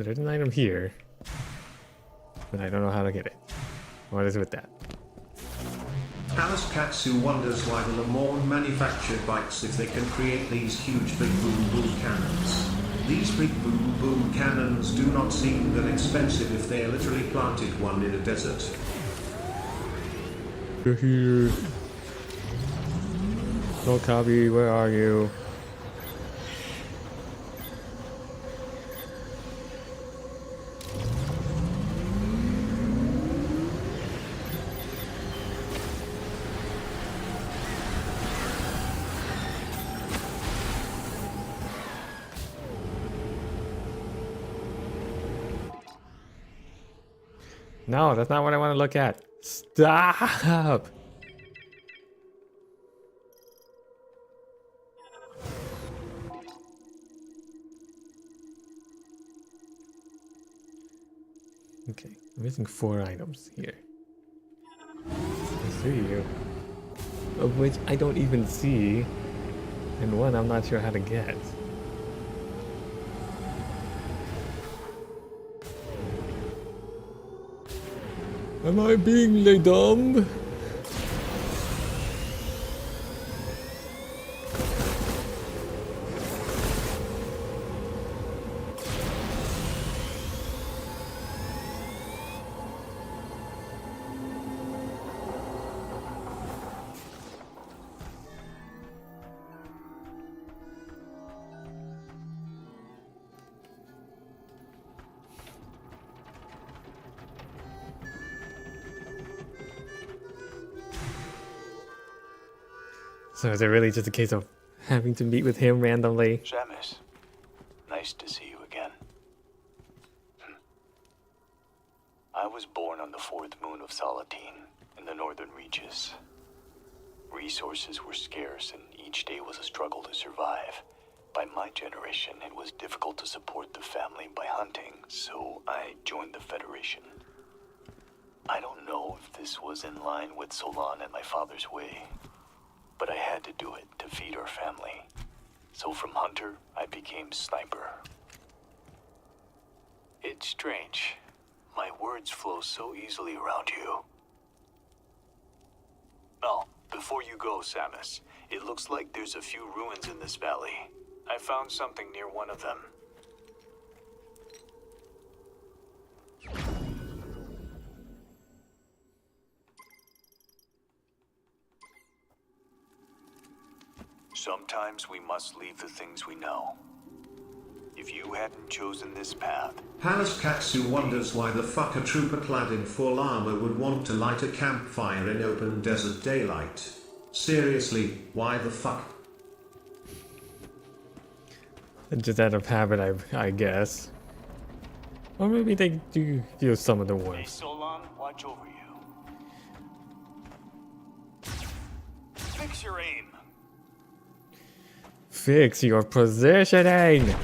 So there's an item here, but I don't know how to get it. What is with that? Alice Katsu wonders why the Lemorn manufactured bikes if they can create these huge big boom boom cannons. These big boom boom cannons do not seem that expensive if they literally planted one in a desert. You're here. Oh, Kabi, where are you? No, that's not what I want to look at. Stop! Okay, I'm missing 4 items here. I see you. Of which I don't even see. And one I'm not sure how to get. Am I being le dumb? So is it really just a case of having to meet with him randomly? Samus, nice to see you again. I was born on the 4th moon of Salatine, in the northern reaches. Resources were scarce and each day was a struggle to survive. By my generation, it was difficult to support the family by hunting, so I joined the Federation. I don't know if this was in line with Solon and my father's way, but I had to do it to feed our family. So from hunter, I became sniper. It's strange. My words flow so easily around you. Oh, before you go, Samus, it looks like there's a few ruins in this valley. I found something near one of them. Sometimes we must leave the things we know. If you hadn't chosen this path... Palace Katsu wonders why the fuck a trooper clad in full armor would want to light a campfire in open desert daylight. Seriously, why the fuck? Just out of habit, I guess. Or maybe they do feel some of the Hey, warmth. Solon, watch over you. Fix your aim. Fix your positioning! I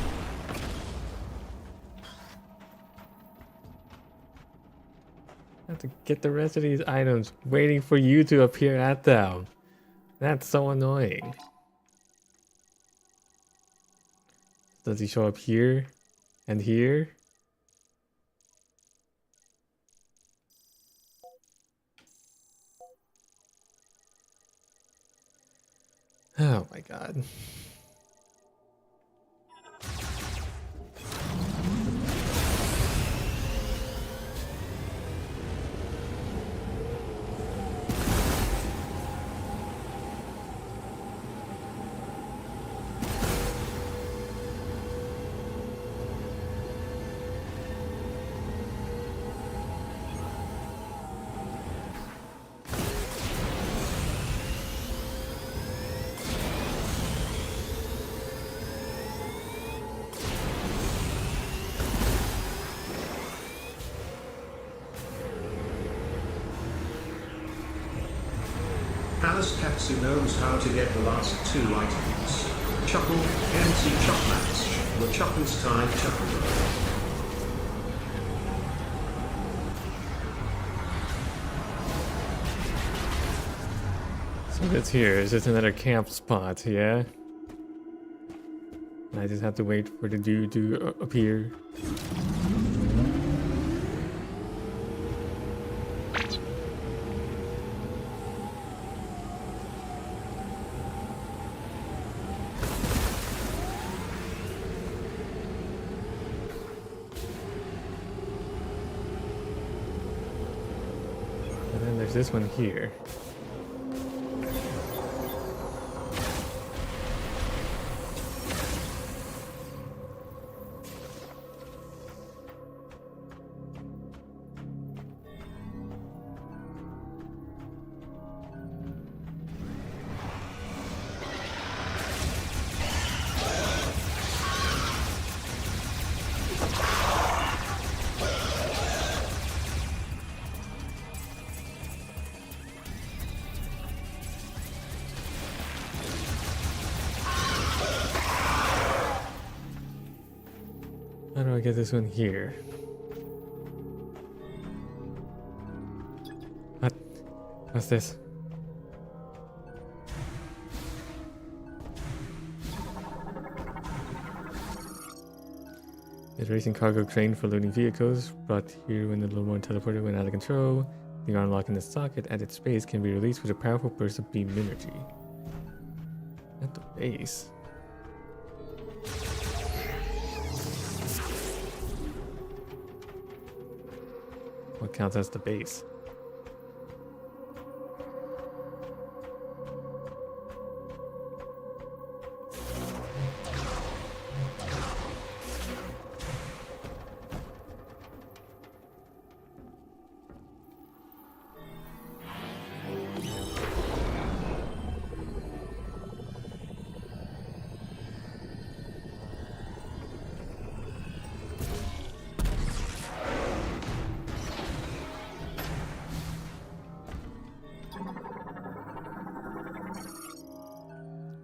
have to get the rest of these items waiting for you to appear at them. That's so annoying. Does he show up here? And here? Oh my god. Palace Katsu knows how to get the last 2 items. Chuckle, MC Chuckmats, the Chuckles time Chuckle. So this here is just another camp spot, yeah? And I just have to wait for the dude to appear. this one here. How do I get this one here? What? What's this? It's racing cargo crane for loading vehicles, brought here when the Lomorn teleporter went out of control. The arm lock in the socket at its base can be released with a powerful burst of beam energy. At the base. What counts as the base?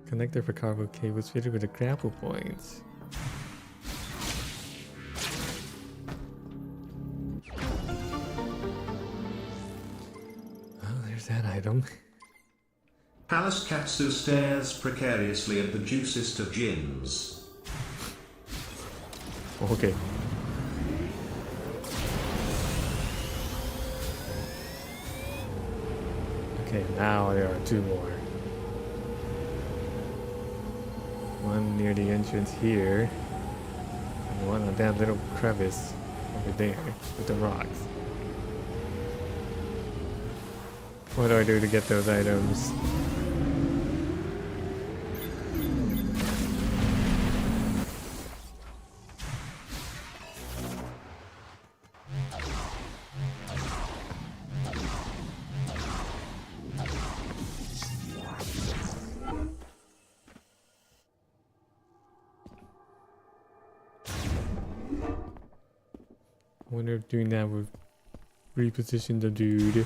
Connector for cargo cables fitted with a grapple point. Oh, there's that item. Palace Katsu stares precariously at the juiciest of gins. Okay. Okay, now there are two more. One near the entrance here, and one on that little crevice over there with the rocks. What do I do to get those items? I wonder if doing that would reposition the dude.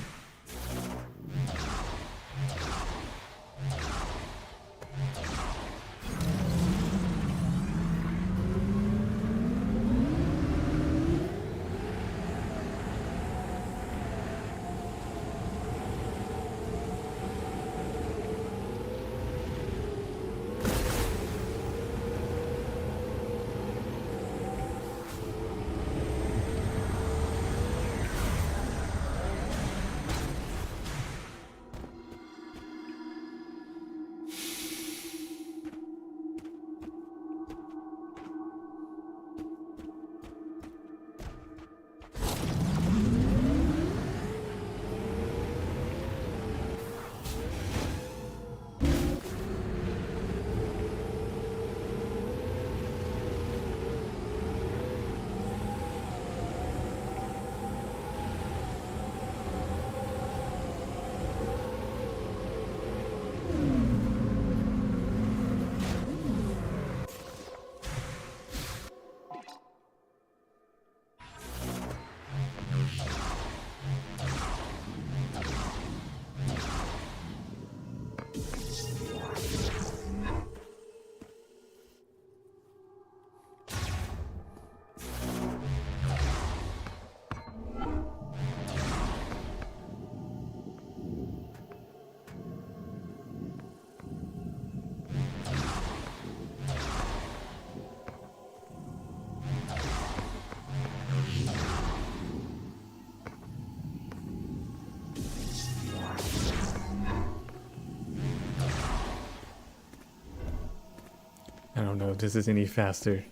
I don't know if this is any faster.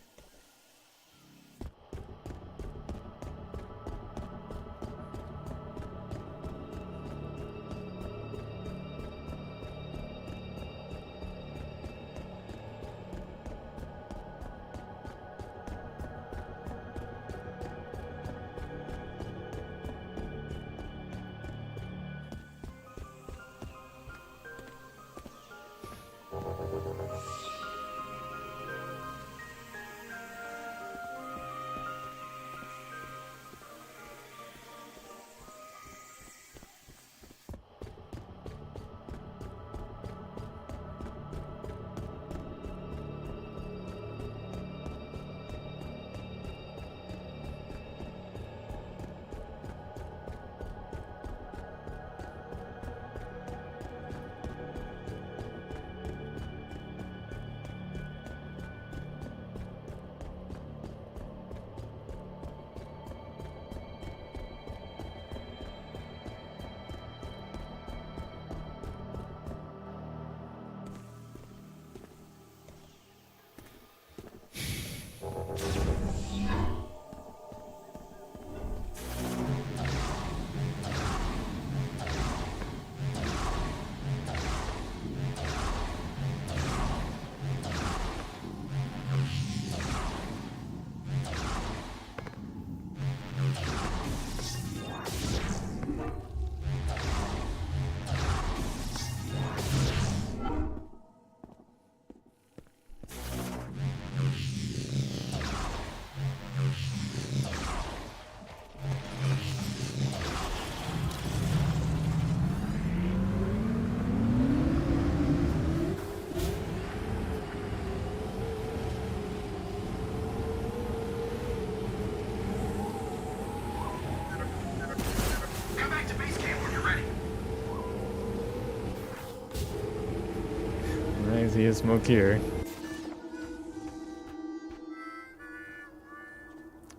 see a smoke here.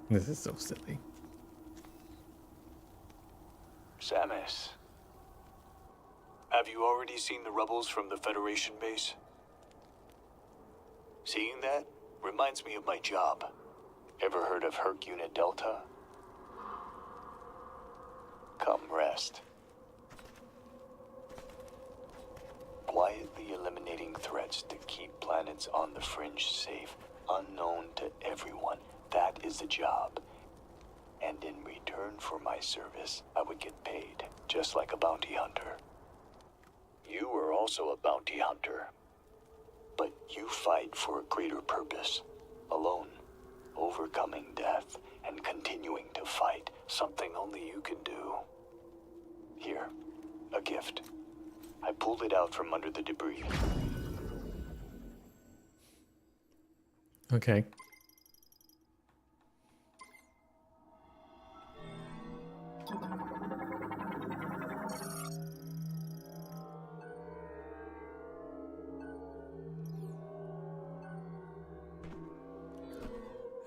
This is so silly. Samus, have you already seen the rebels from the Federation base? Seeing that reminds me of my job. Ever heard of Herc Unit Delta? Come rest. Quietly eliminating threats to keep planets on the fringe safe, unknown to everyone. That is the job. And in return for my service, I would get paid, just like a bounty hunter. You are also a bounty hunter. But you fight for a greater purpose, alone, overcoming death and continuing to fight, something only you can do. Here, a gift. I pulled it out from under the debris. Okay.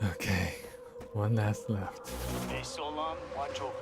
Okay, one last left. May Solon watch over you.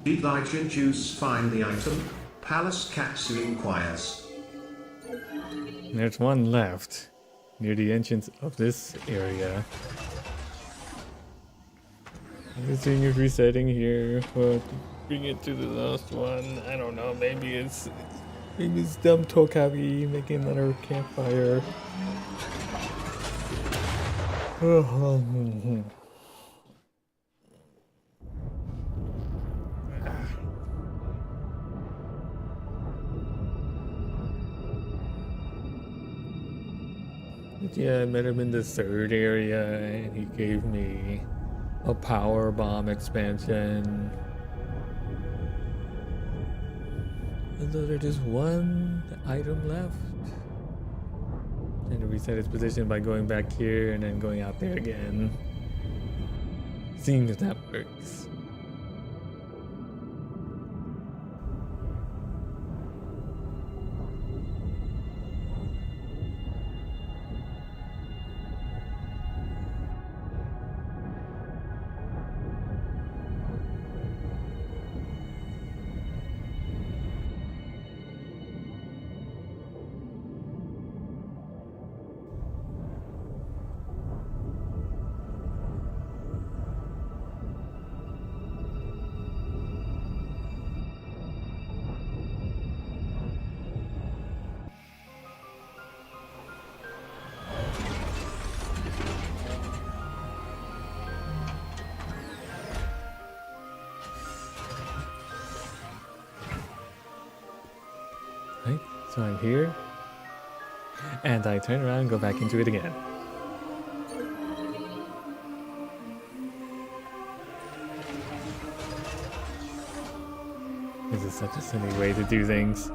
Did thy gin juice find the item? Palace Katsu inquires. There's one left near the entrance of this area. I'm seeing if resetting here, but bring it to the last one. I don't know. Maybe it's dumb Tokabi making another campfire. Yeah, I met him in the third area, and he gave me a power bomb expansion. And so there's just one item left. And to reset its position by going back here and then going out there again. Seeing if that works. Right, so I'm here, and I turn around and go back into it again. This is such a silly way to do things.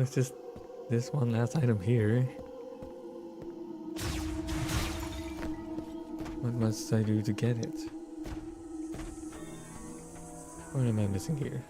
it's just this one last item here. What must I do to get it? What am I missing here?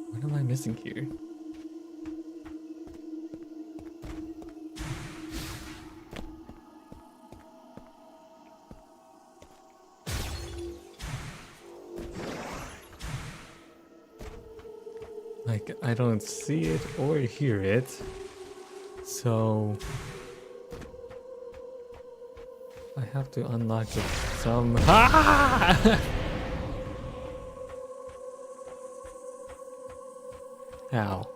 What am I missing here? Like, I don't see it or hear it, so I have to unlock it somehow. How?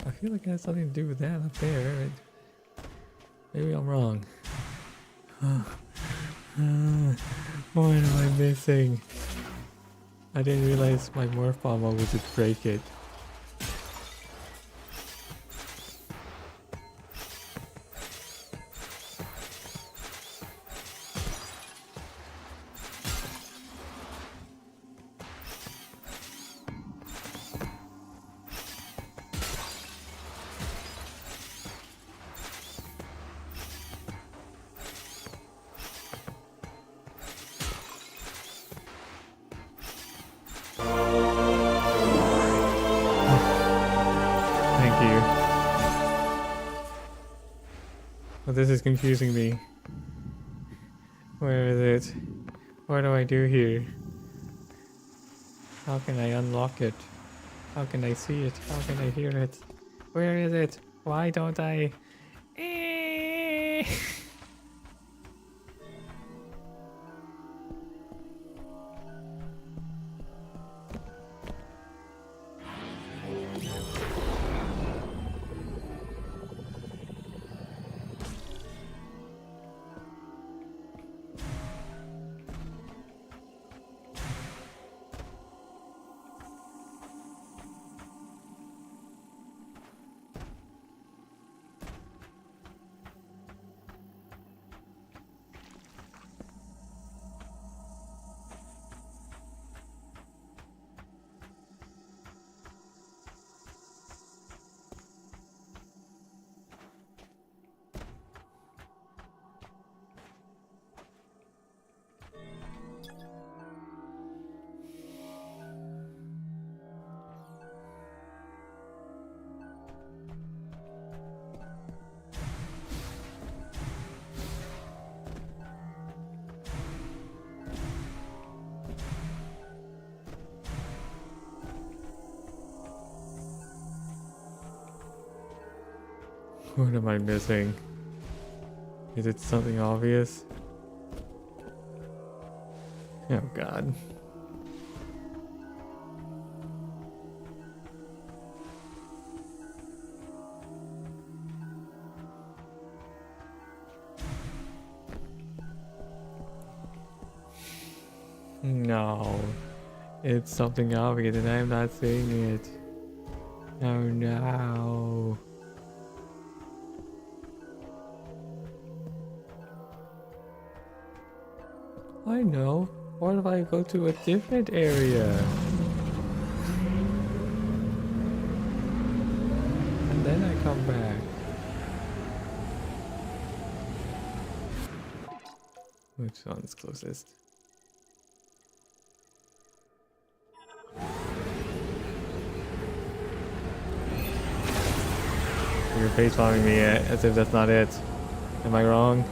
I feel like it has something to do with that up there. Maybe I'm wrong. What am I missing? I didn't realize my morph bomb would just break it. Thank you. Well, this is confusing me. Where is it? What do I do here? How can I unlock it? How can I see it? How can I hear it? Where is it? Why don't I? What am I missing? Is it something obvious? Oh god. No. It's something obvious and I'm not seeing it. Oh no. I know. What if I go to a different area? And then I come back. Which one's closest? You're face palming me as if that's not it. Am I wrong?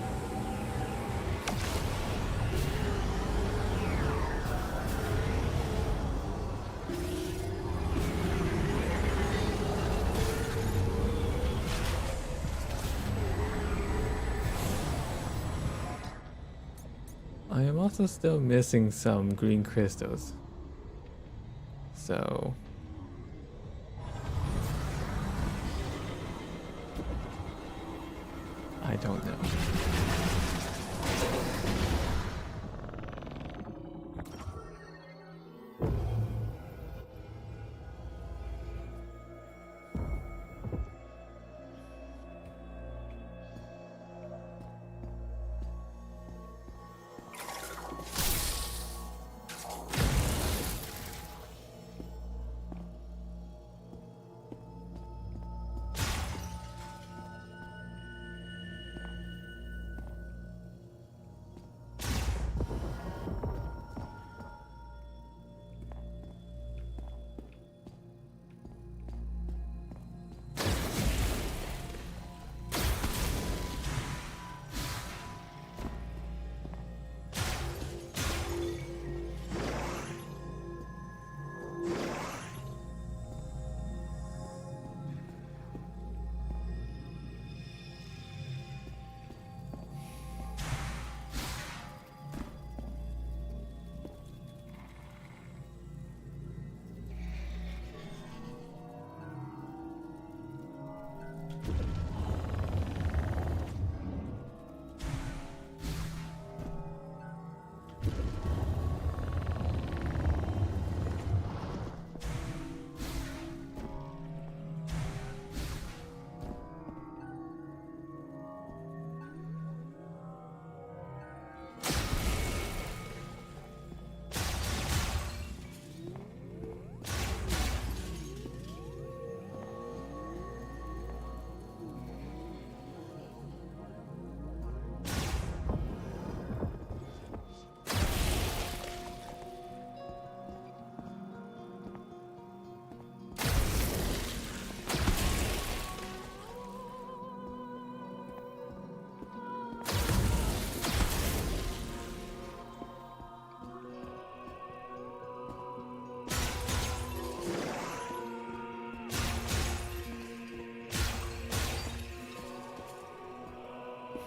I am also still missing some green crystals. So I don't know.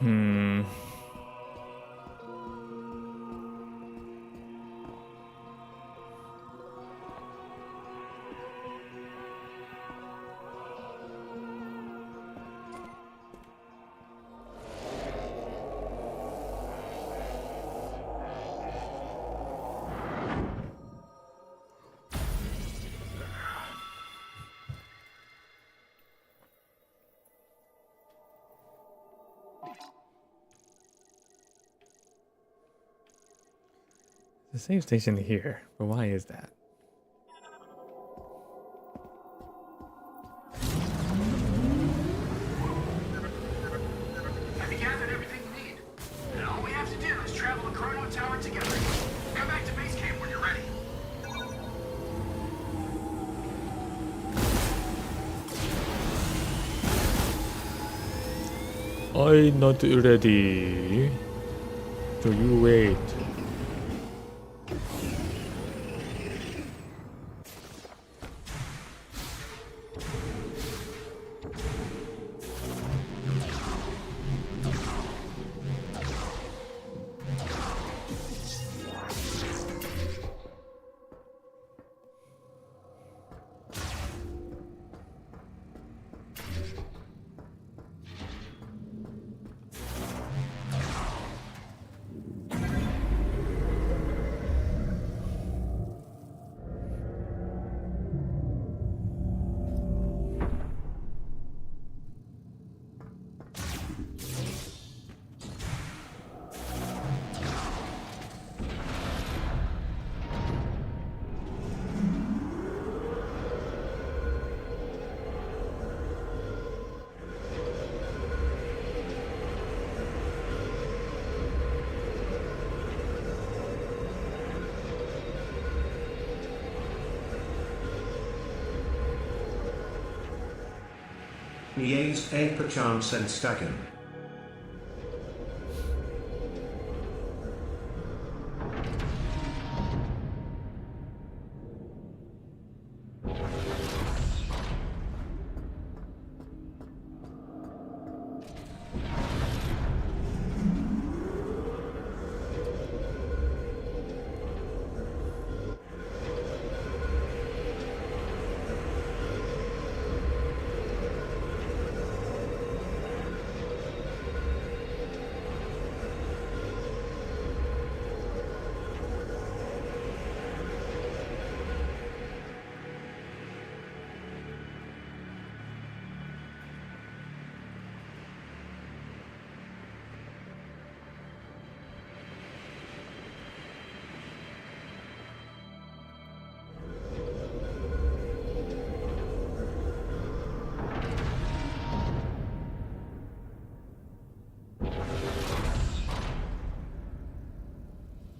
Hmm. The save station here, but why is that? Have you gathered everything you need? And all we have to do is travel the Chrono Tower together. Come back to base camp when you're ready. I'm not ready. So you wait. Yes, a perchance and staggin.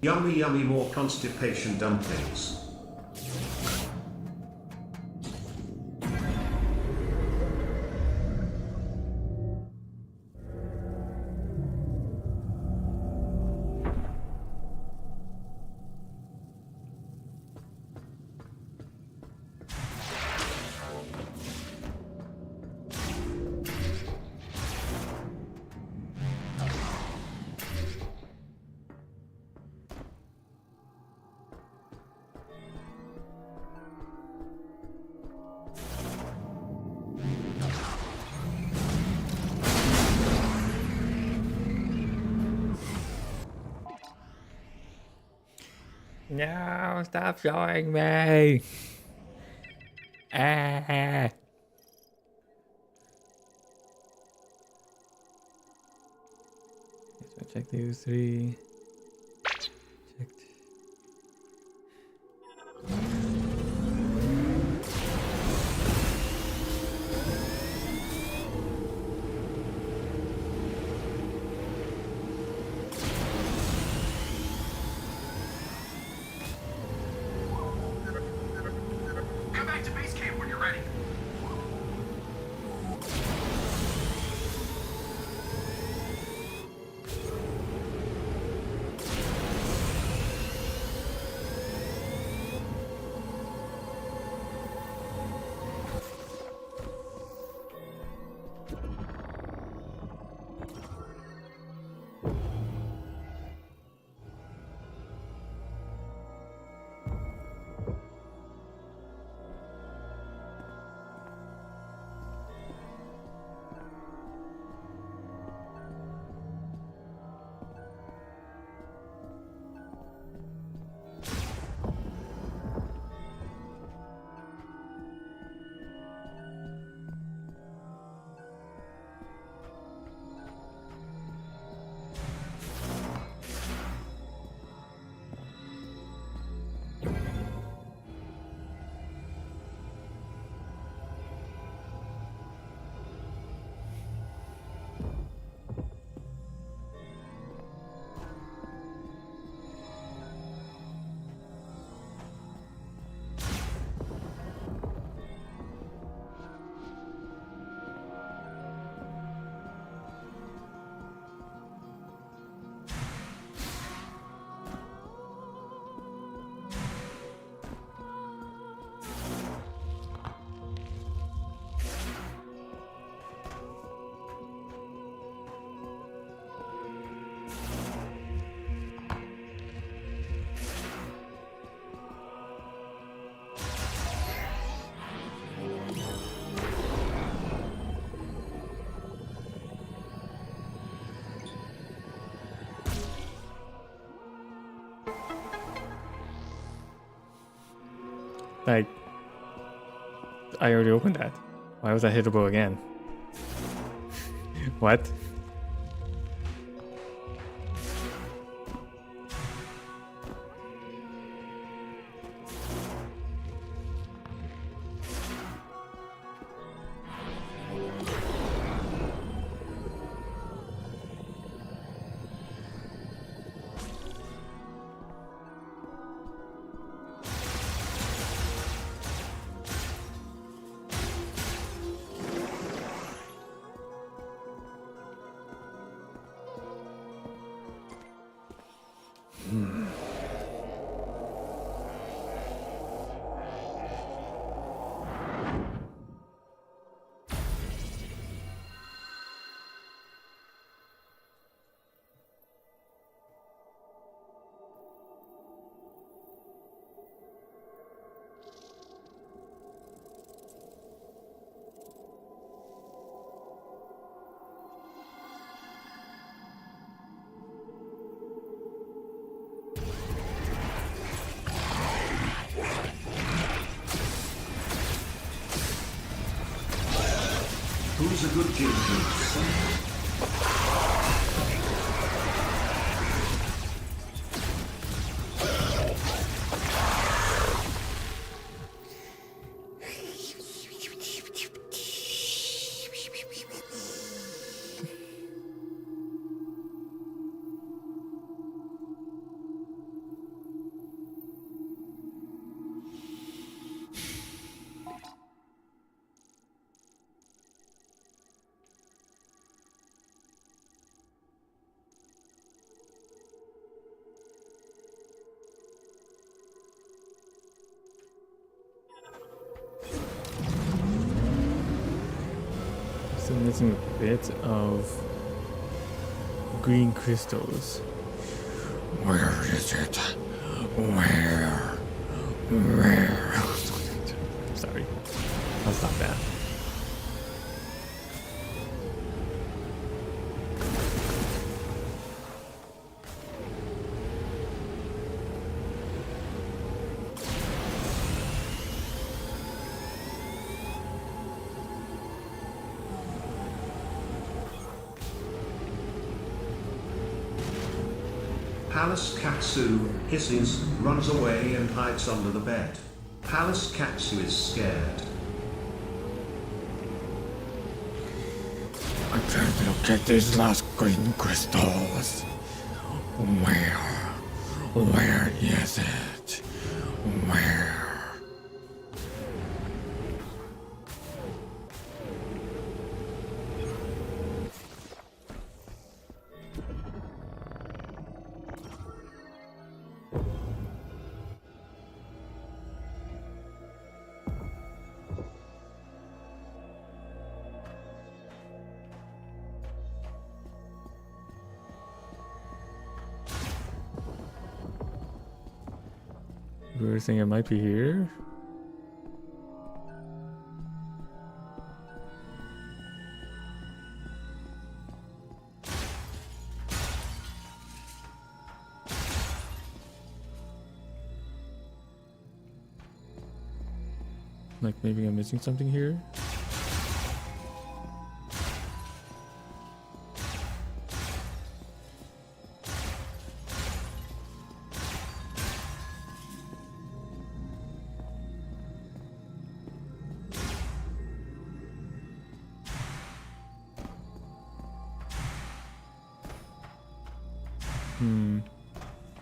Yummy yummy, more constipation dumplings. No, stop showing me. Ah. So check these 3. Checked. Come back to base camp when you're ready. Like, I already opened that. Why was that hittable again? What? Who's a good gin juice? Still missing a bit of green crystals. Where is it? Where? Sorry. I'll stop that. Palace Katsu hisses, runs away and hides under the bed. Palace Katsu is scared. I can't look at these last green crystals. Where is it? Where? You were saying it might be here? Like maybe I'm missing something here?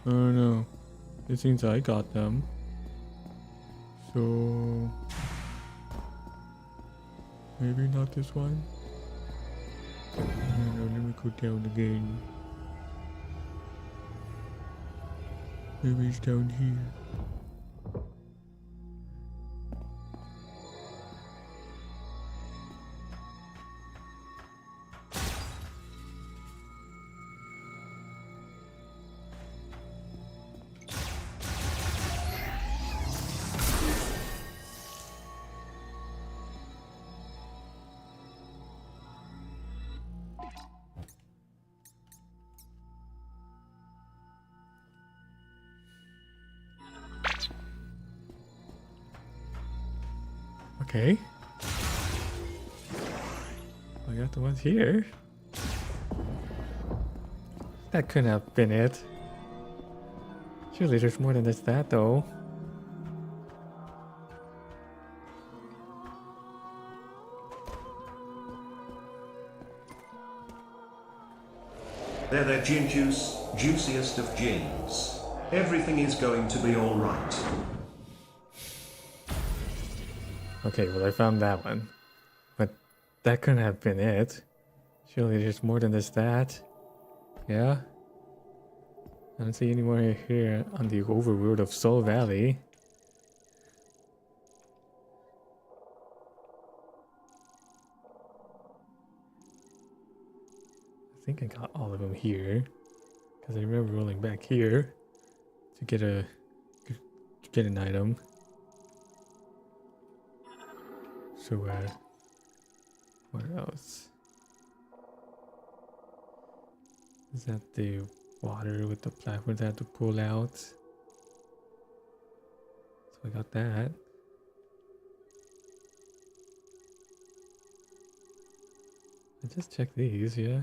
I don't know. It seems I got them. So maybe not this one. I don't know, let me go down again. Maybe it's down here. Okay. I got the ones here. That couldn't have been it. Surely there's more than just that though. They're their gin juice, juiciest of gins. Everything is going to be alright. Okay, well I found that one. But that couldn't have been it. Surely there's more than just that. Yeah? I don't see anywhere here on the overworld of Soul Valley. I think I got all of them here, because I remember rolling back here to get an item. So what else? Is that the water with the platforms I have to pull out? So I got that. I just checked these, yeah.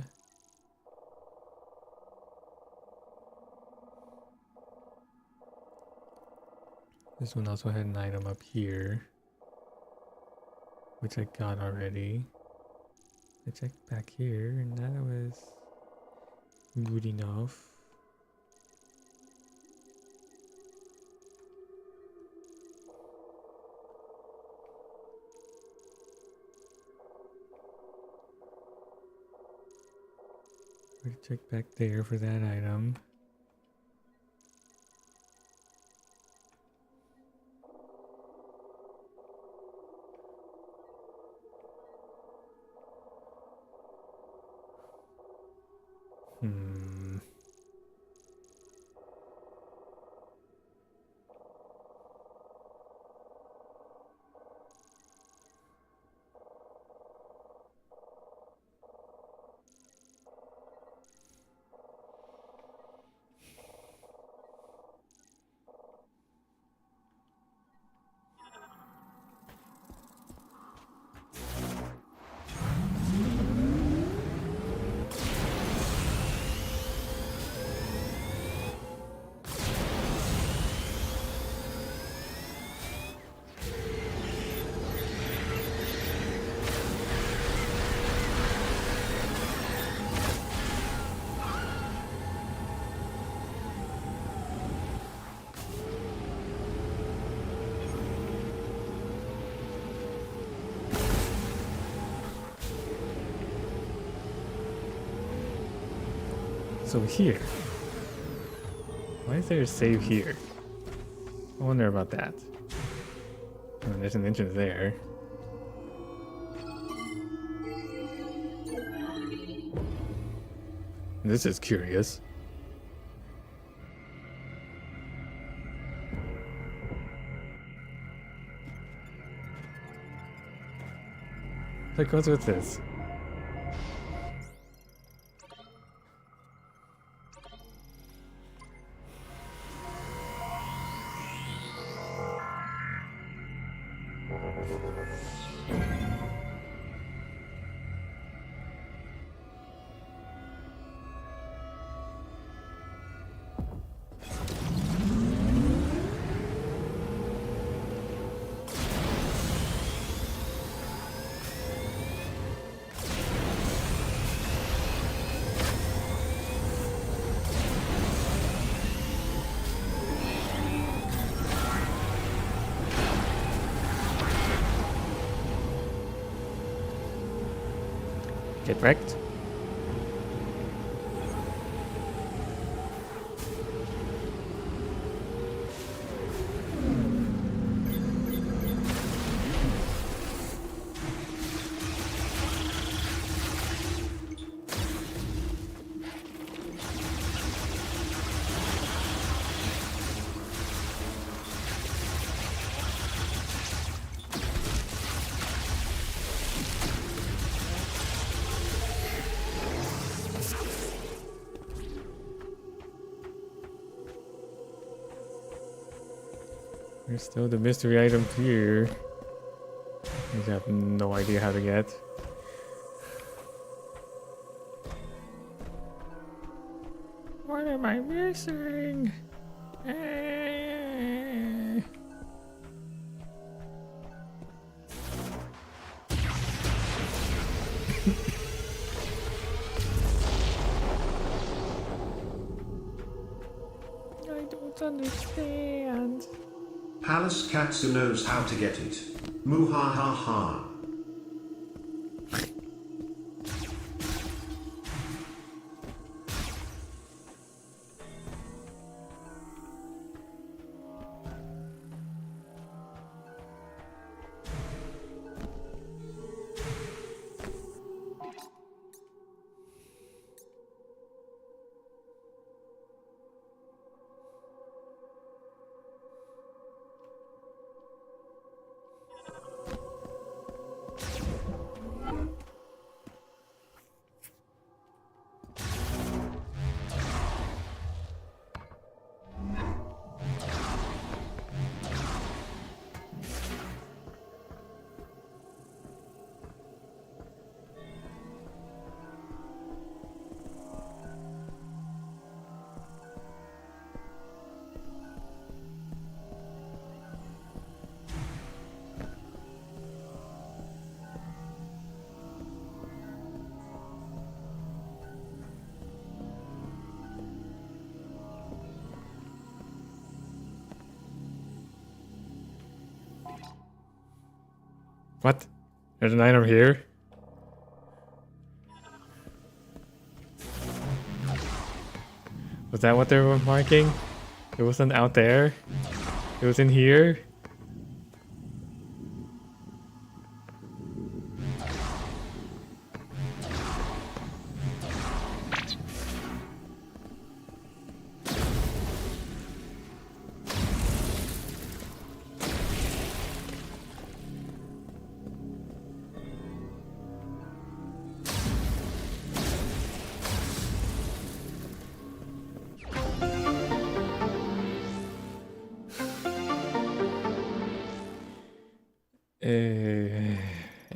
This one also had an item up here, which I got already. I checked back here, and that was good enough. I check back there for that item. So here, why is there a save here? I wonder about that. Oh, there's an entrance there. This is curious. Like, what's with this? Get wrecked. There's still the mystery item here. I have no idea how to get. What am I missing? I don't understand. Palace Katsu knows how to get it. Muhahaha. What? There's an item here? Was that what they were marking? It wasn't out there? It was in here?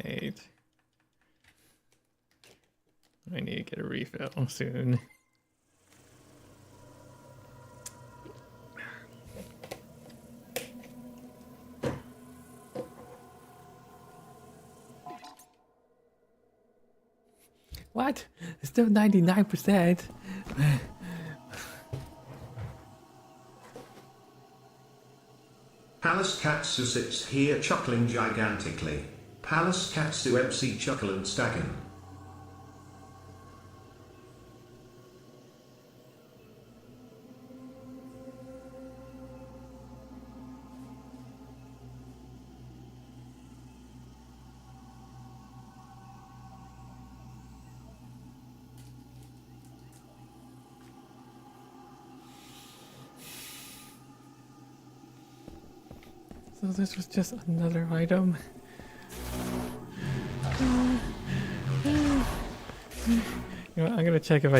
Wait. I need to get a refill soon. What? It's still 99%. Palace Katsu sits here chuckling gigantically. Palace Katsu MC chuckle and staggin. So this was just another item. You know, I'm gonna check if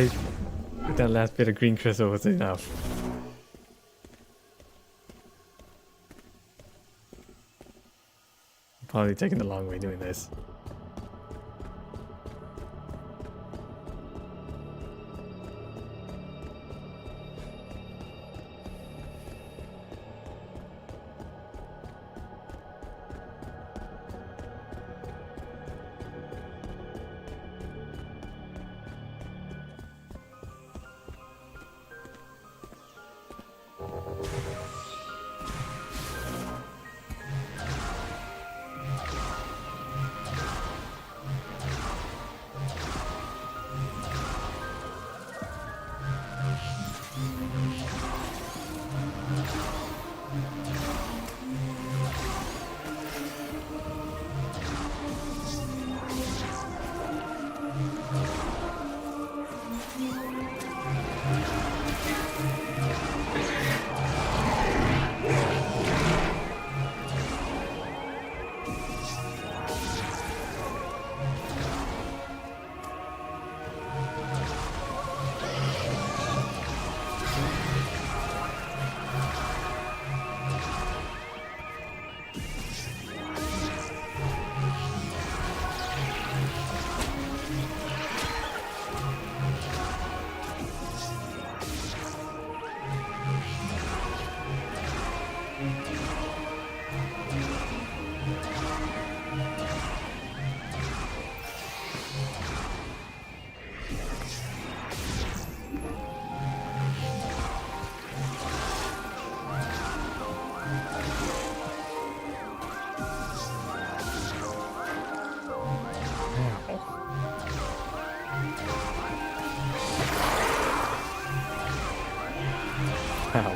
that last bit of green crystal was enough. I'm probably taking the long way doing this.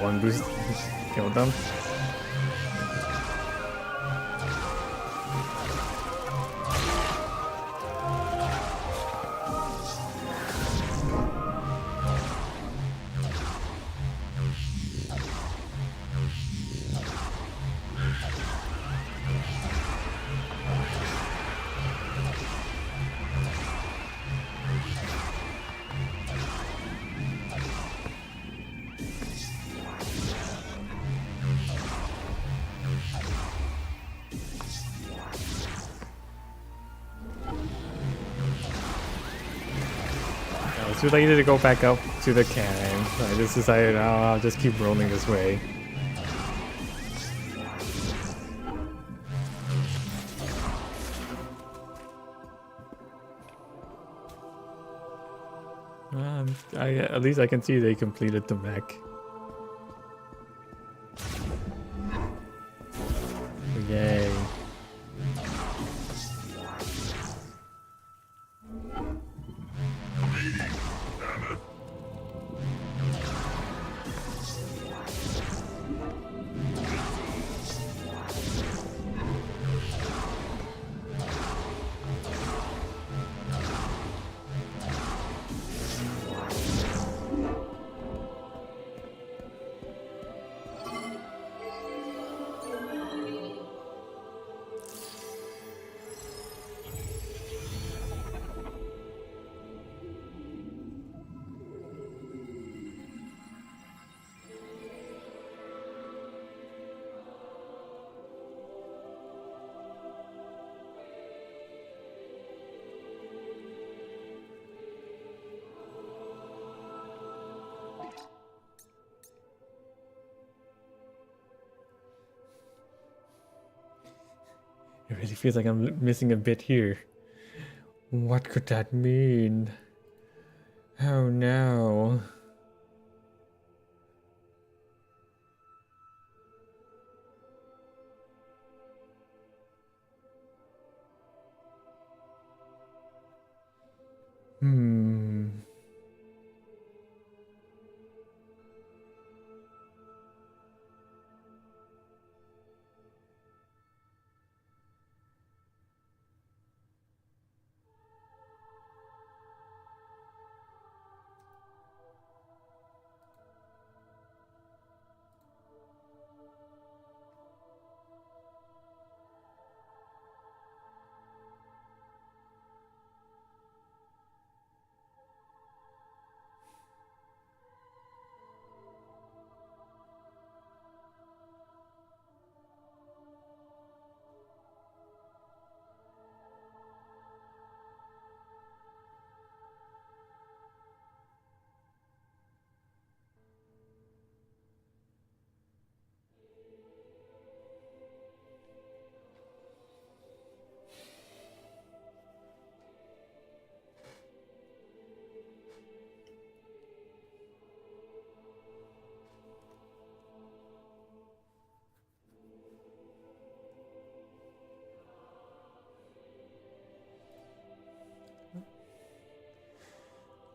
One boost killed them. I was too lazy to go back up to the cannon, so I just decided, oh, I'll just keep rolling this way. At least I can see they completed the mech. Yay. It really feels like I'm missing a bit here. What could that mean? Oh no. Hmm.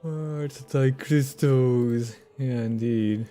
Oh, it's like crystals. Yeah, indeed.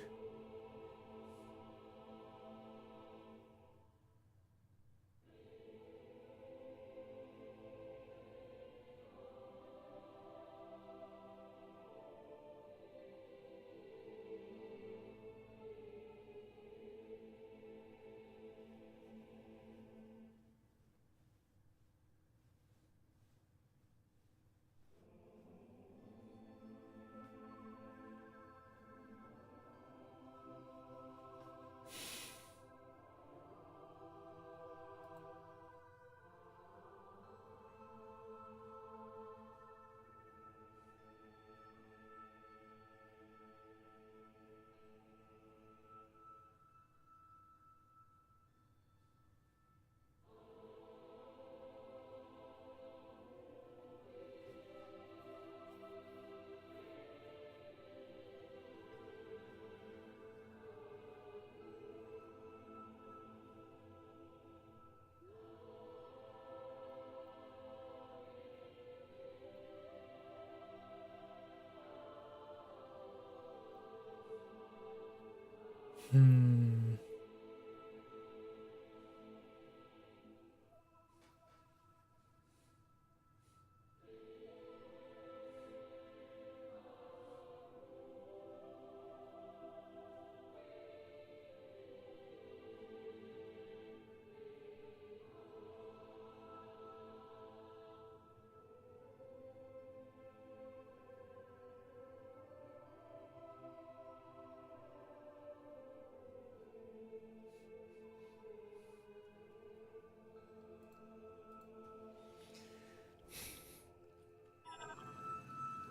Hmm.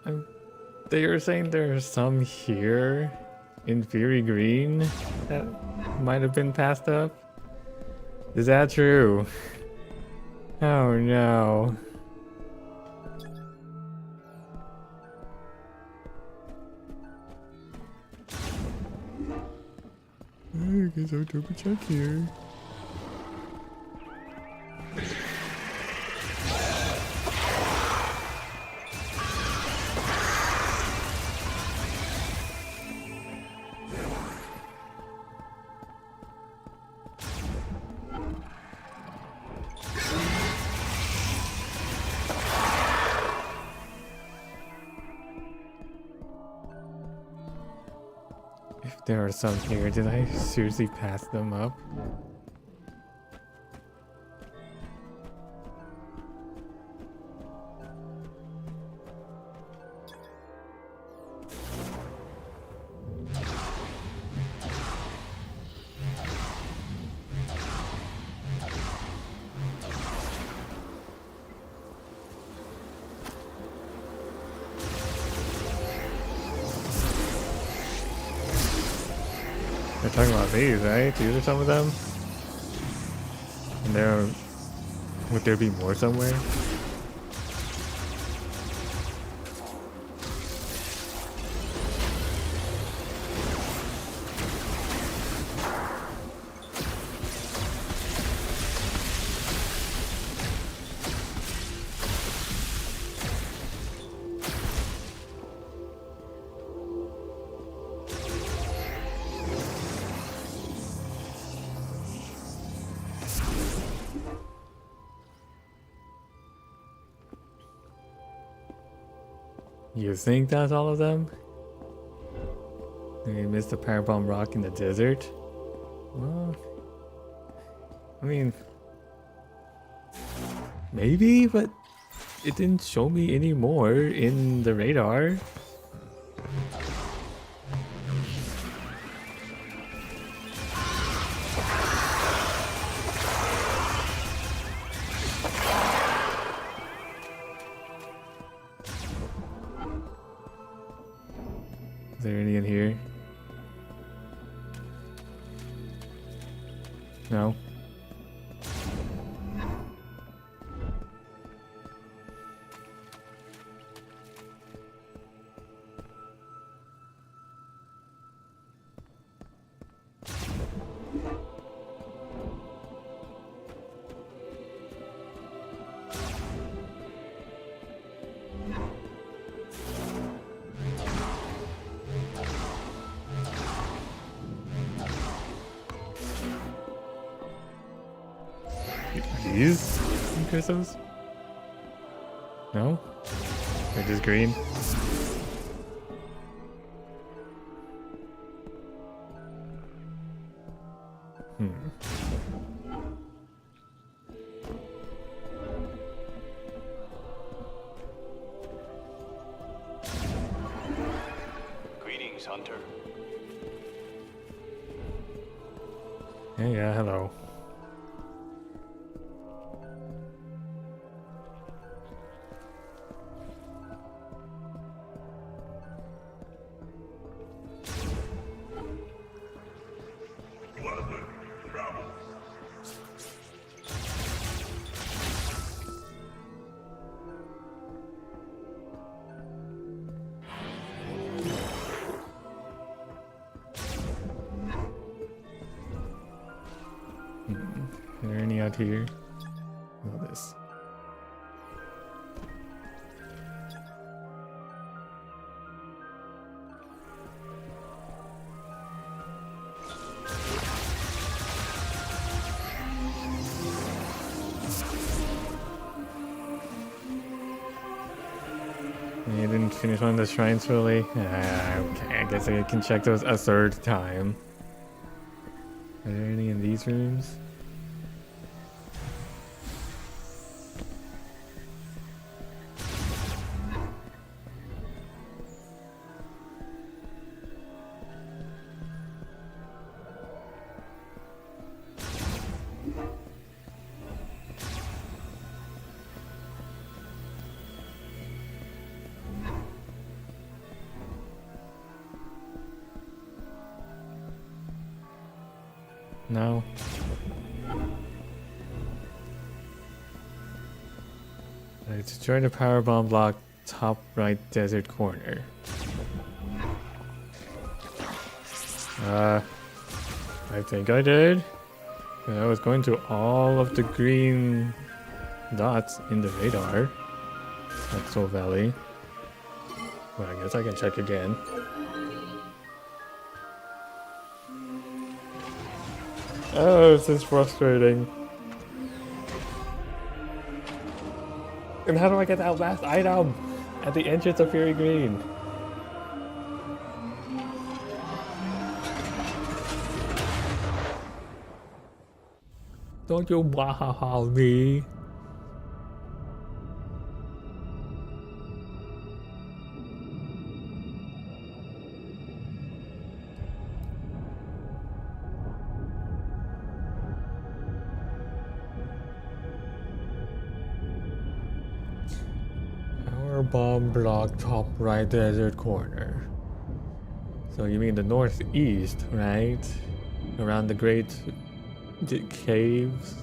I'm, they were saying there are some here in Fury Green that might have been passed up. Is that true? Oh no. I guess I'll double check here. If there are some here, did I seriously pass them up? They're talking about these, right? These are some of them. And they're Would there be more somewhere? You think that's all of them? We missed the Parabomb Rock in the desert? Well, I mean, maybe, but it didn't show me any more in the radar. Is there any in here? No. These crystals? No? They're just green? Greetings, Hunter. Yeah, hello. Pleasant travels. Are there any out here? Oh, this. You didn't finish one of the shrines really? Okay, I guess I can check those a third time. Are there any in these rooms? No. Alright, to join the power bomb block, top right desert corner. I think I did. I was going to all of the green dots in the radar at Soul Valley. Well, I guess I can check again. Oh, this is frustrating. And how do I get that last item at the entrance of Fury Green? Don't you wow me? Power bomb block top right desert corner. So you mean the northeast, right? Around the great caves.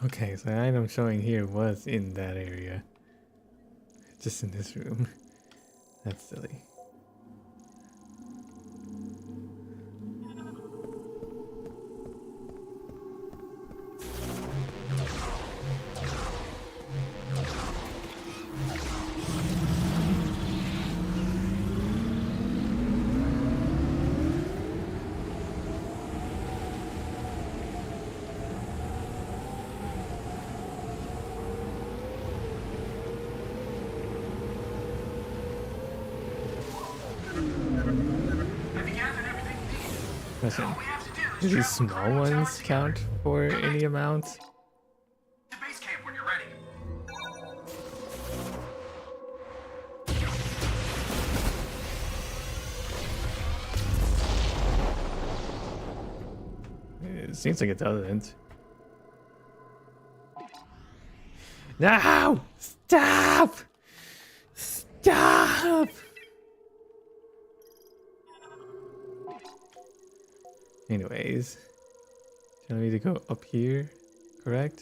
Okay, so the item showing here was in that area. Just in this room. That's silly. Have you gathered everything you need? Listen, All we have to do do is these travel small Chrono Tower ones together. count for any amount? To base camp when you're ready. It seems like it doesn't. No! Stop! Stop! Anyways, tell me to go up here, correct?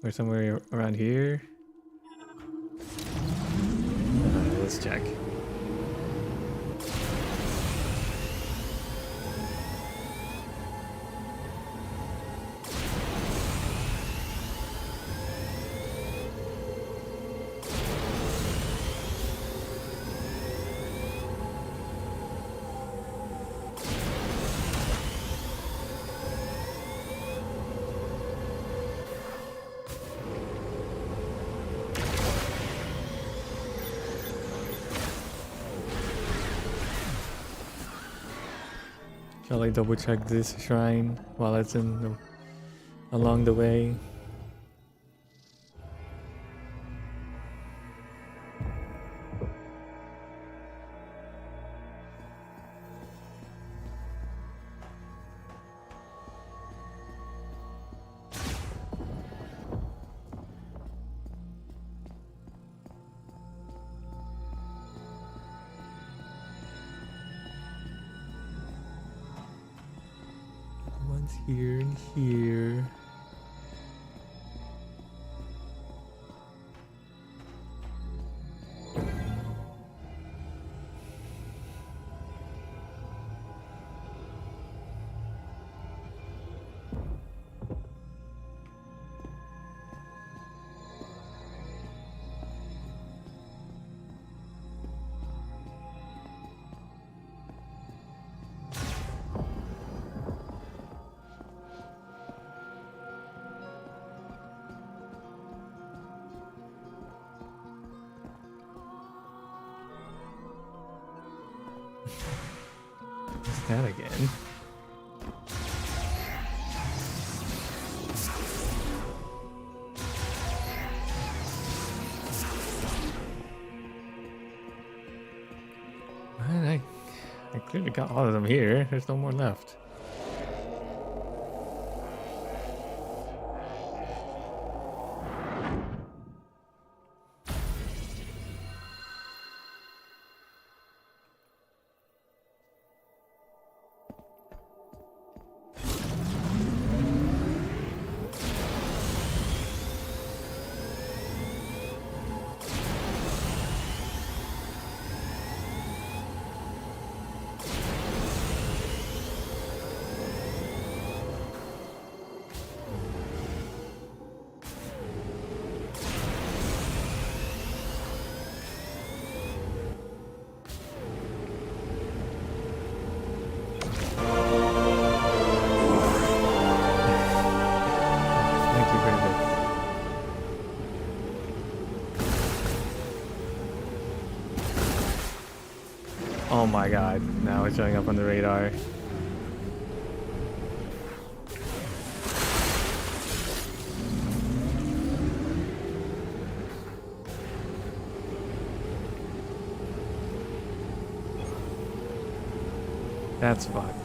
Or somewhere around here? Let's check. Shall I double check this shrine while it's along the way? One's here and here. What's that again? Man, I clearly got all of them here. There's no more left. Thank you very much. Oh my god, now it's showing up on the radar. That's fucked.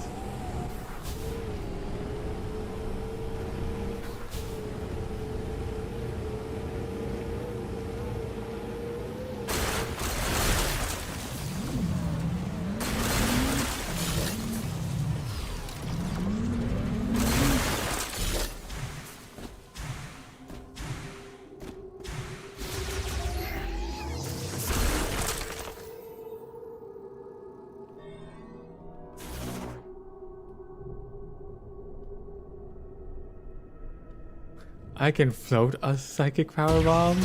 I can float a psychic power bomb?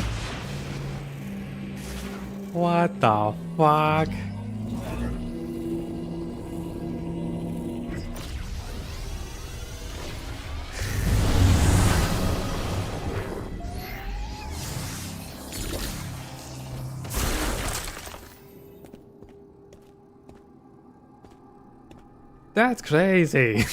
What the fuck? That's crazy.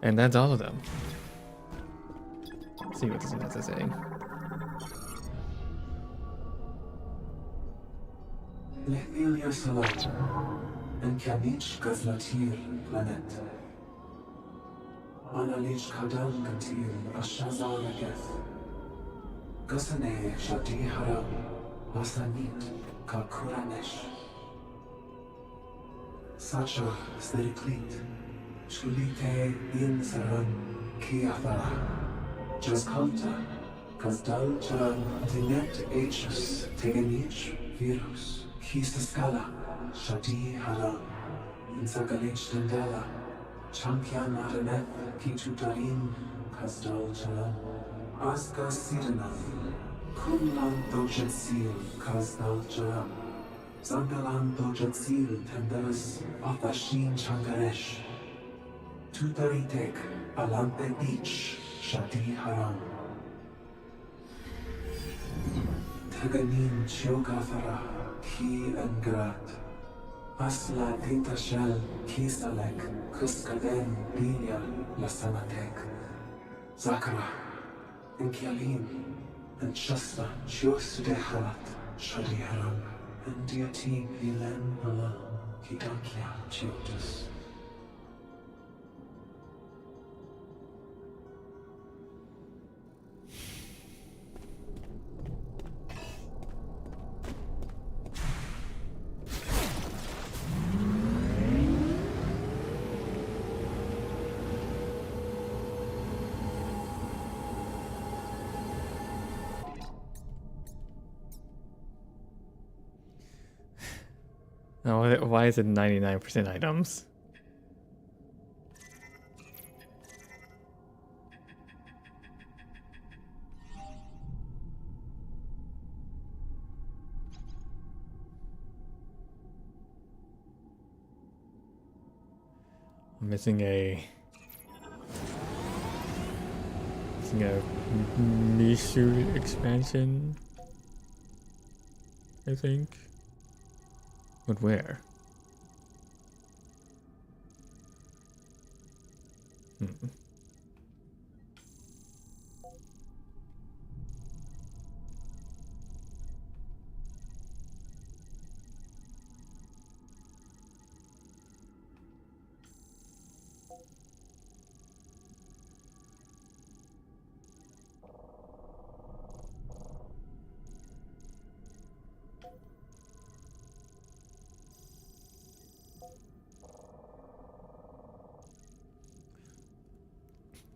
And that's all of them. Let's see what this has to say. Lehvilia Salat and Kanich Gazlatir Planet. Analich Kadam Gatir Ashazana Geth. Gasane Shadi Haram Asanit Kakuranesh. Sacha Steriklit Shulite Bin Saran Kiathara. Jaskalta Kazdal Charan Tinet Hs Teganich Virus. Kista Scala, Shadi Haram, Insagalich Dandala, Champion Araneth, Kitu Darin, Kasdal Charan, Aska Sidanaf, Kumlan Dojat Seal, Kasdal Charan, Zangalan Dojat Seal, Tendalas, Athashin Changaresh, Tutaritek, Alante Beach, Shadi Haram. Taganin Chiogathara. Ki and Grat. Asla Tinta Shell, Kisalek, Kuskaden, Bilia, Lasanatek. Zakara, and Kialin, and Shasta, Chios de Harat, Shadi Haram, and Diati Vilen Ala, Kidakia, Chiotus. Now, why is it 99% items? I'm missing a Mishu expansion, I think. But where?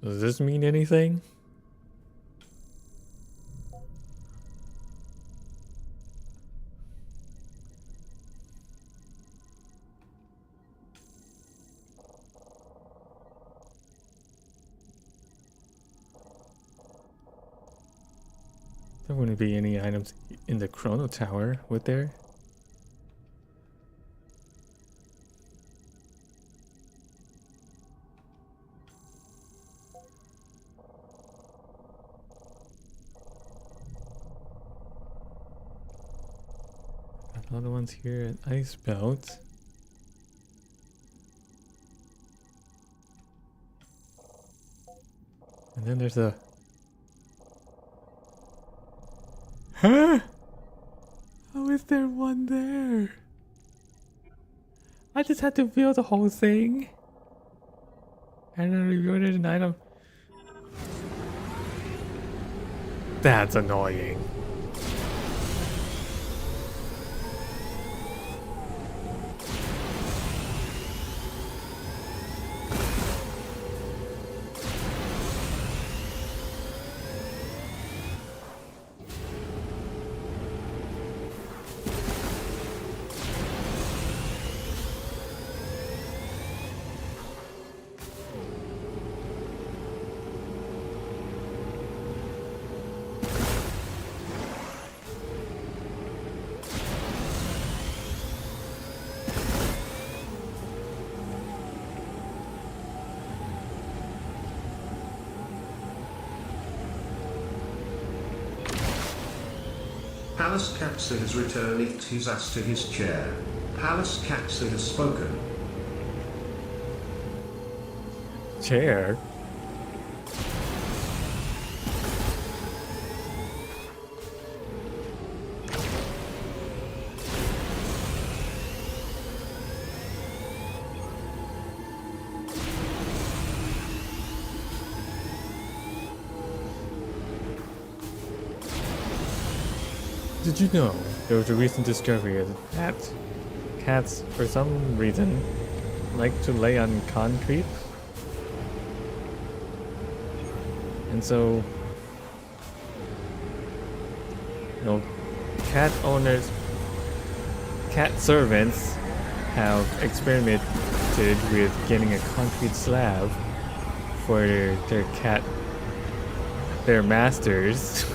Does this mean anything? There wouldn't be any items in the Chrono Tower, would there? Other ones here at Ice Belt. And then there's a... Huh? How is there one there? I just had to build the whole thing. And then reloaded an item. That's annoying. Palace Katsu has returned his ass to his chair. Palace Katsu has spoken. Chair? Did you know there was a recent discovery that cats, for some reason, like to lay on concrete? And so, cat owners, cat servants have experimented with getting a concrete slab for their masters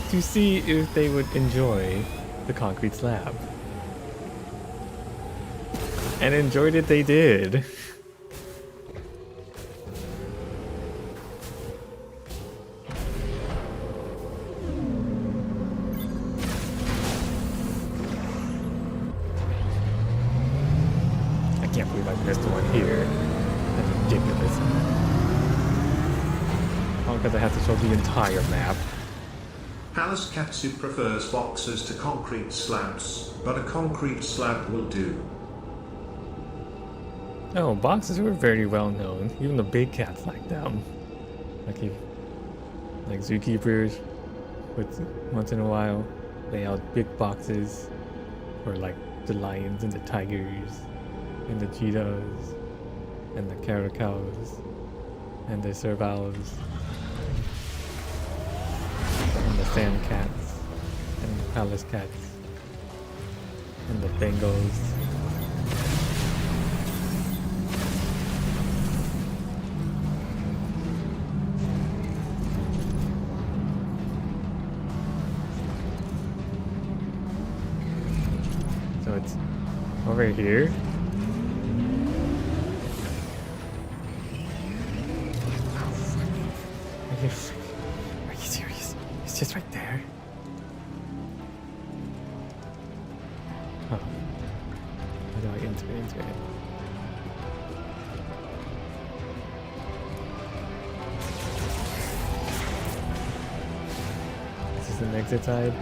to see if they would enjoy the concrete slab. And enjoyed it they did. I can't believe I missed one here. That's ridiculous. How because I have to show the entire map. Palace Katsu prefers boxes to concrete slabs, but a concrete slab will do. Oh, boxes were very well known. Even the big cats like them. Like zookeepers would once in a while lay out big boxes for like the lions and the tigers and the cheetahs and the caracals and the servals and the sand cats and the palace cats and the Bengals. So it's over here. Are you serious? It's just right there. Oh. How do I enter into it? This is an exit side.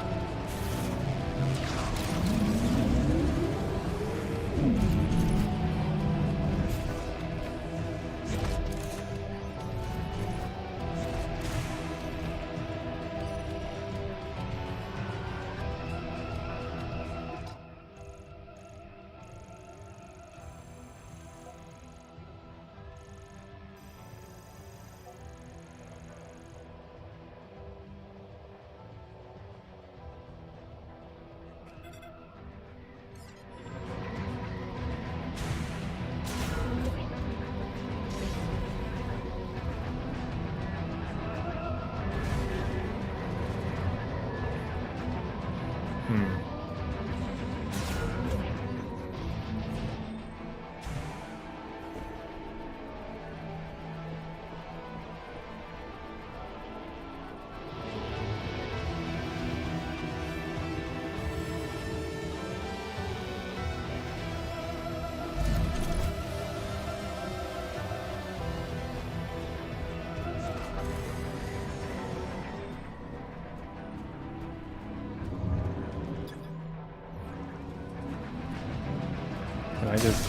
Can I just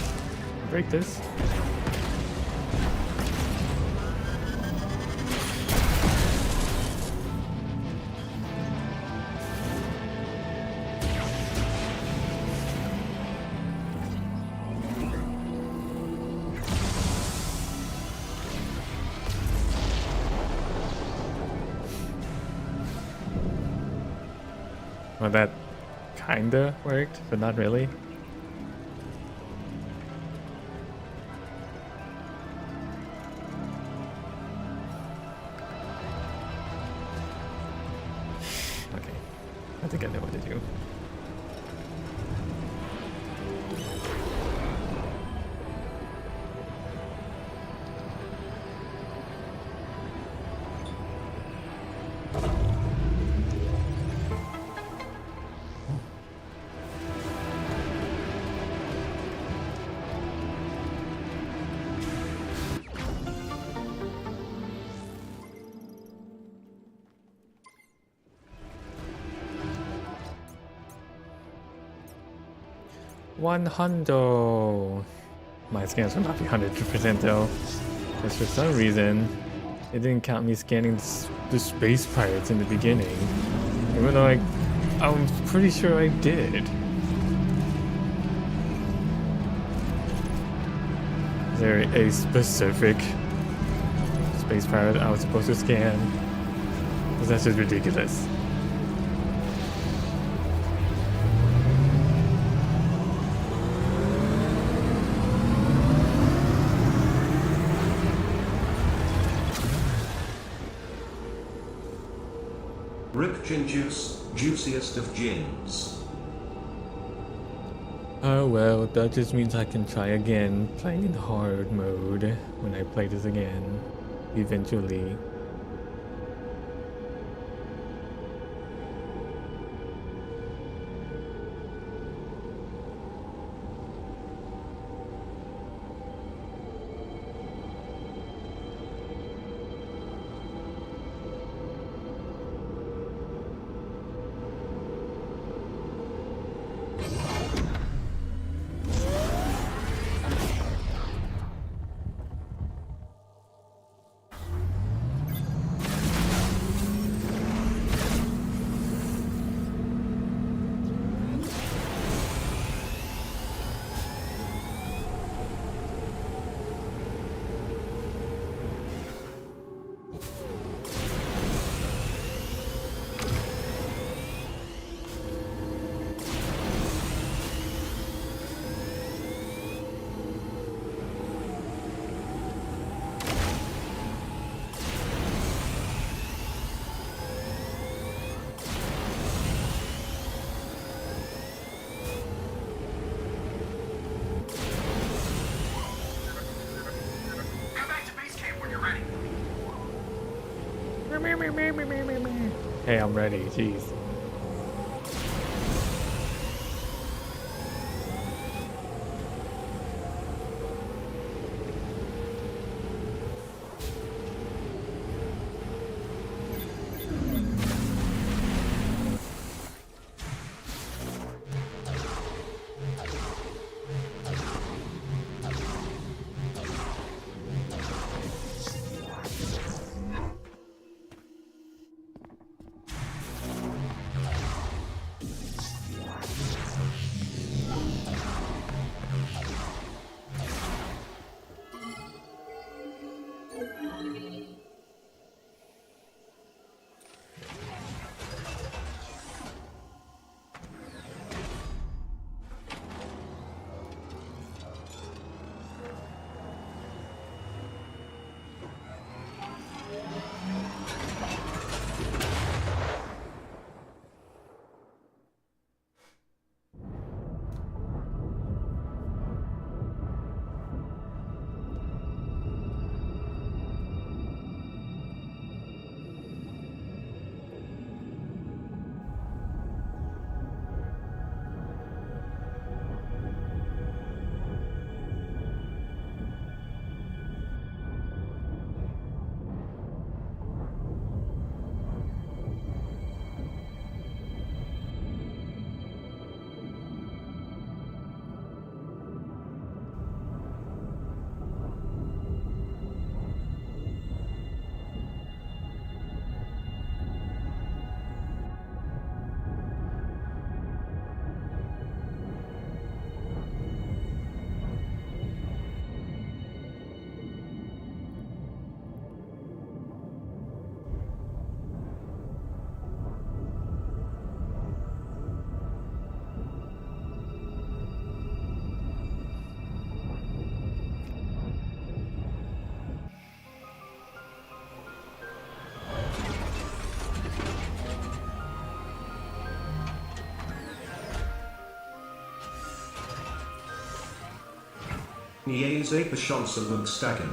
break this? Well, that kinda worked, but not really. I think I know what to do. 100. My scans will not be 100% though. Because for some reason, it didn't count me scanning the space pirates in the beginning. Even though I'm pretty sure I did. Is there a specific space pirate I was supposed to scan? Because that's just ridiculous. Rip Gin Juice, juiciest of gins. Oh well, that just means I can try again playing in hard mode when I play this again, eventually. Come back to base camp when you're ready. Hey, I'm ready, jeez. Nie zeker chansen moet stacken.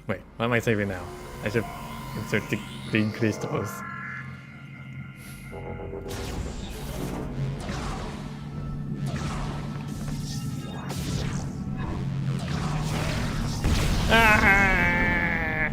Wait, what am I saving now? I should insert the green crystals. Ah!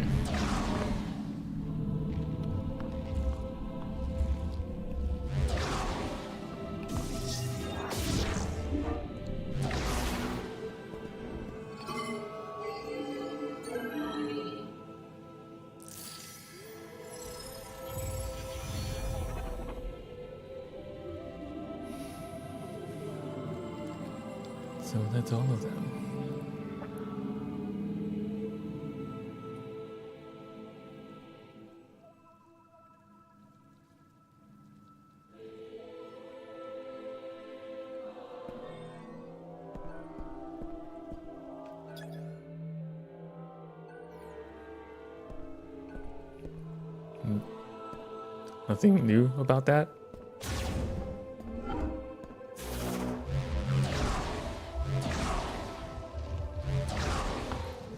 So that's all of them. Nothing new about that?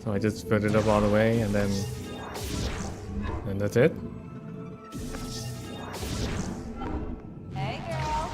So I just filled it up all the way and that's it? Hey, girl.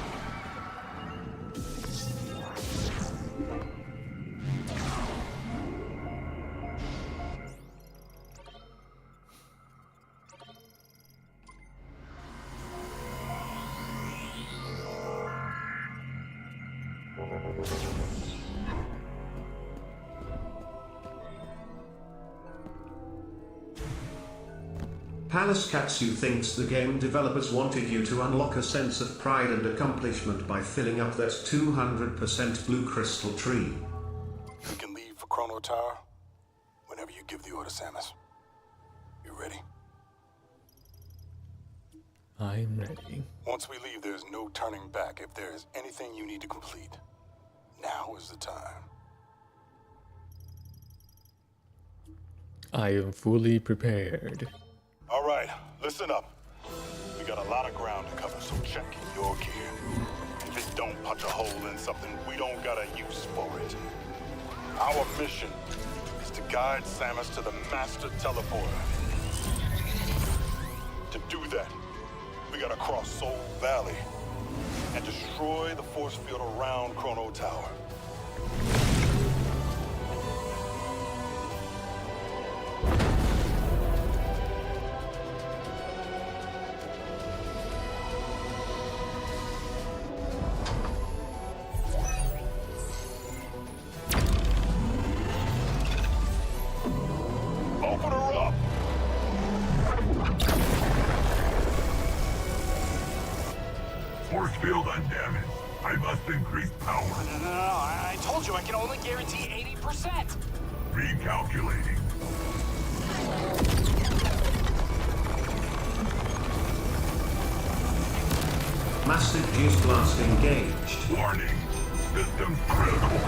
Palace Katsu thinks the game developers wanted you to unlock a sense of pride and accomplishment by filling up that 200% blue crystal tree. We can leave for Chrono Tower whenever you give the order, Samus. You ready? I'm ready. Once we leave, there's no turning back. If there is anything you need to complete, now is the time. I am fully prepared. All right, listen up. We got a lot of ground to cover, so check your gear. If it don't punch a hole in something, we don't got a use for it. Our mission is to guide Samus to the Master Teleporter. To do that, we gotta cross Soul Valley and destroy the force field around Chrono Tower. Open her up! Force field undamaged. I must increase power. No, I told you I can only guarantee 80%. Recalculating. Massive Juice Blast engaged. Warning. System critical.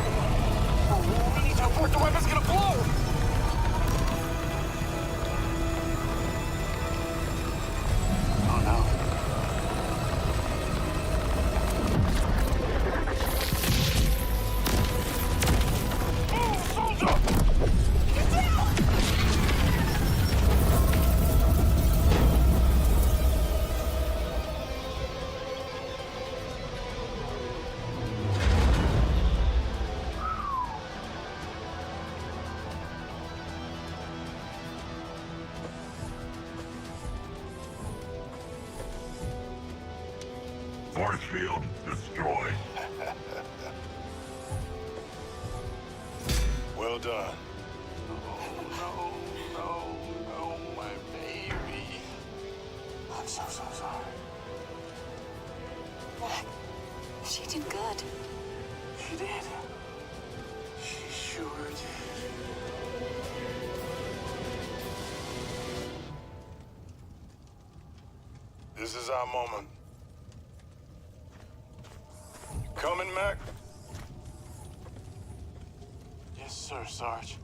We need to report the weapon's gonna blow. Oh no. Force field destroyed. Well done. Oh, no, my baby. I'm so sorry. She did good. She did. She sure did. This is our moment. You coming, Mac? Yes, sir, Sarge.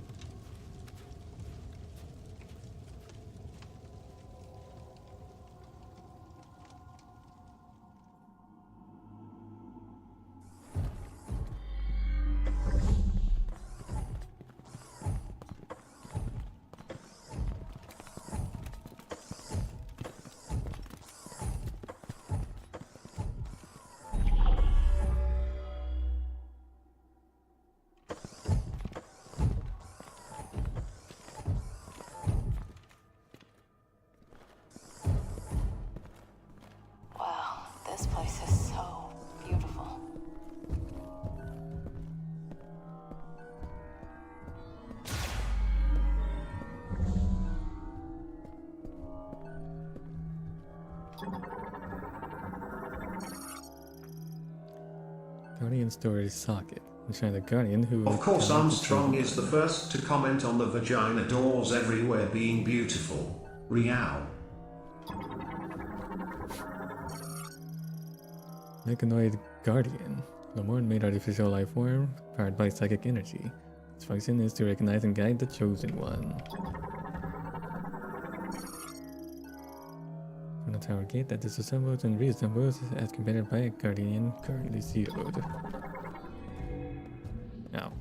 Guardian storage socket. Ensure the Guardian who... Of course Armstrong is the first to comment on the vagina doors everywhere being beautiful. Riao. Mechanoid Guardian. The Lamorn-made artificial life form powered by psychic energy. Its function is to recognize and guide the Chosen One. From the tower gate that disassembles and reassembles as commanded by a Guardian currently sealed. Now.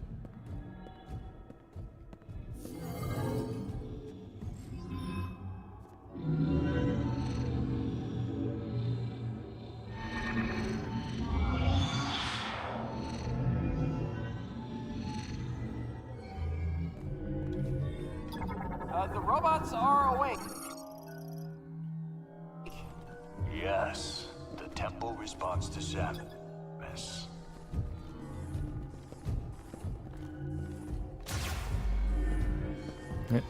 The robots are awake. Yes, the temple responds to Sam. Miss. Right.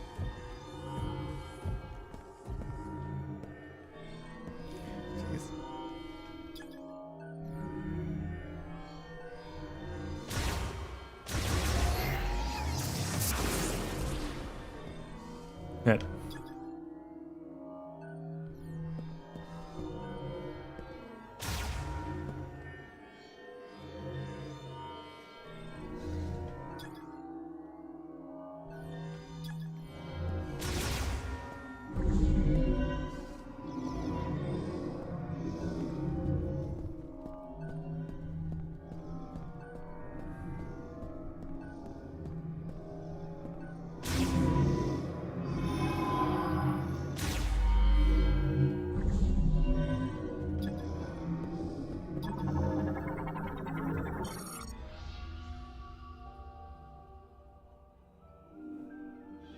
Jeez. Right.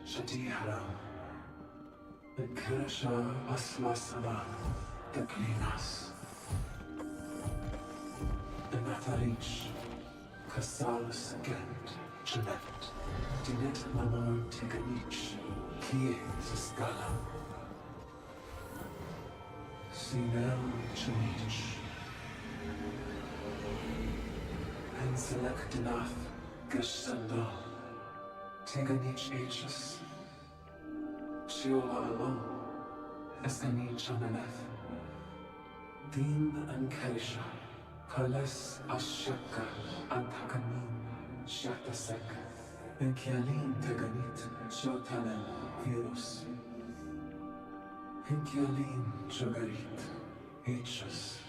Shadihara. Kirsha Asma Sama. Deklinas. Natharich. Kasal Sagent. Jeanette. Dinet Mamor Teganich. Kie Siskala. Sinel Chanich. And Selectinath Geshandal. Teganich Aegis. Shiola alone. Eskanich Ananeth. Din and Kerisha. Kales Ashaka. Antakanin. Shatasek. Enkialin Teganit. Shotanen. Virus. Enkialin Jogarit. Aegis.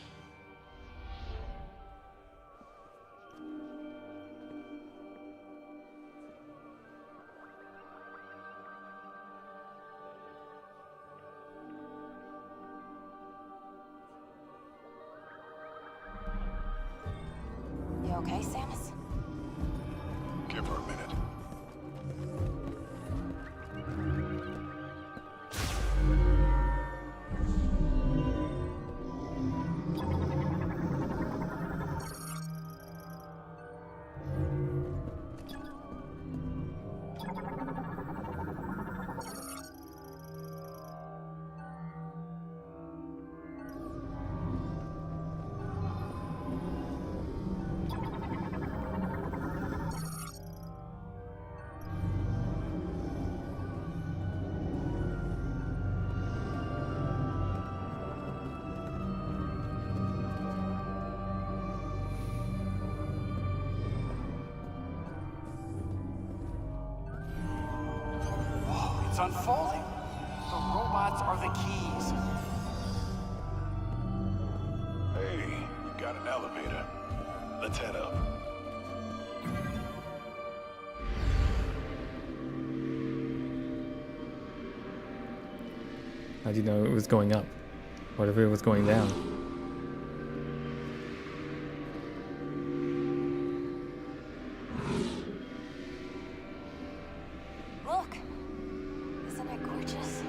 You okay, Samus? Give her a minute. It's unfolding. The robots are the keys. Hey, we got an elevator. Let's head up. How'd you know it was going up? What if it was going down? Look! Isn't it gorgeous?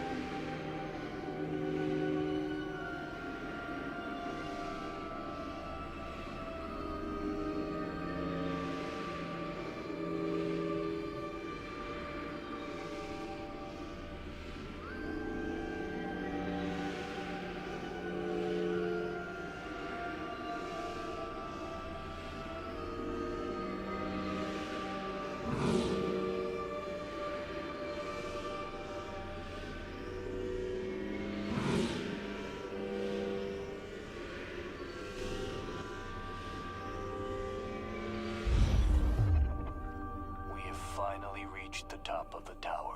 reach the top of the tower.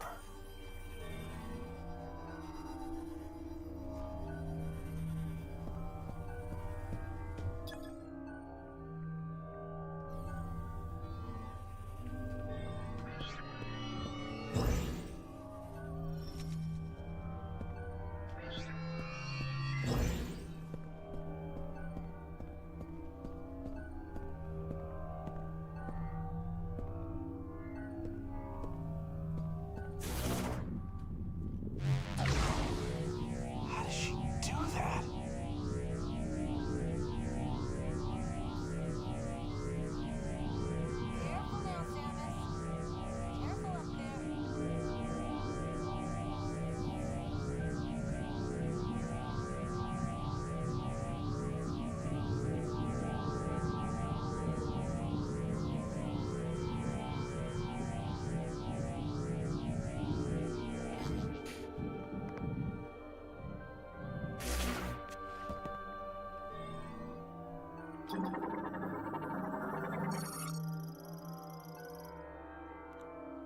How does she do that? Careful now, Samus. Careful up there.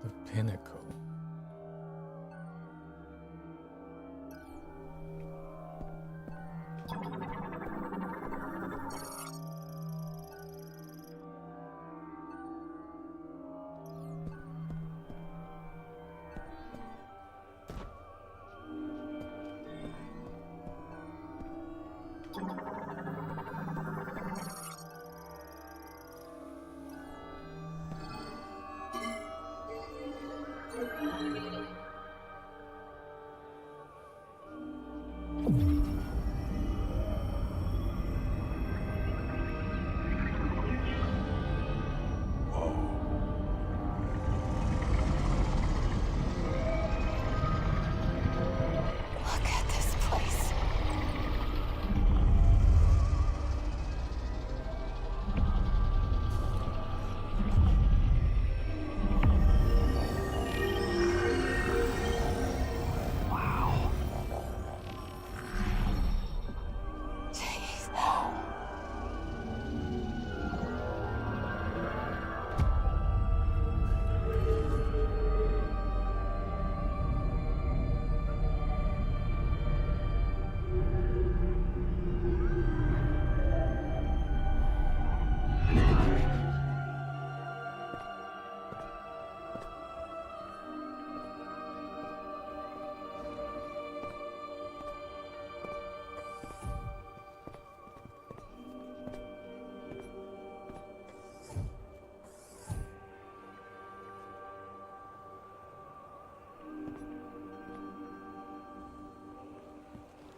The pinnacle. Look at this place. Wow. Jeez.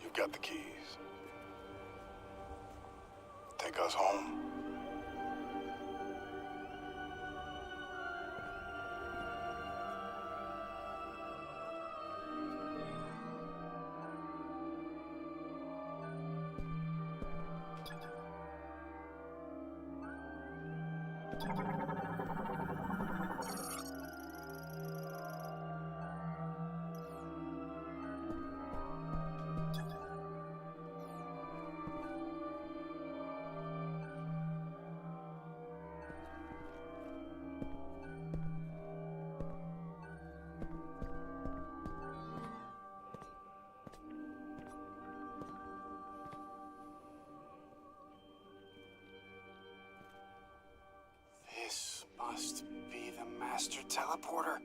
You've got the keys. Take us home. This must be the master teleporter.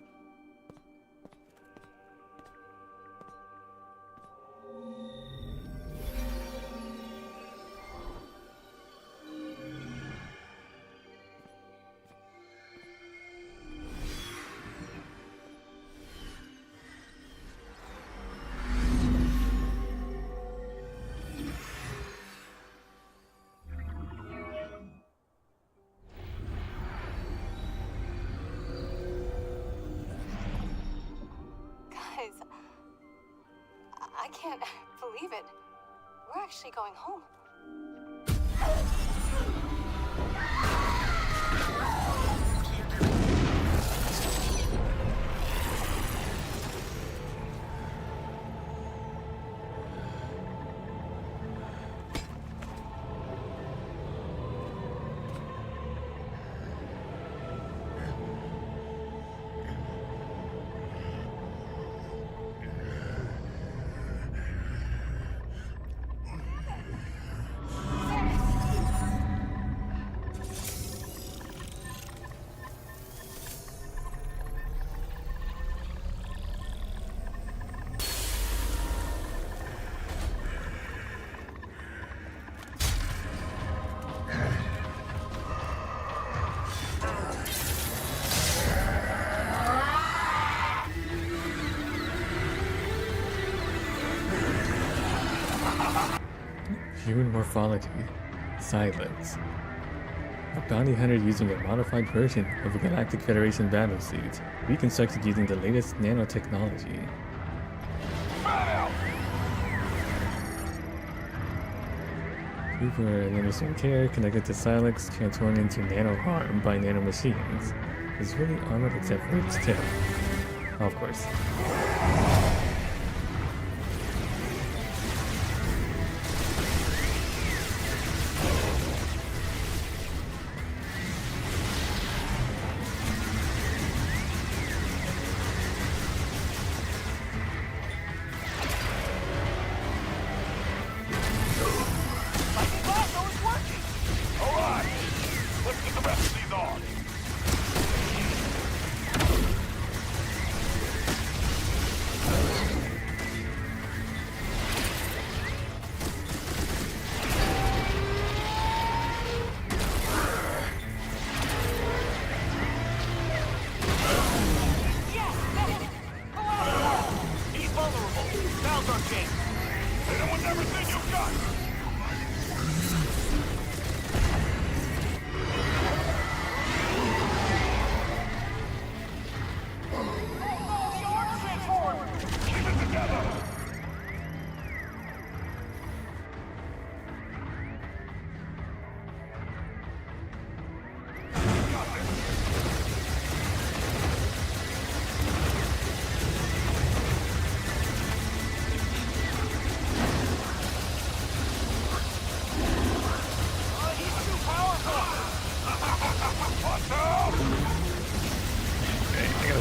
Guys, I can't believe it. We're actually going home. Human morphology. Silence. A bounty hunter using a modified version of a Galactic Federation battlesuit, reconstructed using the latest nanotechnology. People are administering care, connected to Silex, transformed into nano-harm by nanomachines. It's really armored except for its tip. Of course.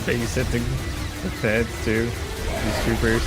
Babysit the feds too, these troopers.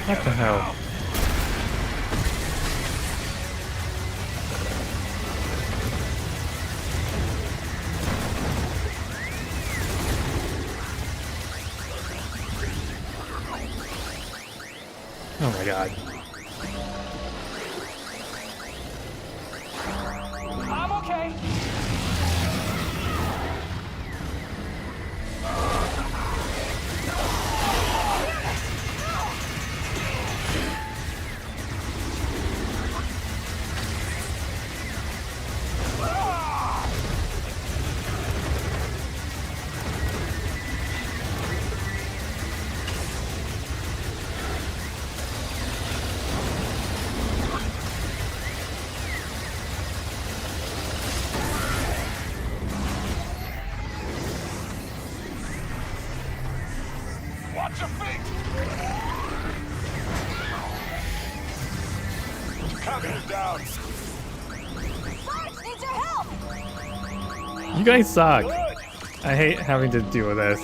What the hell? Oh my god. I'm okay. Watch your feet! Coming down! Sarge needs your help! You guys suck. I hate having to deal with this.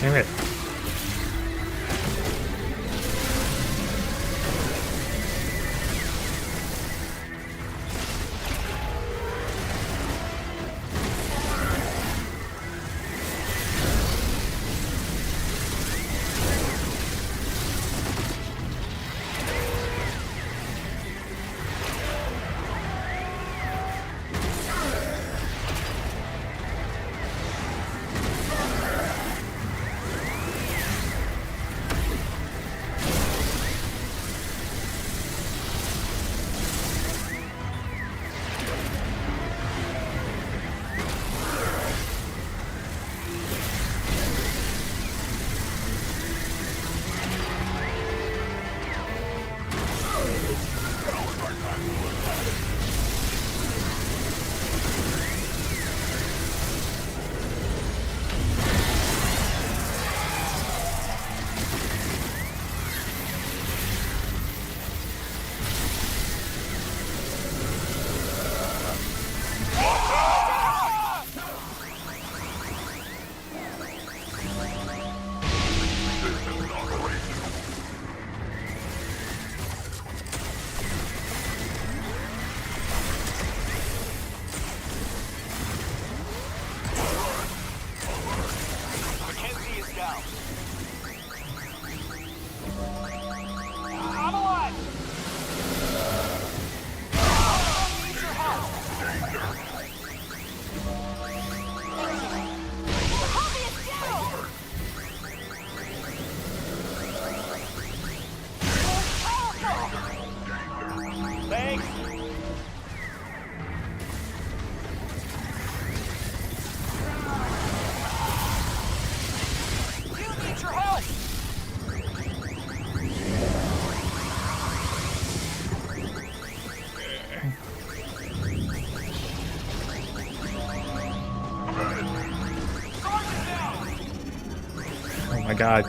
Damn it. Mackenzie is down. I'm alive! I need your help! Harvey is down! Thanks! You need your help! Oh my god.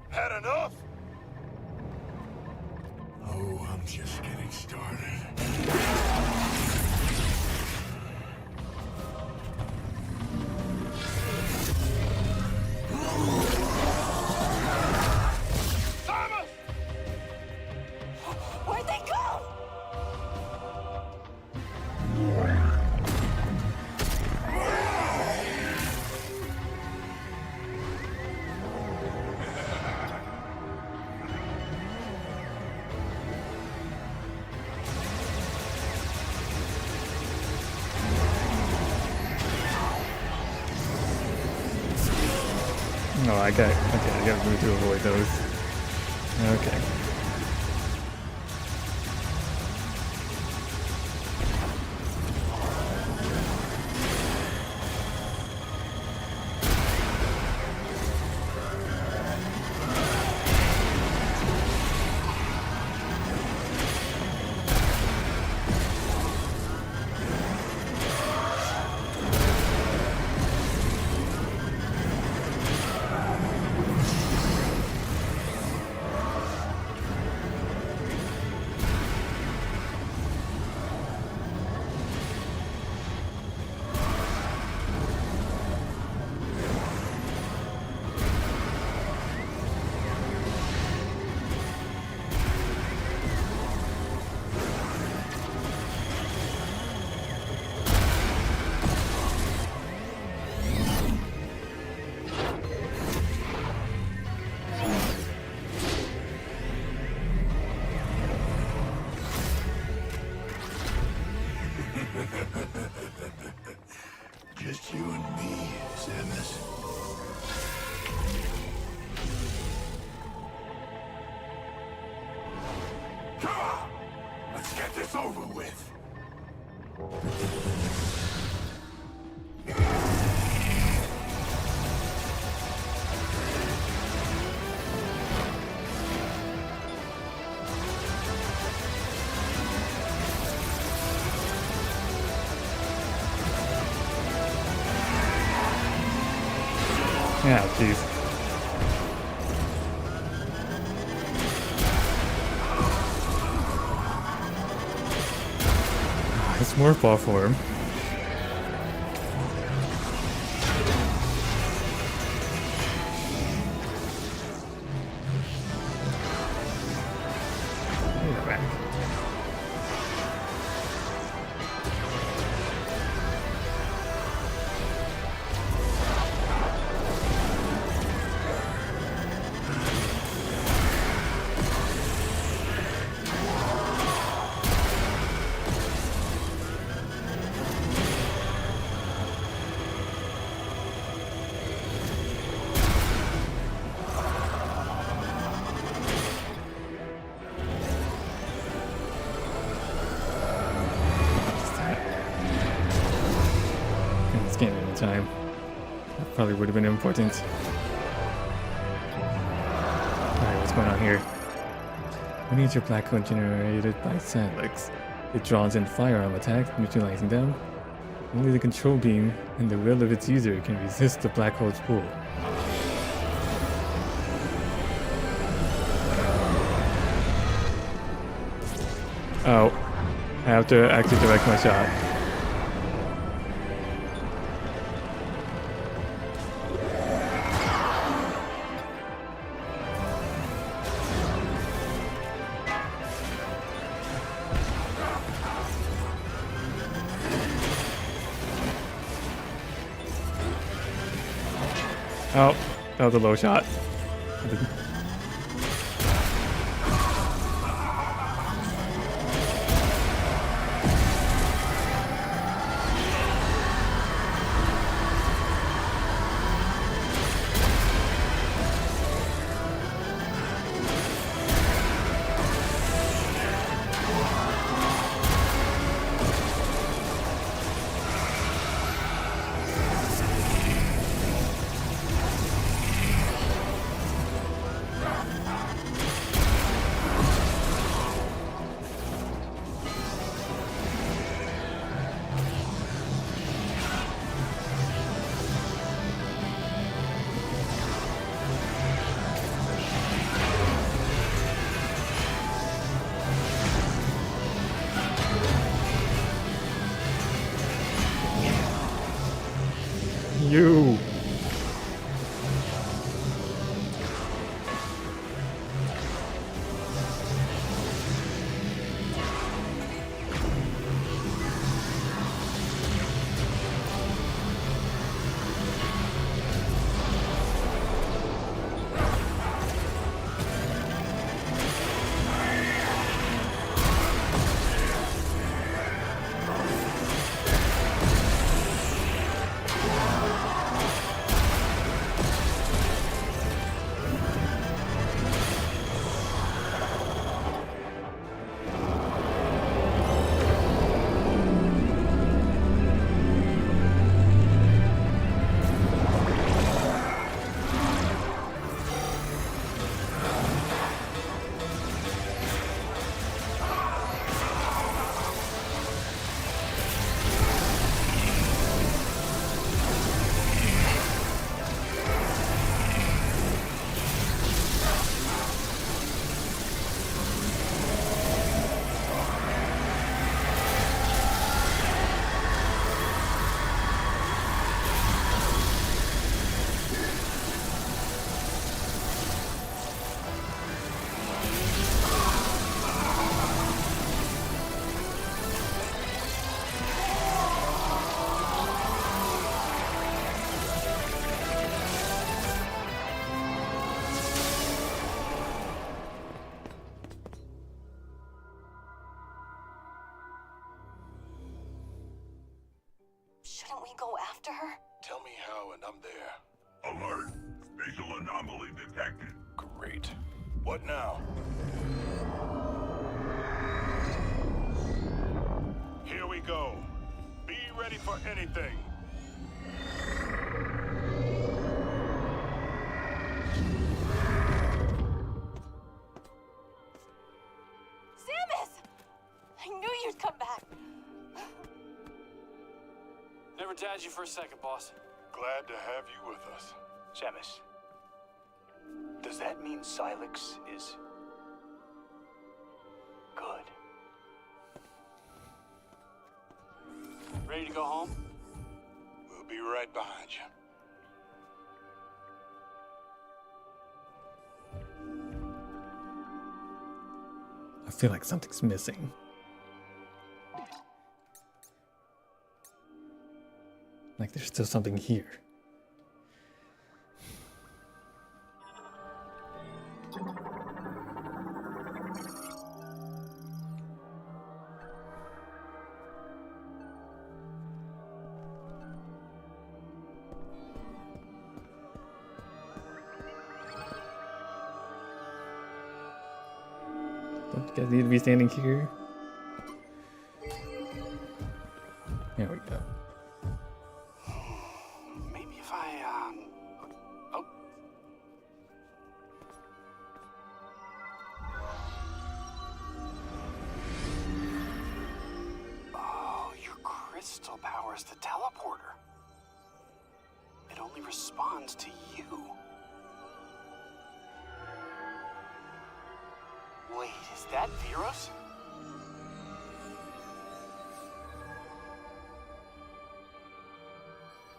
Had enough? Oh, I'm just getting started. Where'd they go? No, I got room to avoid those. Okay. with. Yeah, jeez. It's more ball form. Time. That probably would have been important. Alright, what's going on here? When is your black hole generated by Sandlex? It draws in firearm attacks, neutralizing them. Only the control beam and the will of its user can resist the black hole's pull. Oh, I have to actually direct my shot. Oh, that was a low shot. You. Shouldn't we go after her? Tell me how and I'm there. Alert! Spatial anomaly detected. Great. What now? go. Be ready for anything. Samus! I knew you'd come back. Never doubted you for a second, boss. Glad to have you with us. Samus, does that mean Silex is good? Ready to go home? We'll be right behind you. I feel like something's missing. Like there's still something here. Don't you guys need to be standing here? There we go. Maybe if I, oh. Oh, your crystal powers the teleporter. It only responds to you. Wait, is that Veros?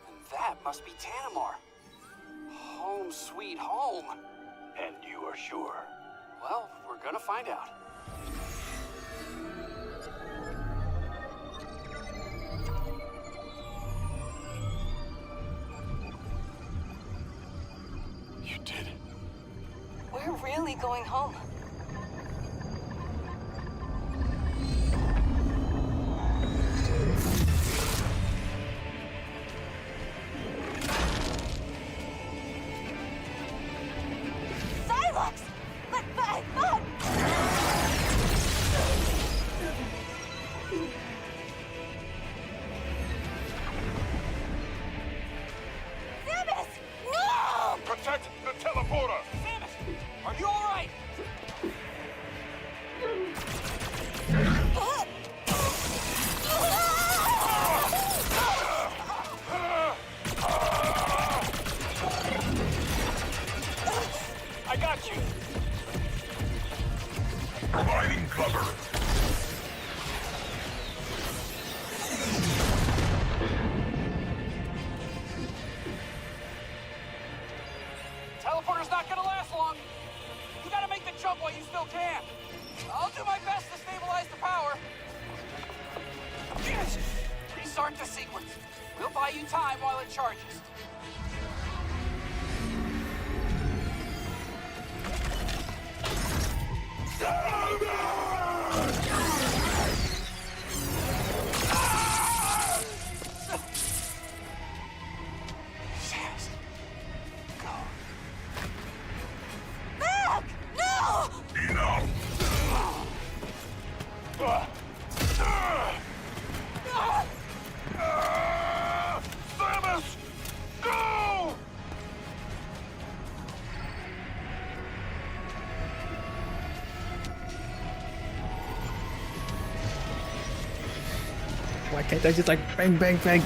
And that must be Tanamar. Home sweet home. And you are sure? Well, we're gonna find out. You did it. We're really going home. Silex! Let back! Samus! No! Protect the teleporter! Samus, are you alright? I got you! Providing cover. Teleporter's not gonna last long. You gotta make the jump while you still can. I'll do my best to stabilize the power. Yes! Restart the sequence. We'll buy you time while it charges. Samus, go. Back! No! Enough. Samus! Go! Why can't I just like bang, bang, bang?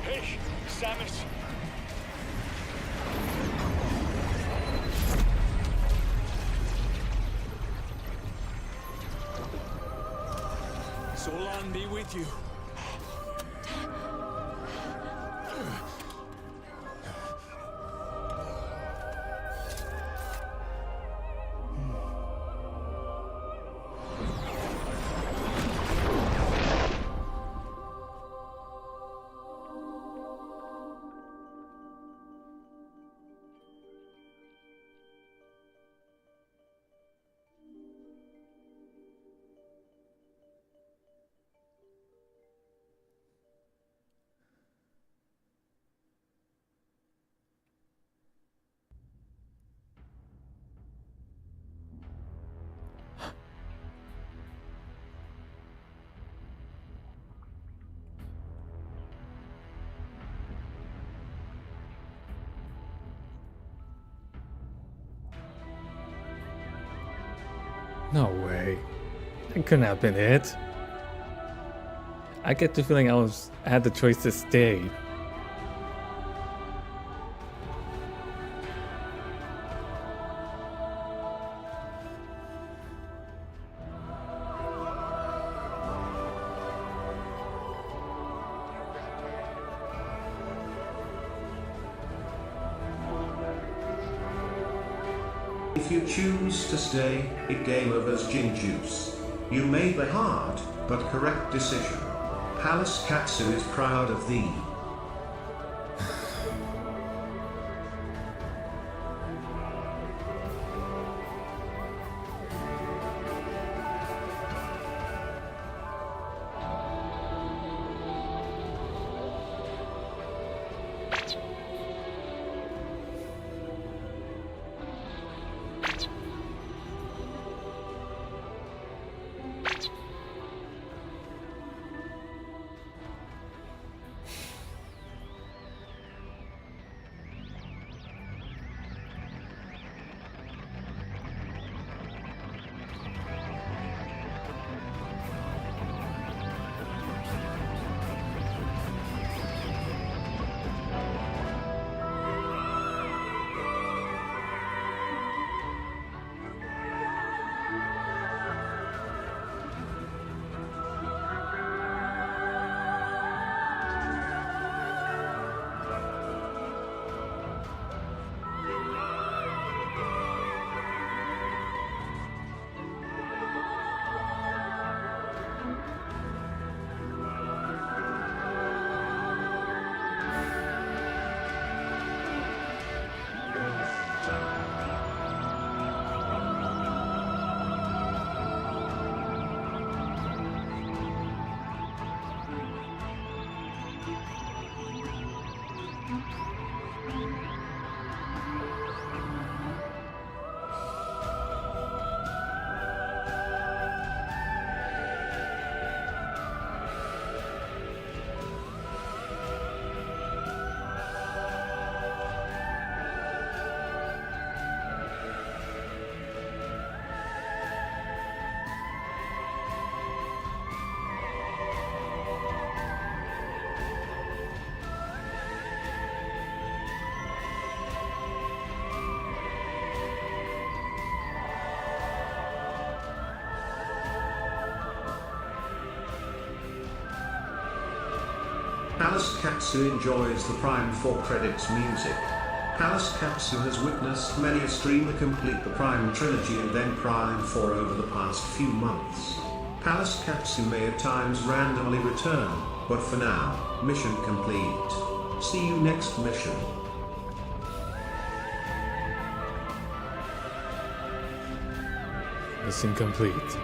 Hey, Samus! Solon be with you. No way. That couldn't have been it. I get the feeling I had the choice to stay. If you choose to stay, it game over's Jin Juice. You made the hard, but correct decision. Palace Katsu is proud of thee. Palace Katsu enjoys the Prime 4 credits music. Palace Katsu has witnessed many a streamer complete the Prime trilogy and then Prime 4 over the past few months. Palace Katsu may at times randomly return, but for now, mission complete. See you next mission. Mission complete.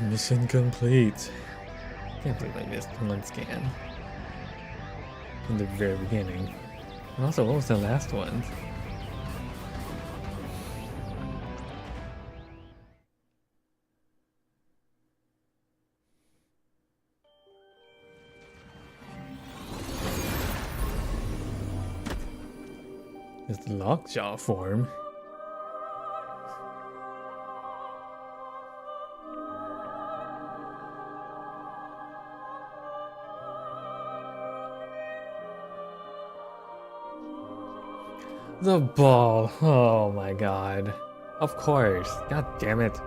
Mission complete. Can't believe I missed one scan in the very beginning. And also, what was the last one? It's the lockjaw form. The ball. Oh my god. Of course. God damn it.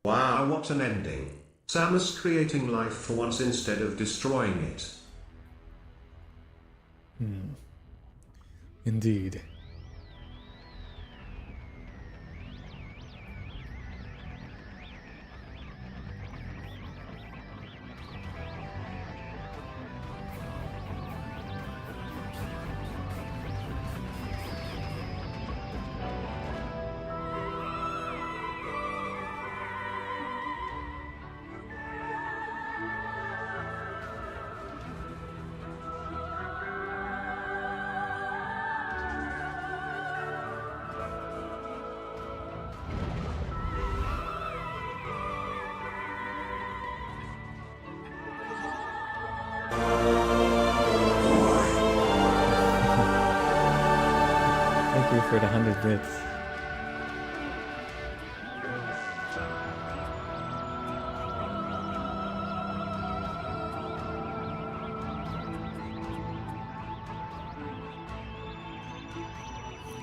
Wow, what an ending. Samus creating life for once instead of destroying it. Indeed. Thank you for the 100 bits.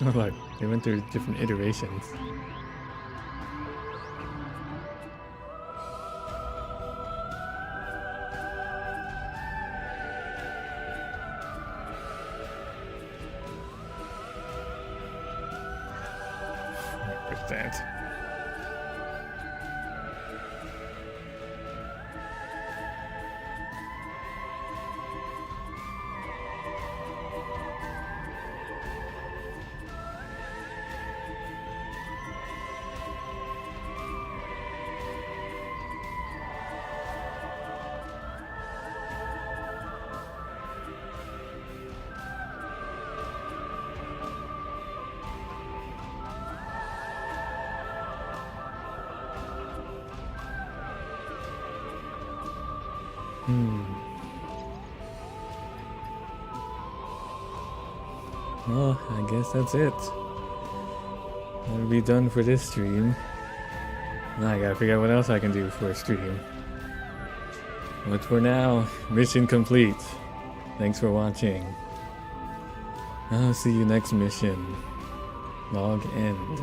Oh look, they went through different iterations. That. Well, I guess that's it. That'll be done for this stream. Now I gotta figure out what else I can do for a stream. But for now, mission complete. Thanks for watching. I'll see you next mission. Log end.